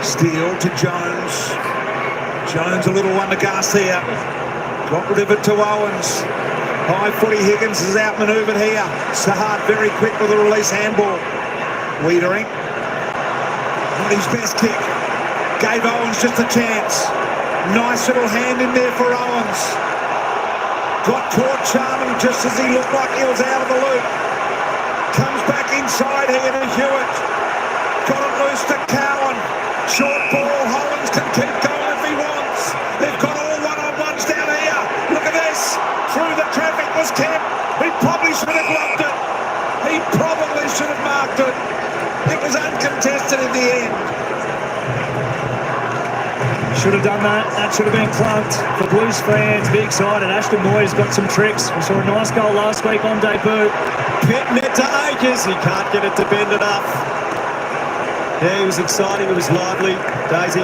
Steele to Jones. Jones a little one to Garcia. Got rid of it to Owens. High footy, Higgins is outmanoeuvred here. Sahart very quick with a release handball. Wiedering. Not his best kick. Gave Owens just a chance. Nice little hand in there for Owens. Got caught charming just as he looked like he was out of the loop. Comes back inside here to Hewitt. Got it loose to Cowan. Short ball. Hollins can keep going if he wants. They've got all one-on-ones down here. Look at this. Through the traffic was Kemp. He probably should have gloved it. He probably should have marked it. It was uncontested in the end. Should have done that. That should have been clunked. For Blues fans, be excited. Ashton Moyer's got some tricks. We saw a nice goal last week on debut. Pitting it to Akers. He can't get it to bend enough. Yeah, he was exciting. It was lively. Daisy.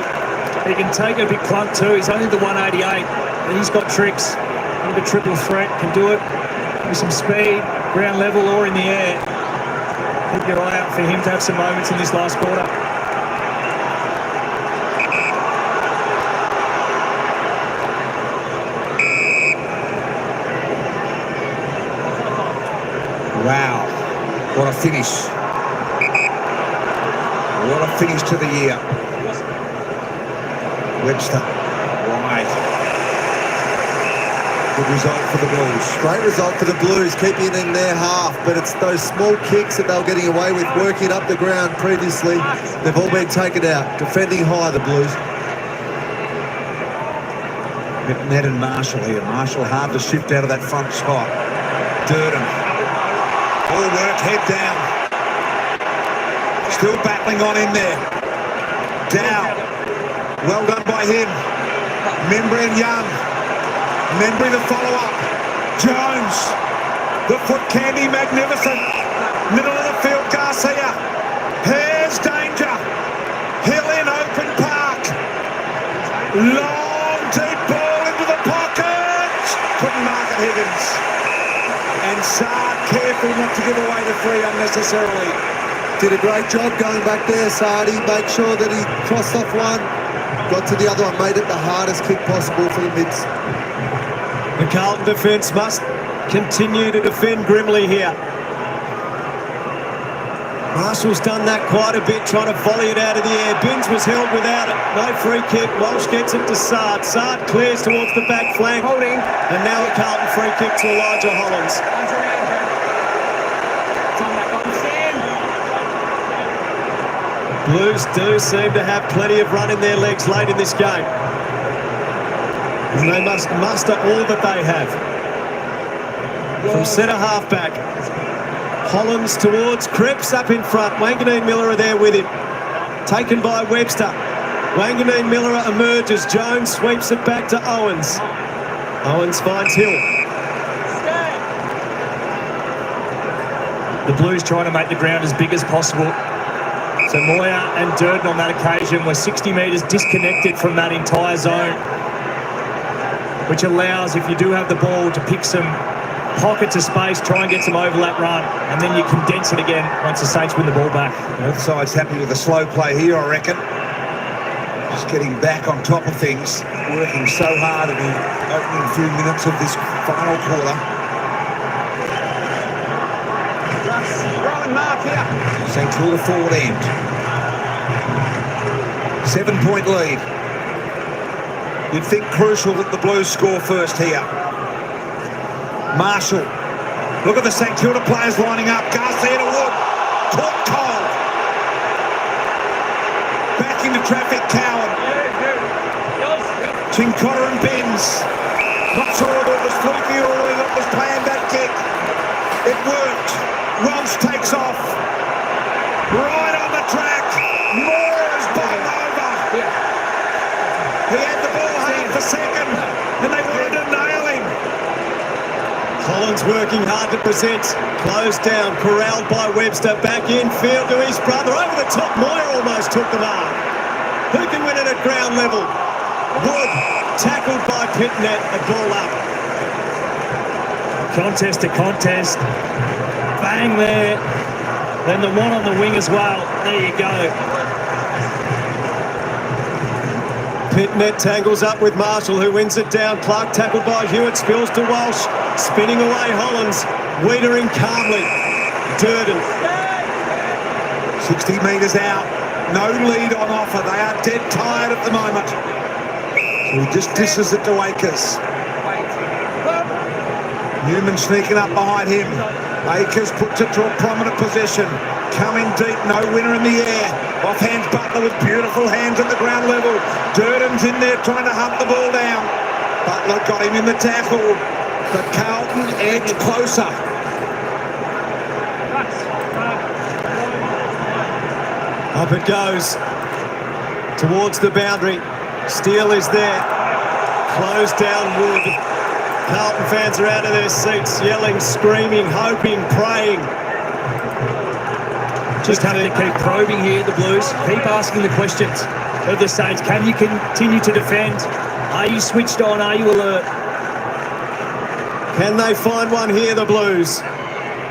He can take a big clunk too. He's only the 188. And he's got tricks. Bit of a triple threat. Can do it with some speed, ground level or in the air. Keep your eye out for him to have some moments in this last quarter. Wow, what a finish. finish to the year. Webster, wide. Good result for the Blues. Great result for the Blues, keeping it in their half, but it's those small kicks that they were getting away with, working up the ground previously. They've all been taken out. Defending high, the Blues. Ned and Marshall here. Marshall hard to shift out of that front spot. Durden. All work, head down. Still battling on in there. Dow. Well done by him. Membry and Young. Membry the follow-up. Jones. The foot candy, magnificent. Middle of the field, Garcia. Here's danger. Hill in open park. Long, deep ball into the pocket. Couldn't mark it, Higgins. And Saad careful not to give away the free unnecessarily. Did a great job going back there, Saadi. Made sure that he crossed off one, got to the other one, made it the hardest kick possible for the Mids. The Carlton defence must continue to defend grimly here. Marshall's done that quite a bit, trying to volley it out of the air. Binns was held without it. No free kick. Walsh gets it to Saad. Saad clears towards the back flank. Holding. And now a Carlton free kick to Elijah Hollands. Blues do seem to have plenty of run in their legs late in this game. And they must muster all that they have. From centre half back. Hollands towards Cripps up in front. Wanganeen Miller are there with him. Taken by Webster. Wanganeen Miller emerges. Jones sweeps it back to Owens. Owens finds Hill. The Blues trying to make the ground as big as possible. So Moyer and Durden on that occasion were 60 metres disconnected from that entire zone, which allows, if you do have the ball, to pick some pockets of space, try and get some overlap run, and then you condense it again once the Saints win the ball back. Both sides happy with the slow play here, I reckon. Just getting back on top of things, working so hard in the opening few minutes of this final quarter. St Kilda forward end. 7-point lead. You'd think crucial that the Blues score first here. Marshall. Look at the St Kilda players lining up. Garcia to Wood. Caught cold. Back into traffic, Cowan. Chincotta and Benz. Not sure whether it was fluky or whether it was planned, that kick. It worked. Welsh takes off. Right on the track. Moore is bowled over. He had the ball hard for second, and they wanted to nail him. Hollands working hard to present. Closed down, corralled by Webster. Back in field to his brother. Over the top, Moyer almost took the mark. Who can win it at ground level? Wood, tackled by Pitnet, a ball up. Contest to contest. Bang there. Then the one on the wing as well. There you go. Pitnet tangles up with Marshall, who wins it down. Clark tackled by Hewitt, spills to Walsh. Spinning away Hollands. Wiedering calmly. Durden. 60 metres out. No lead on offer. They are dead tired at the moment. So he just dishes it to Akers. Newman sneaking up behind him. Akers puts it to a prominent position. Coming deep, no winner in the air. Offhands Butler with beautiful hands at the ground level. Durden's in there trying to hunt the ball down. Butler got him in the tackle. But Carlton edged closer. Up it goes. Towards the boundary. Steele is there. Closed down Wood. Carlton fans are out of their seats, yelling, screaming, hoping, praying. Just having to keep probing here, the Blues. Keep asking the questions of the Saints. Can you continue to defend? Are you switched on? Are you alert? Can they find one here, the Blues?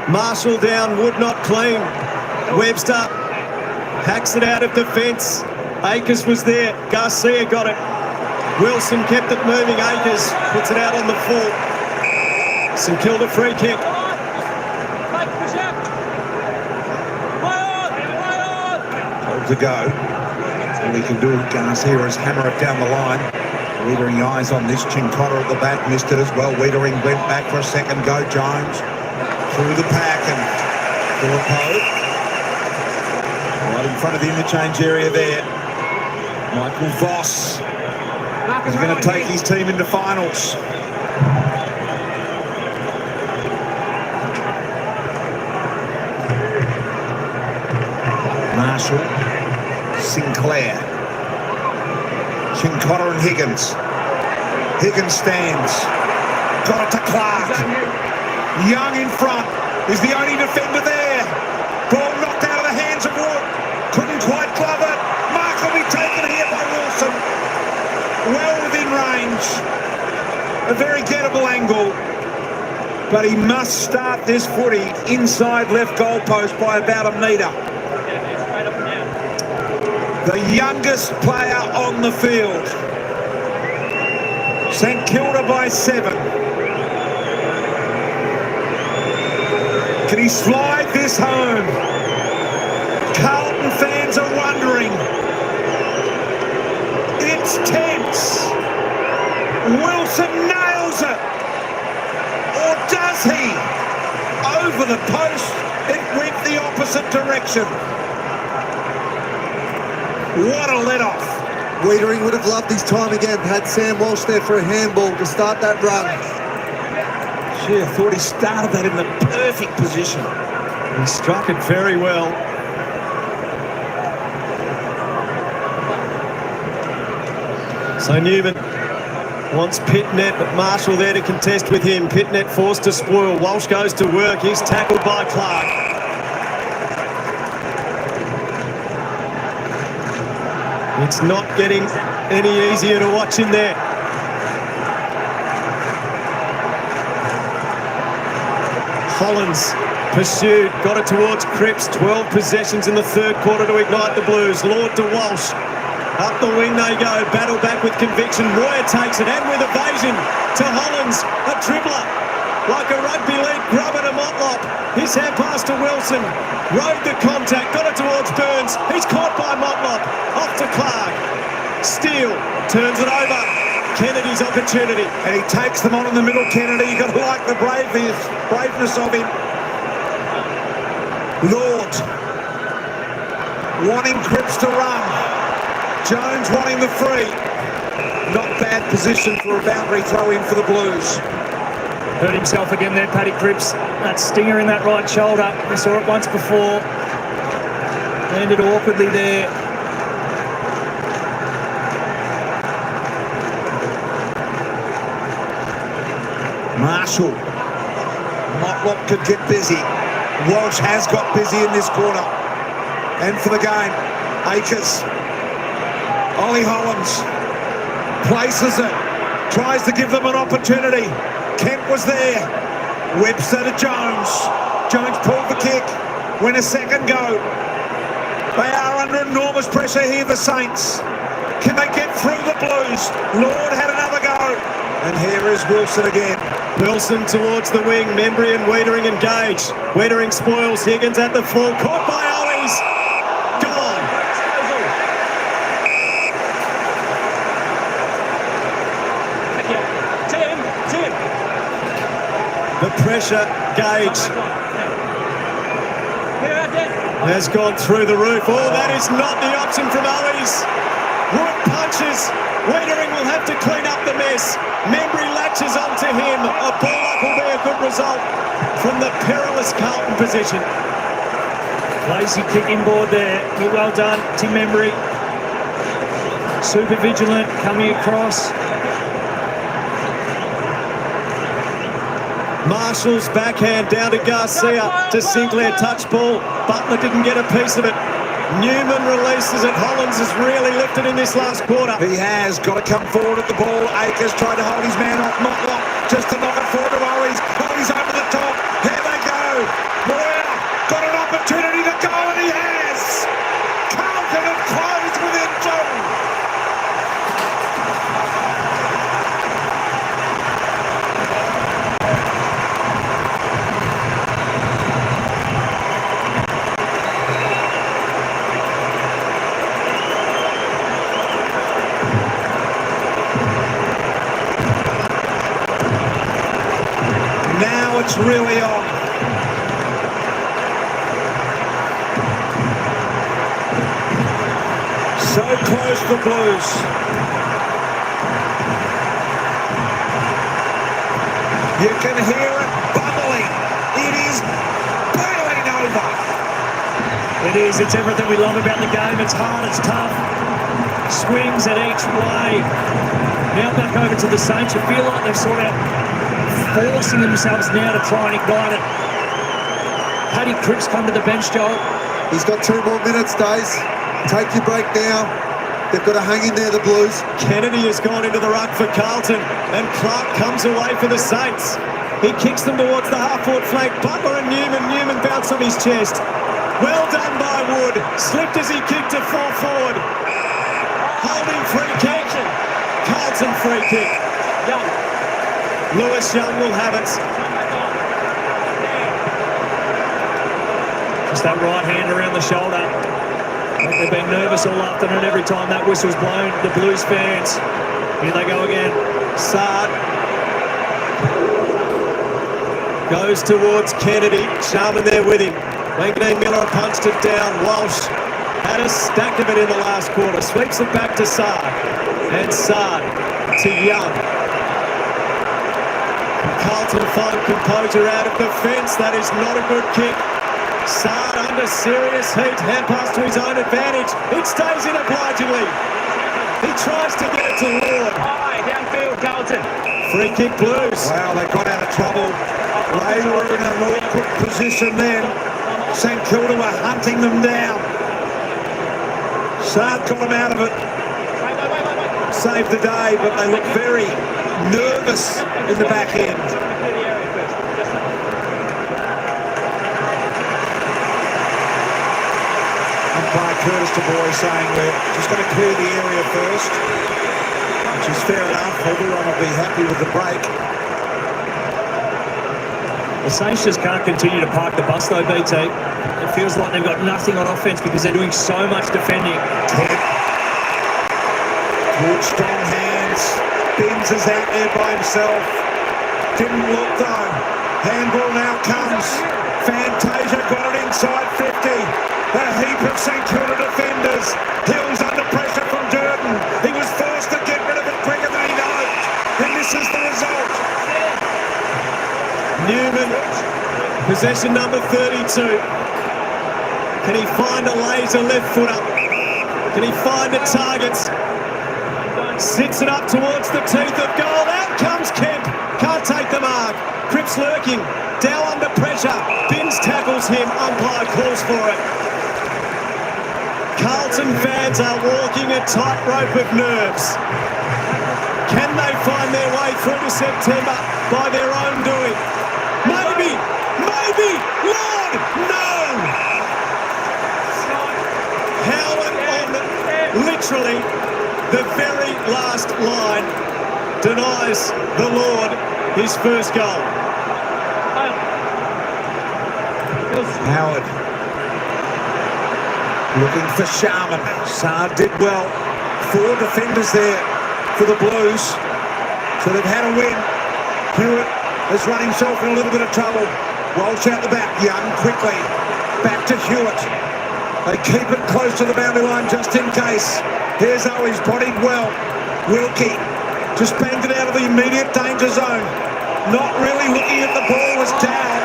Marshall down, Wood not clean. Webster hacks it out of defence. Akers was there. Garcia got it. Wilson kept it moving. Akers puts it out on the full. St Kilda free kick. to go. All he can do, Garcia, is hammer it down the line. Wiedering eyes on this. Chincotta at the back, missed it as well. Wiedering went back for a second go. Jones through the pack and Philippo right in front of the interchange area there. Michael Voss is going to take his team into finals. Marshall, Sinclair, Chincotta and Higgins. Higgins stands, got it to Clark. Young in front is the only defender there. Ball knocked out of the hands of Wood. Couldn't quite glove it. Mark will be taken here by Wilson. Well within range. A very gettable angle. But he must start this footy inside left goalpost by about a metre. The youngest player on the field. St Kilda by 7. Can he slide this home? Carlton fans are wondering. It's tense. Wilson nails it. Or does he? Over the post, it went the opposite direction. What a let-off. Wiedering would have loved his time again, had Sam Walsh there for a handball to start that run. Gee, I thought he started that in the perfect position. He struck it very well. So Newman wants Pitnet, but Marshall there to contest with him. Pitnet forced to spoil. Walsh goes to work. He's tackled by Clark. It's not getting any easier to watch in there. Hollins pursued, got it towards Cripps. 12 possessions in the third quarter to ignite the Blues. Lord to Walsh. Up the wing they go. Battle back with conviction. Royer takes it, and with evasion to Hollins. A dribbler. Like a rugby league grubber to Motlop. His hand pass to Wilson. Rode the contact, got it towards Burns. He's caught by Motlop. Off to Clark. Steele turns it over. Kennedy's opportunity. And he takes them on in the middle, Kennedy. You've got to like the braveness of him. Lord wanting Cripps to run. Jones wanting the free. Not bad position for a boundary throw in for the Blues. Hurt himself again there, Paddy Cripps. That stinger in that right shoulder. We saw it once before. Landed awkwardly there. Marshall. Motlop could get busy. Walsh has got busy in this quarter. And for the game, Akers. Ollie Hollins places it. Tries to give them an opportunity. Kent was there. Webster to Jones. Jones pulled the kick. Went a second go. They are under enormous pressure here, the Saints. Can they get through the Blues? Lord had another go. And here is Wilson again. Wilson towards the wing. Membry and Wiedering engaged. Wiedering spoils. Higgins at the full. Caught by Ollie's. Gone. The pressure gauge has gone through the roof. Oh, that is not the option from Ollie's. Wood punches. Wiedering will have to clean up the mess. Membry latches onto him. A ball up will be a good result from the perilous Carlton position. Lazy kick inboard there. Well done, Tim Membry. Super vigilant, coming across. Marshall's backhand down to Garcia, to Sinclair, touch ball. Butler didn't get a piece of it. Newman releases it. Hollins has really lifted in this last quarter. He has got to come forward at the ball. Akers tried to hold his man off Motlop just to knock it forward to Ollie's. Ollie's over the top. Here they go. Moyer got an opportunity to go, and he has. Carlton have closed within 2. It's really on. So close, the Blues. You can hear it bubbling. It is boiling over. It is. It's everything we love about the game. It's hard. It's tough. Swings at each way. Now back over to the Saints. You feel like they're sort of forcing themselves now to try and ignite it. Paddy Cripps come to the bench, Joel. He's got 2 more minutes, Days. Take your break now. They've got to hang in there, the Blues. Kennedy has gone into the ruck for Carlton, and Clark comes away for the Saints. He kicks them towards the half-forward flank. Butler and Newman bounce on his chest. Well done by Wood. Slipped as he kicked to full forward. Holding free kick. Carlton free kick. Young. Lewis Young will have it. Just that right hand around the shoulder. They've been nervous all afternoon every time that whistle's blown. The Blues fans. Here they go again. Saad goes towards Kennedy. Sharman there with him. Wanganeen Miller punched it down. Walsh had a stack of it in the last quarter. Sweeps it back to Saad. And Saad to Young. Carlton find composure out of the fence. That is not a good kick. Saad under serious heat. Hand pass to his own advantage. It stays in obligingly. He tries to get it to Lord. High, downfield, Carlton. Free kick Blues. Wow, they got out of trouble. They were in an awkward position then. St Kilda were hunting them down. Saad got them out of it. Saved the day, but they look very nervous in the back end. Umpire Curtis de Boy saying we're just going to clear the area first, which is fair enough. Everyone will be happy with the break. The Saints just can't continue to park the bus though, BT. It feels like they've got nothing on offense because they're doing so much defending. Good strong hands. Binns is out there by himself. Didn't look though. Handball now comes. Fantasia got it inside 50. A heap of St Kilda defenders. Hills under pressure from Durden. He was forced to get rid of it quicker than he hoped. And this is the result. Newman, possession number 32. Can he find a laser left footer? Can he find a target? Sits it up towards the teeth of goal. Out comes Kemp. Can't take the mark. Cripps lurking. Dow under pressure. Binns tackles him. Umpire calls for it. Carlton fans are walking a tightrope of nerves. Can they find their way through to September by their own doing? Maybe! Lord, no! Howard on literally the very last line denies the Lord his first goal. Howard looking for Sharman. Saad did well. 4 defenders there for the Blues. So they've had a win. Hewitt has run himself in a little bit of trouble. Walsh out the back. Young quickly. Back to Hewitt. They keep it close to the boundary line just in case. Here's Owen's bodied well. Wilkie just banged it out of the immediate danger zone. Not really looking at the ball was down.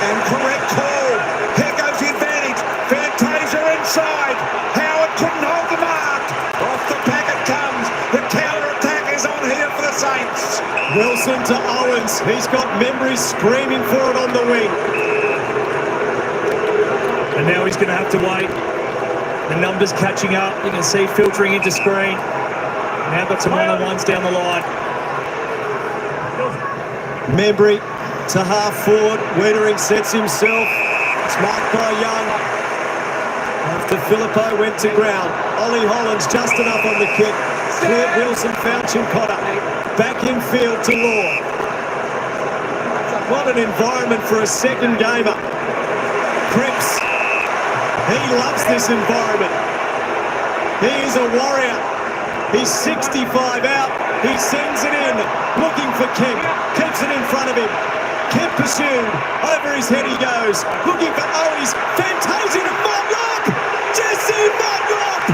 And correct call. Here goes the advantage. Fantasia inside. Howard couldn't hold the mark. Off the pack it comes. The counter-attack is on here for the Saints. Wilson to Owens. He's got memories screaming for it on the wing. And now he's going to have to wait. The numbers catching up. You can see filtering into screen. Now got some one-on-ones down the line. Membry to half forward. Wiedering sets himself. It's marked by Young. After Filippo went to ground. Ollie Hollands just enough on the kick. Cleared Wilson, found Chincotta. Back in field to Law. What an environment for a second gamer. Cripps. He loves this environment. He is a warrior. He's 65 out. He sends it in, looking for Kemp. Keeps it in front of him. Kemp pursued. Over his head he goes. Looking for Owies. Fantasia to Motlock. Jesse Motlock.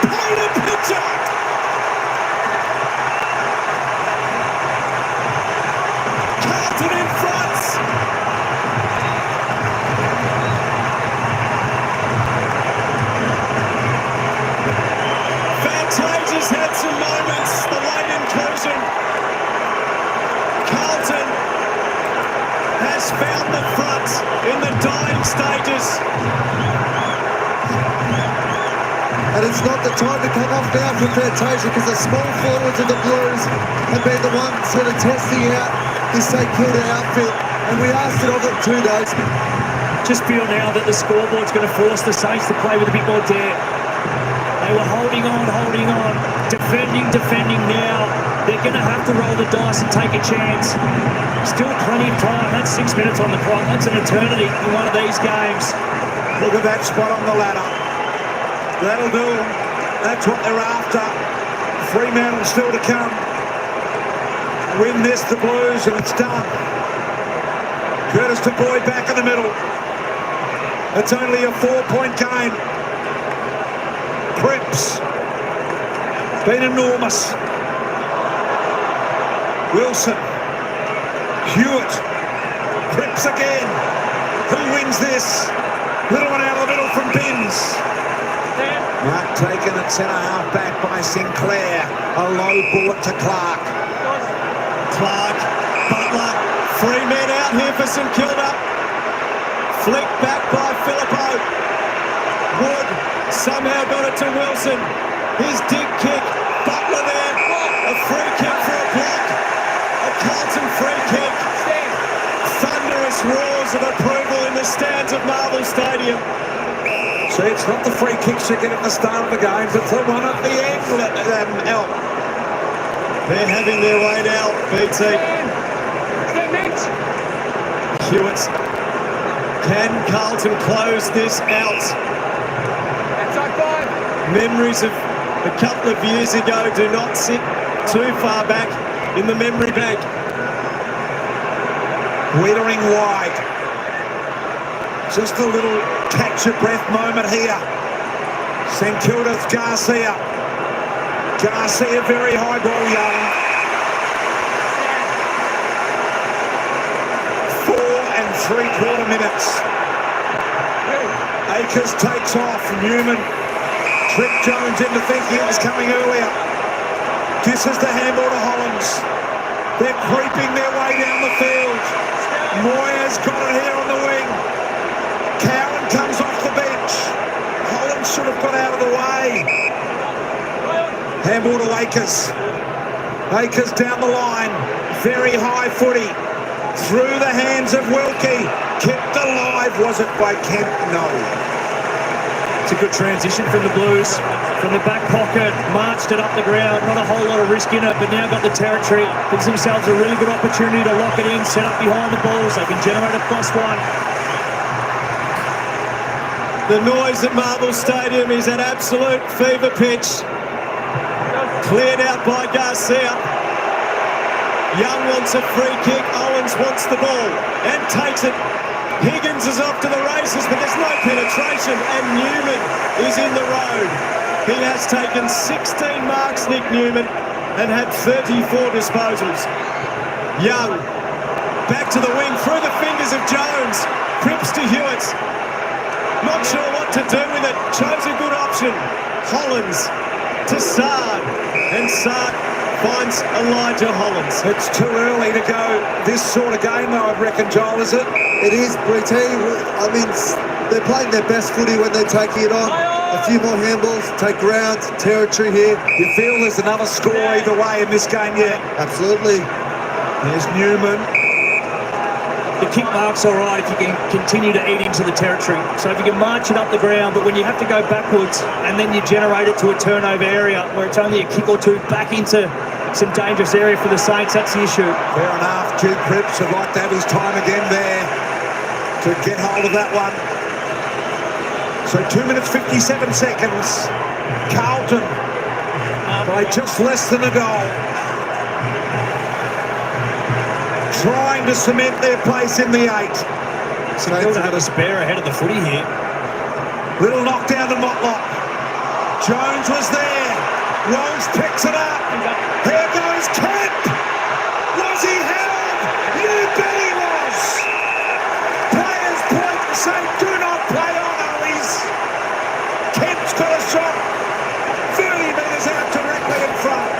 Paint a picture. Carlton in front. Fantasia's had some moments. The late inclusion. Carlton has found the front in the dying stages. And it's not the time to come off now for Fantasia because the small forwards of the Blues have been the ones sort of testing out this St Kilda outfit. And we asked it of them 2 days. Just feel now that the scoreboard's going to force the Saints to play with a bit more dare. They were holding on, defending now. They're going to have to roll the dice and take a chance. Still plenty of time. That's 6 minutes on the clock. That's an eternity in one of these games. Look at that spot on the ladder. That'll do them. That's what they're after. Fremantle still to come. Win this, the Blues, and it's done. Curtis to Boyd back in the middle. It's only a 4-point game. Cripps. Been enormous. Wilson. Hewitt. Cripps again. Who wins this? Little one out of the middle from Binns. Mark taken at centre-half back by Sinclair. A low bullet to Clark. Clark, Butler, 3 men out here for St Kilda. Flicked back by Filippo. Wood somehow got it to Wilson. His dig kick, Butler there. A free kick for a block. A Carlton free kick. Thunderous roars of approval in the stands of Marvel Stadium. See, it's not the free kicks you get at the start of the game, but the one at the end that help. They're having their way now, BT. Hewitt. Can Carlton close this out? Memories of a couple of years ago do not sit too far back in the memory bank. Withering wide. Just a little catch your breath moment here. St Kilda's Garcia. Garcia very high ball young. 4 3/4 minutes. Akers takes off. Newman tripped Jones into thinking it was coming earlier. Kisses the handball to Hollins. They're creeping their way down the field. Moyer's got it here on the wing. Cowan comes off the bench. Hollins should have got out of the way. Handball to Akers. Akers down the line. Very high footy. Through the hands of Wilkie. Kept alive. Was it by Kemp? No. It's a good transition from the Blues. From the back pocket, marched it up the ground. Not a whole lot of risk in it, but now got the territory. Gives themselves a really good opportunity to lock it in, set up behind the balls. They can generate a +1. The noise at Marvel Stadium is an absolute fever pitch. Cleared out by Garcia. Young wants a free kick. Owens wants the ball and takes it. Higgins is off to the races, but there's no penetration, and Newman is in the road. He has taken 16 marks, Nick Newman, and had 34 disposals. Young, back to the wing, through the fingers of Jones. Cripps to Hewitt. Not sure what to do with it. Chose a good option. Hollins to Sard, and Sard finds Elijah Hollins. It's too early to go this sort of game, though, I reckon, Joel, is it? It is, BT. I mean, they're playing their best footy when they're taking it on. A few more handballs, take ground, territory here. You feel there's another score either way in this game yet? Absolutely. There's Newman. The kick mark's all right if you can continue to eat into the territory. So if you can march it up the ground, but when you have to go backwards and then you generate it to a turnover area where it's only a kick or two back into some dangerous area for the Saints, that's the issue. Fair enough. Jude Cripps would like to have his time again there to get hold of that one. So 2 minutes 57 seconds. Carlton by just less than a goal. trying to cement their place in the 8. St Kilda have a spare ahead of the footy here. Little knockdown to Motlop. Jones was there. Rose picks it up. Here goes Kemp. Was he held? You bet he was. Players point and say, do not play on Owies. Kemp's got a shot. 30 metres out directly in front.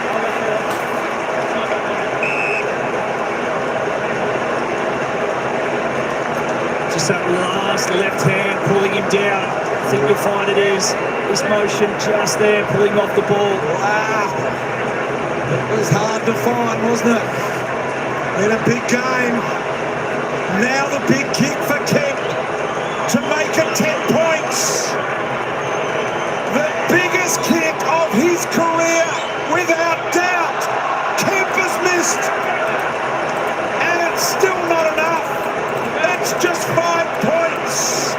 Just that last left hand pulling him down. I think you'll find it is. This motion just there, pulling off the ball. Wow. It was hard to find, wasn't it? In a big game. Now the big kick for Kemp to make it 10 points. The biggest kick of his career, without doubt. Kemp has missed. And it's still not enough. That's just 5 points.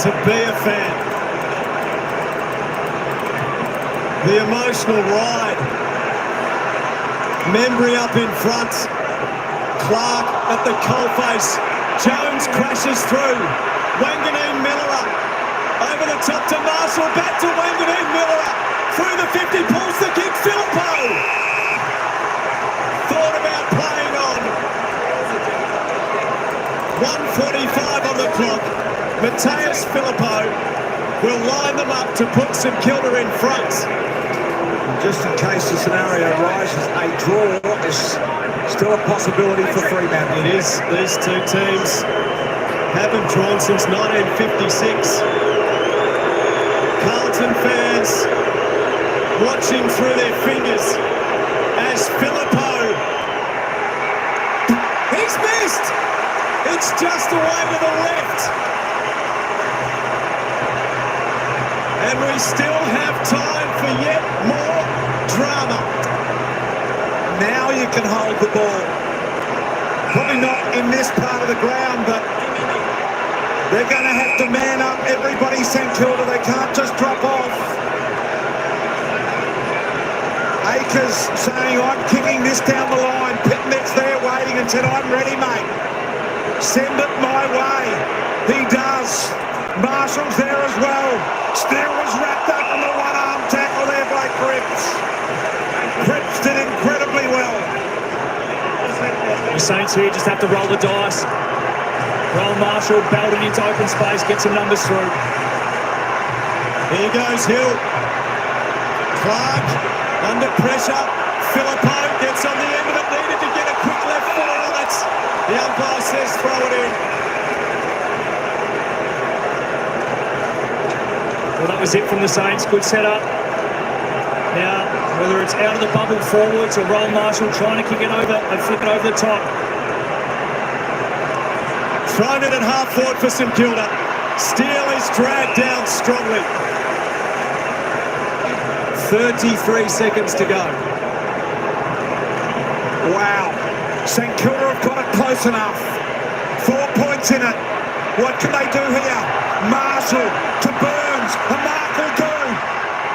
To be a fan. The emotional ride. Membry up in front. Clark at the coalface. Jones crashes through. Wanganeen Miller over the top to Marshall. Back to Wanganeen Miller. Through the 50, pulls the kick. Filippo. Thought about playing on. 1:45 on the clock. Mateus Filippo will line them up to put St Kilda in front. Just in case the scenario arises, a draw is still a possibility for Fremantle. It is. These two teams haven't drawn since 1956. Carlton fans watching through their fingers as Filippo. He's missed! It's just away to the left. And we still have time for yet more drama. Now you can hold the ball. Probably not in this part of the ground, but they're going to have to man up. Everybody St Kilda, they can't just drop off. Akers saying, I'm kicking this down the line. Pitnick's there waiting and said, I'm ready, mate. Send it my way. He does. Marshall's there as well. Steele was wrapped up in the one-arm tackle there by Cripps. Cripps did incredibly well. The Saints here just have to roll the dice. Roll Marshall, belted into open space, get some numbers through. Here goes Hill. Clark under pressure. Filippo gets on the end of it, needed to get a quick left foot on it. The umpire says throw it in. Well, that was it from the Saints. Good setup. Now, whether it's out of the bubble forwards or Roll Marshall trying to kick it over and flip it over the top. Thrown in at half forward for St Kilda. Steele is dragged down strongly. 33 seconds to go. Wow. St Kilda have got it close enough. 4 points in it. What can they do here? Marshall to Burns. A mark will do.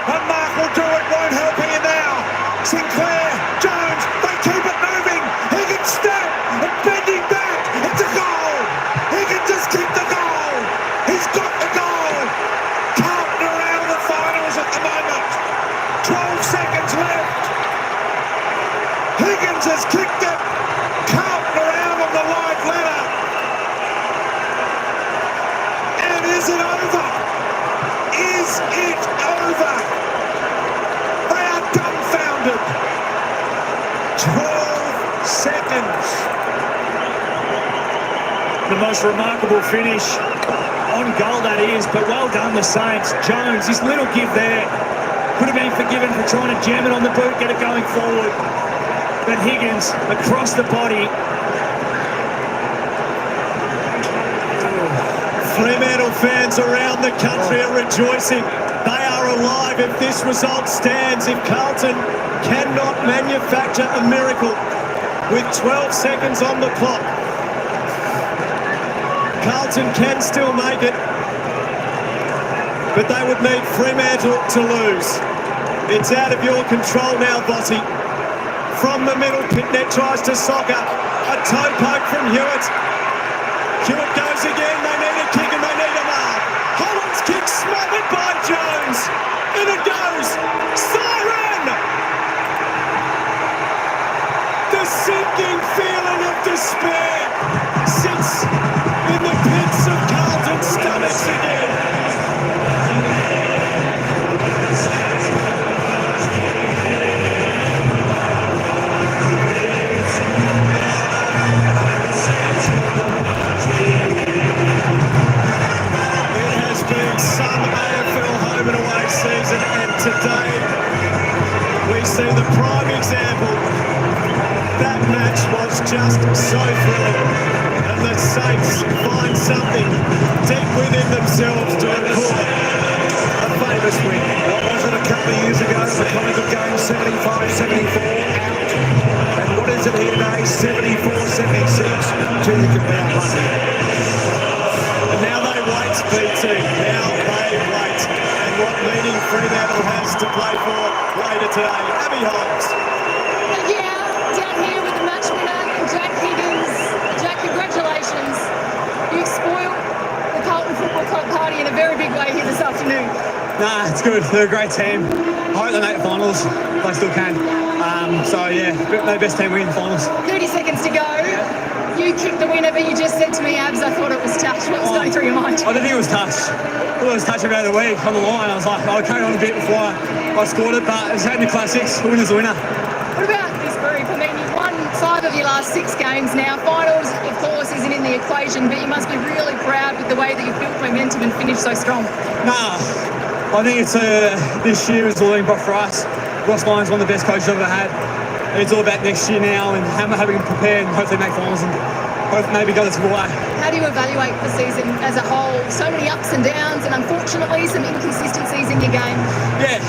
A mark will do it. Won't help here now. Sinclair, Jones, they keep it moving. He can step and bending back. It's a goal. He can just keep the goal. He's got the goal. Carlton are out of the finals at the moment. 12 seconds left. Higgins has kicked it. Carlton are out on the live ladder. And is it over? Is it over? They are dumbfounded. 12 seconds. The most remarkable finish on goal that is, but well done the Saints. Jones, this little give there, could have been forgiven for trying to jam it on the boot, get it going forward. But Higgins, across the body. Fremantle fans around the country are rejoicing. They are alive if this result stands. If Carlton cannot manufacture a miracle with 12 seconds on the clock. Carlton can still make it, but they would need Fremantle to lose. It's out of your control now, Vossi. from the middle. Pitnet tries to soccer. A toe poke from Hewitt. Hewitt goes again. They need a kick and they need a mark. Holland's kick smothered by Jones. In it goes. Siren! The sinking feeling of despair sits in the pits of Carlton's stomachs again. Some AFL home and away season, and today we see the prime example. That match was just so thrilling, and the Saints find something deep within themselves to record a famous win. What was it a couple of years ago? The kind of game 75-74 out. And what is it here today? 74-76. Till you can bounce Monday. And now they wait, BT. Now they wait. And what meaning Fremantle has to play for later today. Abby Holmes. Yeah, down here with the match winner, Jack Higgins. Jack, congratulations. You spoiled the Carlton Football Club party in a very big way here this afternoon. Nah, it's good. They're a great team. I hope they make the finals. They still can. So, yeah, the best team win finals. 30 seconds to go. You kicked the winner, but you just said to me, Abs, I thought it was touch. What was going through your mind? I didn't think it was touch. I thought it was touch every day of the week on the line. I was like, I'll carry on a bit before I scored it, but it's had the classics. The winner's the winner. What about this group? I mean, you've won 5 of your last 6 games now. Finals, of course, isn't in the equation, but you must be really proud with the way that you've built momentum and finished so strong. Nah, I think it's this year is all in for us. Ross Lyon's one of the best coaches I've ever had. It's all about next year now and having prepared and hopefully make finals and hopefully maybe go the way. How do you evaluate the season as a whole? So many ups and downs and unfortunately some inconsistencies in your game. Yeah,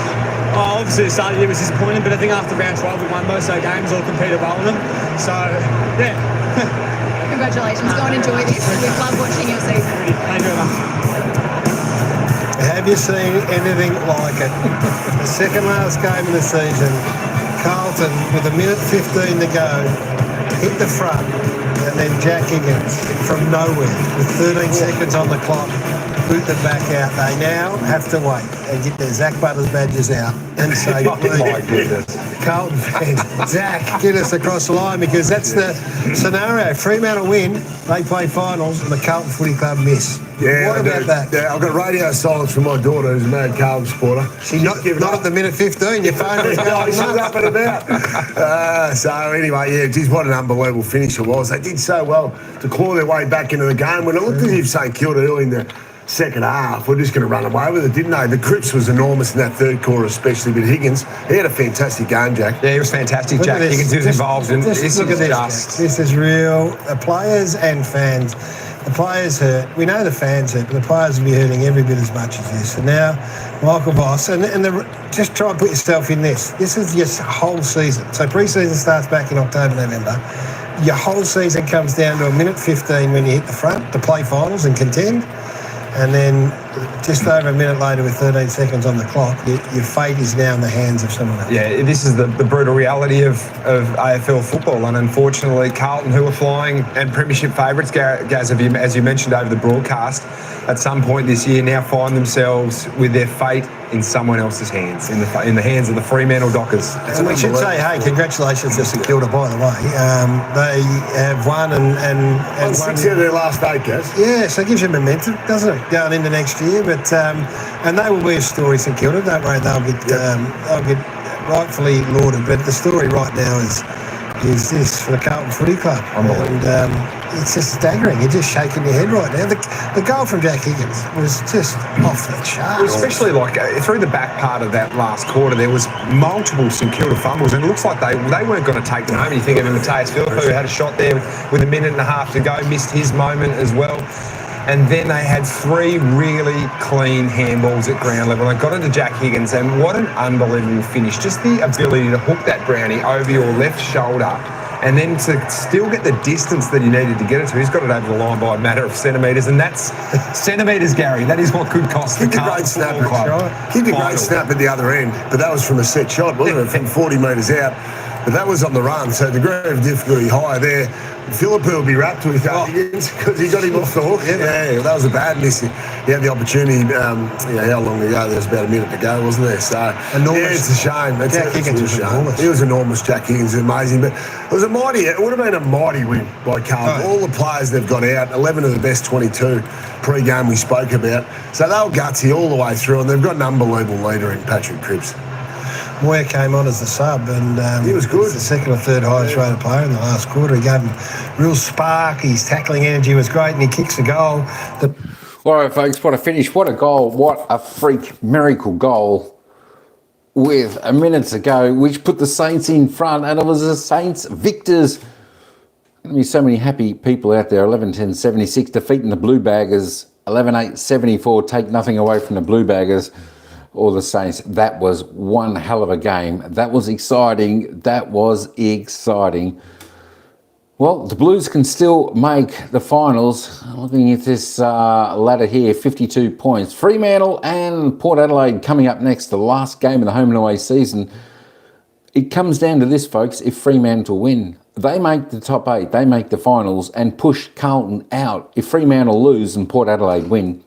obviously the start of the year was disappointing, but I think after round 12 we won most of our games, all competed well in them. So, yeah. Congratulations, go and enjoy this. We've loved watching your season. Thank you very much. Have you seen anything like it? The second last game of the season, Carlton, with 1:15 to go, hit the front, and then Jack Higgins from nowhere with 13 seconds on the clock, boot them back out. They now have to wait and get their Zach Butters badges out and say, Oh my goodness. Carlton fans, Zach, get us across the line, because that's the scenario. Fremantle win, they play finals, and the Carlton Footy Club miss. Yeah, what about that? Yeah, I've got radio silence from my daughter, who's a mad Carlton supporter. She's not at the minute 15. Your phone was going She's up and about. So anyway, yeah, geez, what an unbelievable finish it was. They did so well to claw their way back into the game. When it looked as if St Kilda early in the second half were just going to run away with it, didn't they? The Cripps was enormous in that third quarter, especially. But Higgins, he had a fantastic game, Jack. Yeah, he was fantastic, Jack. Higgins was involved in this. This is real. The players and fans. The players hurt. We know the fans hurt, but the players will be hurting every bit as much as this. And now, Michael Voss, just try and put yourself in this. This is your whole season. So pre-season starts back in October, November. Your whole season comes down to 1:15 when you hit the front to play finals and contend. And then just over a minute later with 13 seconds on the clock, your fate is now in the hands of someone else. Yeah, this is the brutal reality of AFL football. And unfortunately, Carlton, who are flying and premiership favourites, Gaz, as you mentioned over the broadcast, at some point this year now find themselves with their fate in someone else's hands, in the hands of the Fremantle Dockers. And we should say, hey, congratulations to St Kilda, by the way. They have won and won 6 out of their last 8, Gaz. Yeah, so it gives you momentum, doesn't it, going into next year? But and they will be a story, St Kilda. Don't worry, they'll get rightfully lauded. But the story right now is this for the Carlton Footy Club. And it's just staggering. You're just shaking your head right now. The goal from Jack Higgins was just off the charts. Especially through the back part of that last quarter, there was multiple St Kilda fumbles, and it looks like they weren't going to take them home. You think of Mateus Philippo, who had a shot there with 1.5 minutes to go, missed his moment as well. And then they had 3 really clean handballs at ground level. They got into Jack Higgins, and what an unbelievable finish. Just the ability to hook that brownie over your left shoulder, and then to still get the distance that he needed to get it to. He's got it over the line by a matter of centimetres, and that's centimetres, Gary. That is what could cost the Carlton Football Club. Kicked a great snap at the other end, but that was from a set shot, wasn't it? From 40 metres out. but that was on the run, so degree of difficulty high there. Philippi will be wrapped with Higgins because he got him off the hook. Yeah, that was a bad miss. He had the opportunity, how long ago? There was about a minute to go, wasn't there? So, it's a shame. Jack Higgins was enormous. He was enormous. Jack Higgins was amazing. But it would have been a mighty win by Carlton. All the players they've got out, 11 of the best 22 pre-game we spoke about. So they were gutsy all the way through, and they've got an unbelievable leader in Patrick Cripps. Moyer came on as the sub, and he was good. He was the second or third highest rated player in the last quarter. He gave him real spark. His tackling energy was great, and he kicks a goal. All right, folks, what a finish. What a goal. What a freak miracle goal with a minute to go, which put the Saints in front, and it was the Saints victors. There'll be so many happy people out there. 11-10-76 defeating the Blue Baggers. 11-8-74 take nothing away from the Blue Baggers or the Saints. That was one hell of a game. That was exciting. That was exciting. Well, the Blues can still make the finals. Looking at this ladder here, 52 points. Fremantle and Port Adelaide coming up next, the last game of the home and away season. It comes down to this, folks. If Fremantle win, they make the top 8, they make the finals and push Carlton out. If Fremantle lose and Port Adelaide win,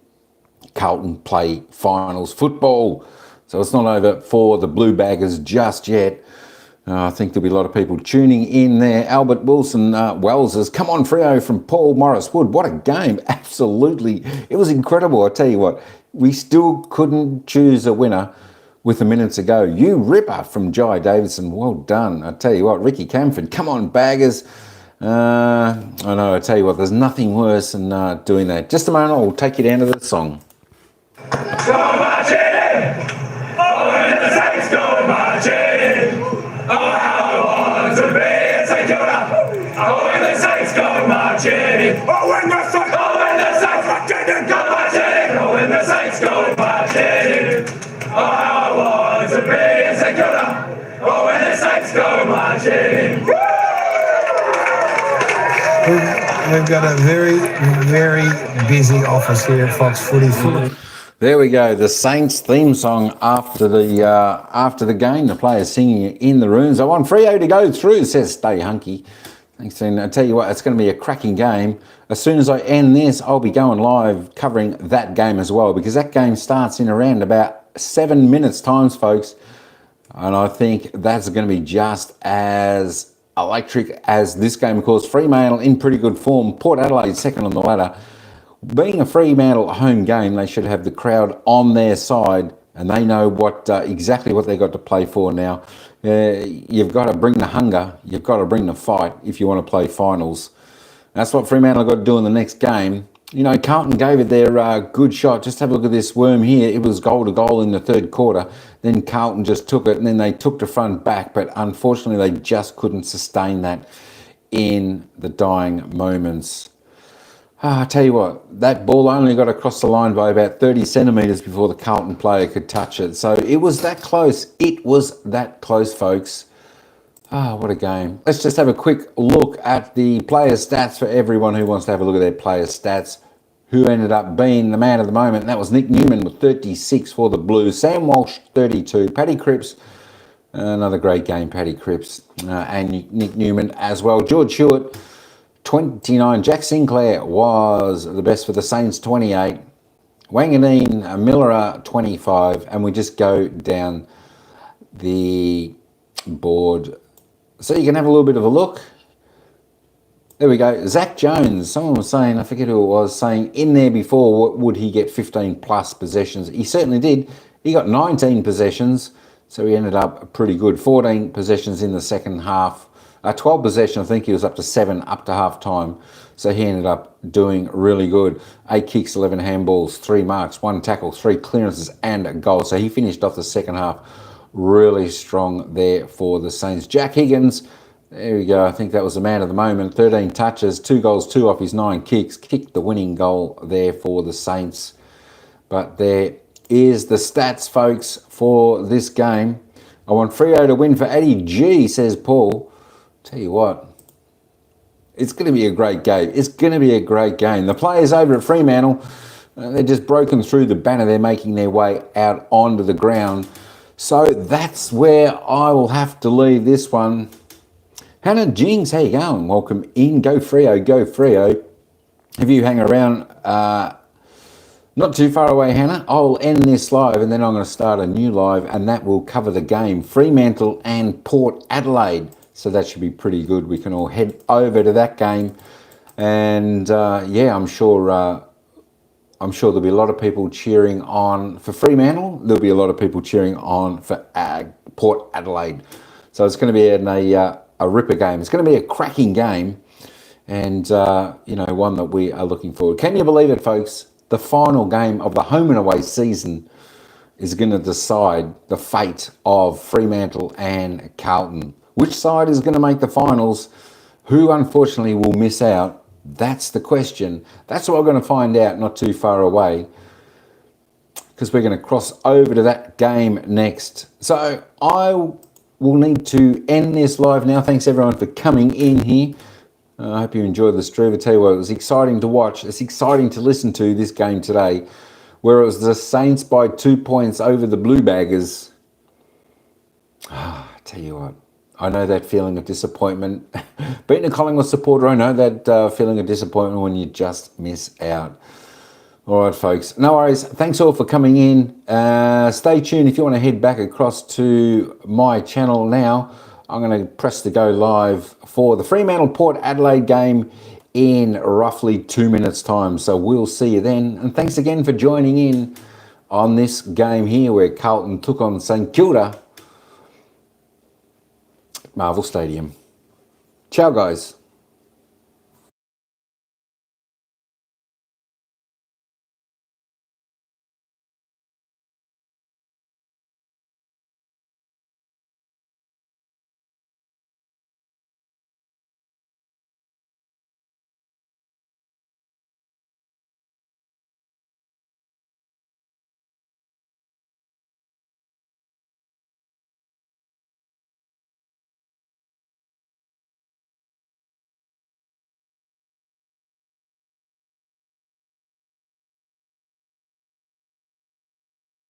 Carlton play finals football. So it's not over for the Blue Baggers just yet. I think there'll be a lot of people tuning in there. Albert Wilson Wells's come on Freo from Paul Morris Wood. What a game. Absolutely. It was incredible. I tell you what, we still couldn't choose a winner with a minute to go. You ripper from Jai Davidson. Well done. I tell you what, Ricky Camford, come on Baggers. I know, I tell you what, there's nothing worse than doing that. Just a moment, I'll take you down to the song. Go marching in! Oh, when the Saints go marching in! Oh, how I want to be in St Kilda! Oh, when the Saints go marching in! Oh, when the Saints go marching in! Oh, when the Saints go marching in! Oh, how I want to be in St Kilda! Oh, when the Saints go marching in! We've got a very, very busy office here at Fox Footy. There we go, the Saints theme song after the game. The players singing it in the rooms. I want Freo to go through, says Stay Hunky. Thanks, and I tell you what, it's going to be a cracking game. As soon as I end this, I'll be going live covering that game as well, because that game starts in around about 7 minutes times, folks. And I think that's going to be just as electric as this game. Of course, Fremantle in pretty good form. Port Adelaide second on the ladder. Being a Fremantle home game, they should have the crowd on their side, and they know exactly what they got to play for now. You've got to bring the hunger, you've got to bring the fight if you want to play finals. That's what Fremantle got to do in the next game. You know, Carlton gave it their good shot. Just have a look at this worm here. It was goal to goal in the third quarter. Then Carlton just took it, and then they took the front back, but unfortunately they just couldn't sustain that in the dying moments. I tell you what, that ball only got across the line by about 30 centimetres before the Carlton player could touch it. So it was that close. It was that close, folks. What a game. Let's just have a quick look at the player stats for everyone who wants to have a look at their player stats. Who ended up being the man of the moment. And that was Nick Newman with 36 for the Blues. Sam Walsh, 32. Paddy Cripps, another great game, Paddy Cripps. And Nick Newman as well. George Hewitt, 29. Jack Sinclair was the best for the Saints, 28. Wanganeen Miller, 25. And we just go down the board so you can have a little bit of a look. There we go. Zach Jones, someone was saying, I forget who it was, saying in there before, would he get 15 plus possessions? He certainly did. He got 19 possessions, so he ended up pretty good. 14 possessions in the second half. 12 possessions, I think he was up to 7 up to half time. So he ended up doing really good. 8 kicks, 11 handballs, 3 marks, 1 tackle, 3 clearances and a goal. So he finished off the second half really strong there for the Saints. Jack Higgins, there we go. I think that was the man of the moment. 13 touches, 2 goals, 2 off his 9 kicks. Kicked the winning goal there for the Saints. But there is the stats, folks, for this game. I want Freo to win for Eddie G, says Paul. Tell you what, it's going to be a great game. It's going to be a great game. The players over at Fremantle, they're just broken through the banner. They're making their way out onto the ground. So that's where I will have to leave this one. Hannah Jings, how you going? Welcome in. Go Freo, go Freo. If you hang around not too far away, Hannah, I'll end this live and then I'm going to start a new live, and that will cover the game, Fremantle and Port Adelaide. So that should be pretty good. We can all head over to that game, and yeah, I'm sure there'll be a lot of people cheering on for Fremantle. There'll be a lot of people cheering on for Port Adelaide. So it's going to be a ripper game. It's going to be a cracking game, and you know, one that we are looking forward. Can you believe it, folks? The final game of the home and away season is going to decide the fate of Fremantle and Carlton. Which side is going to make the finals? Who unfortunately will miss out? That's the question. That's what we're going to find out not too far away, because we're going to cross over to that game next. So I will need to end this live now. Thanks everyone for coming in here. I hope you enjoyed the stream. I tell you what, it was exciting to watch. It's exciting to listen to this game today, where it was the Saints by 2 points over the Blue Baggers. I tell you what, I know that feeling of disappointment. Being a Collingwood supporter, I know that feeling of disappointment when you just miss out. All right, folks. No worries. Thanks all for coming in. Stay tuned if you want to head back across to my channel now. I'm going to press the go live for the Fremantle Port Adelaide game in roughly 2 minutes' time. So we'll see you then. And thanks again for joining in on this game here where Carlton took on St Kilda Marvel Stadium. Ciao, guys.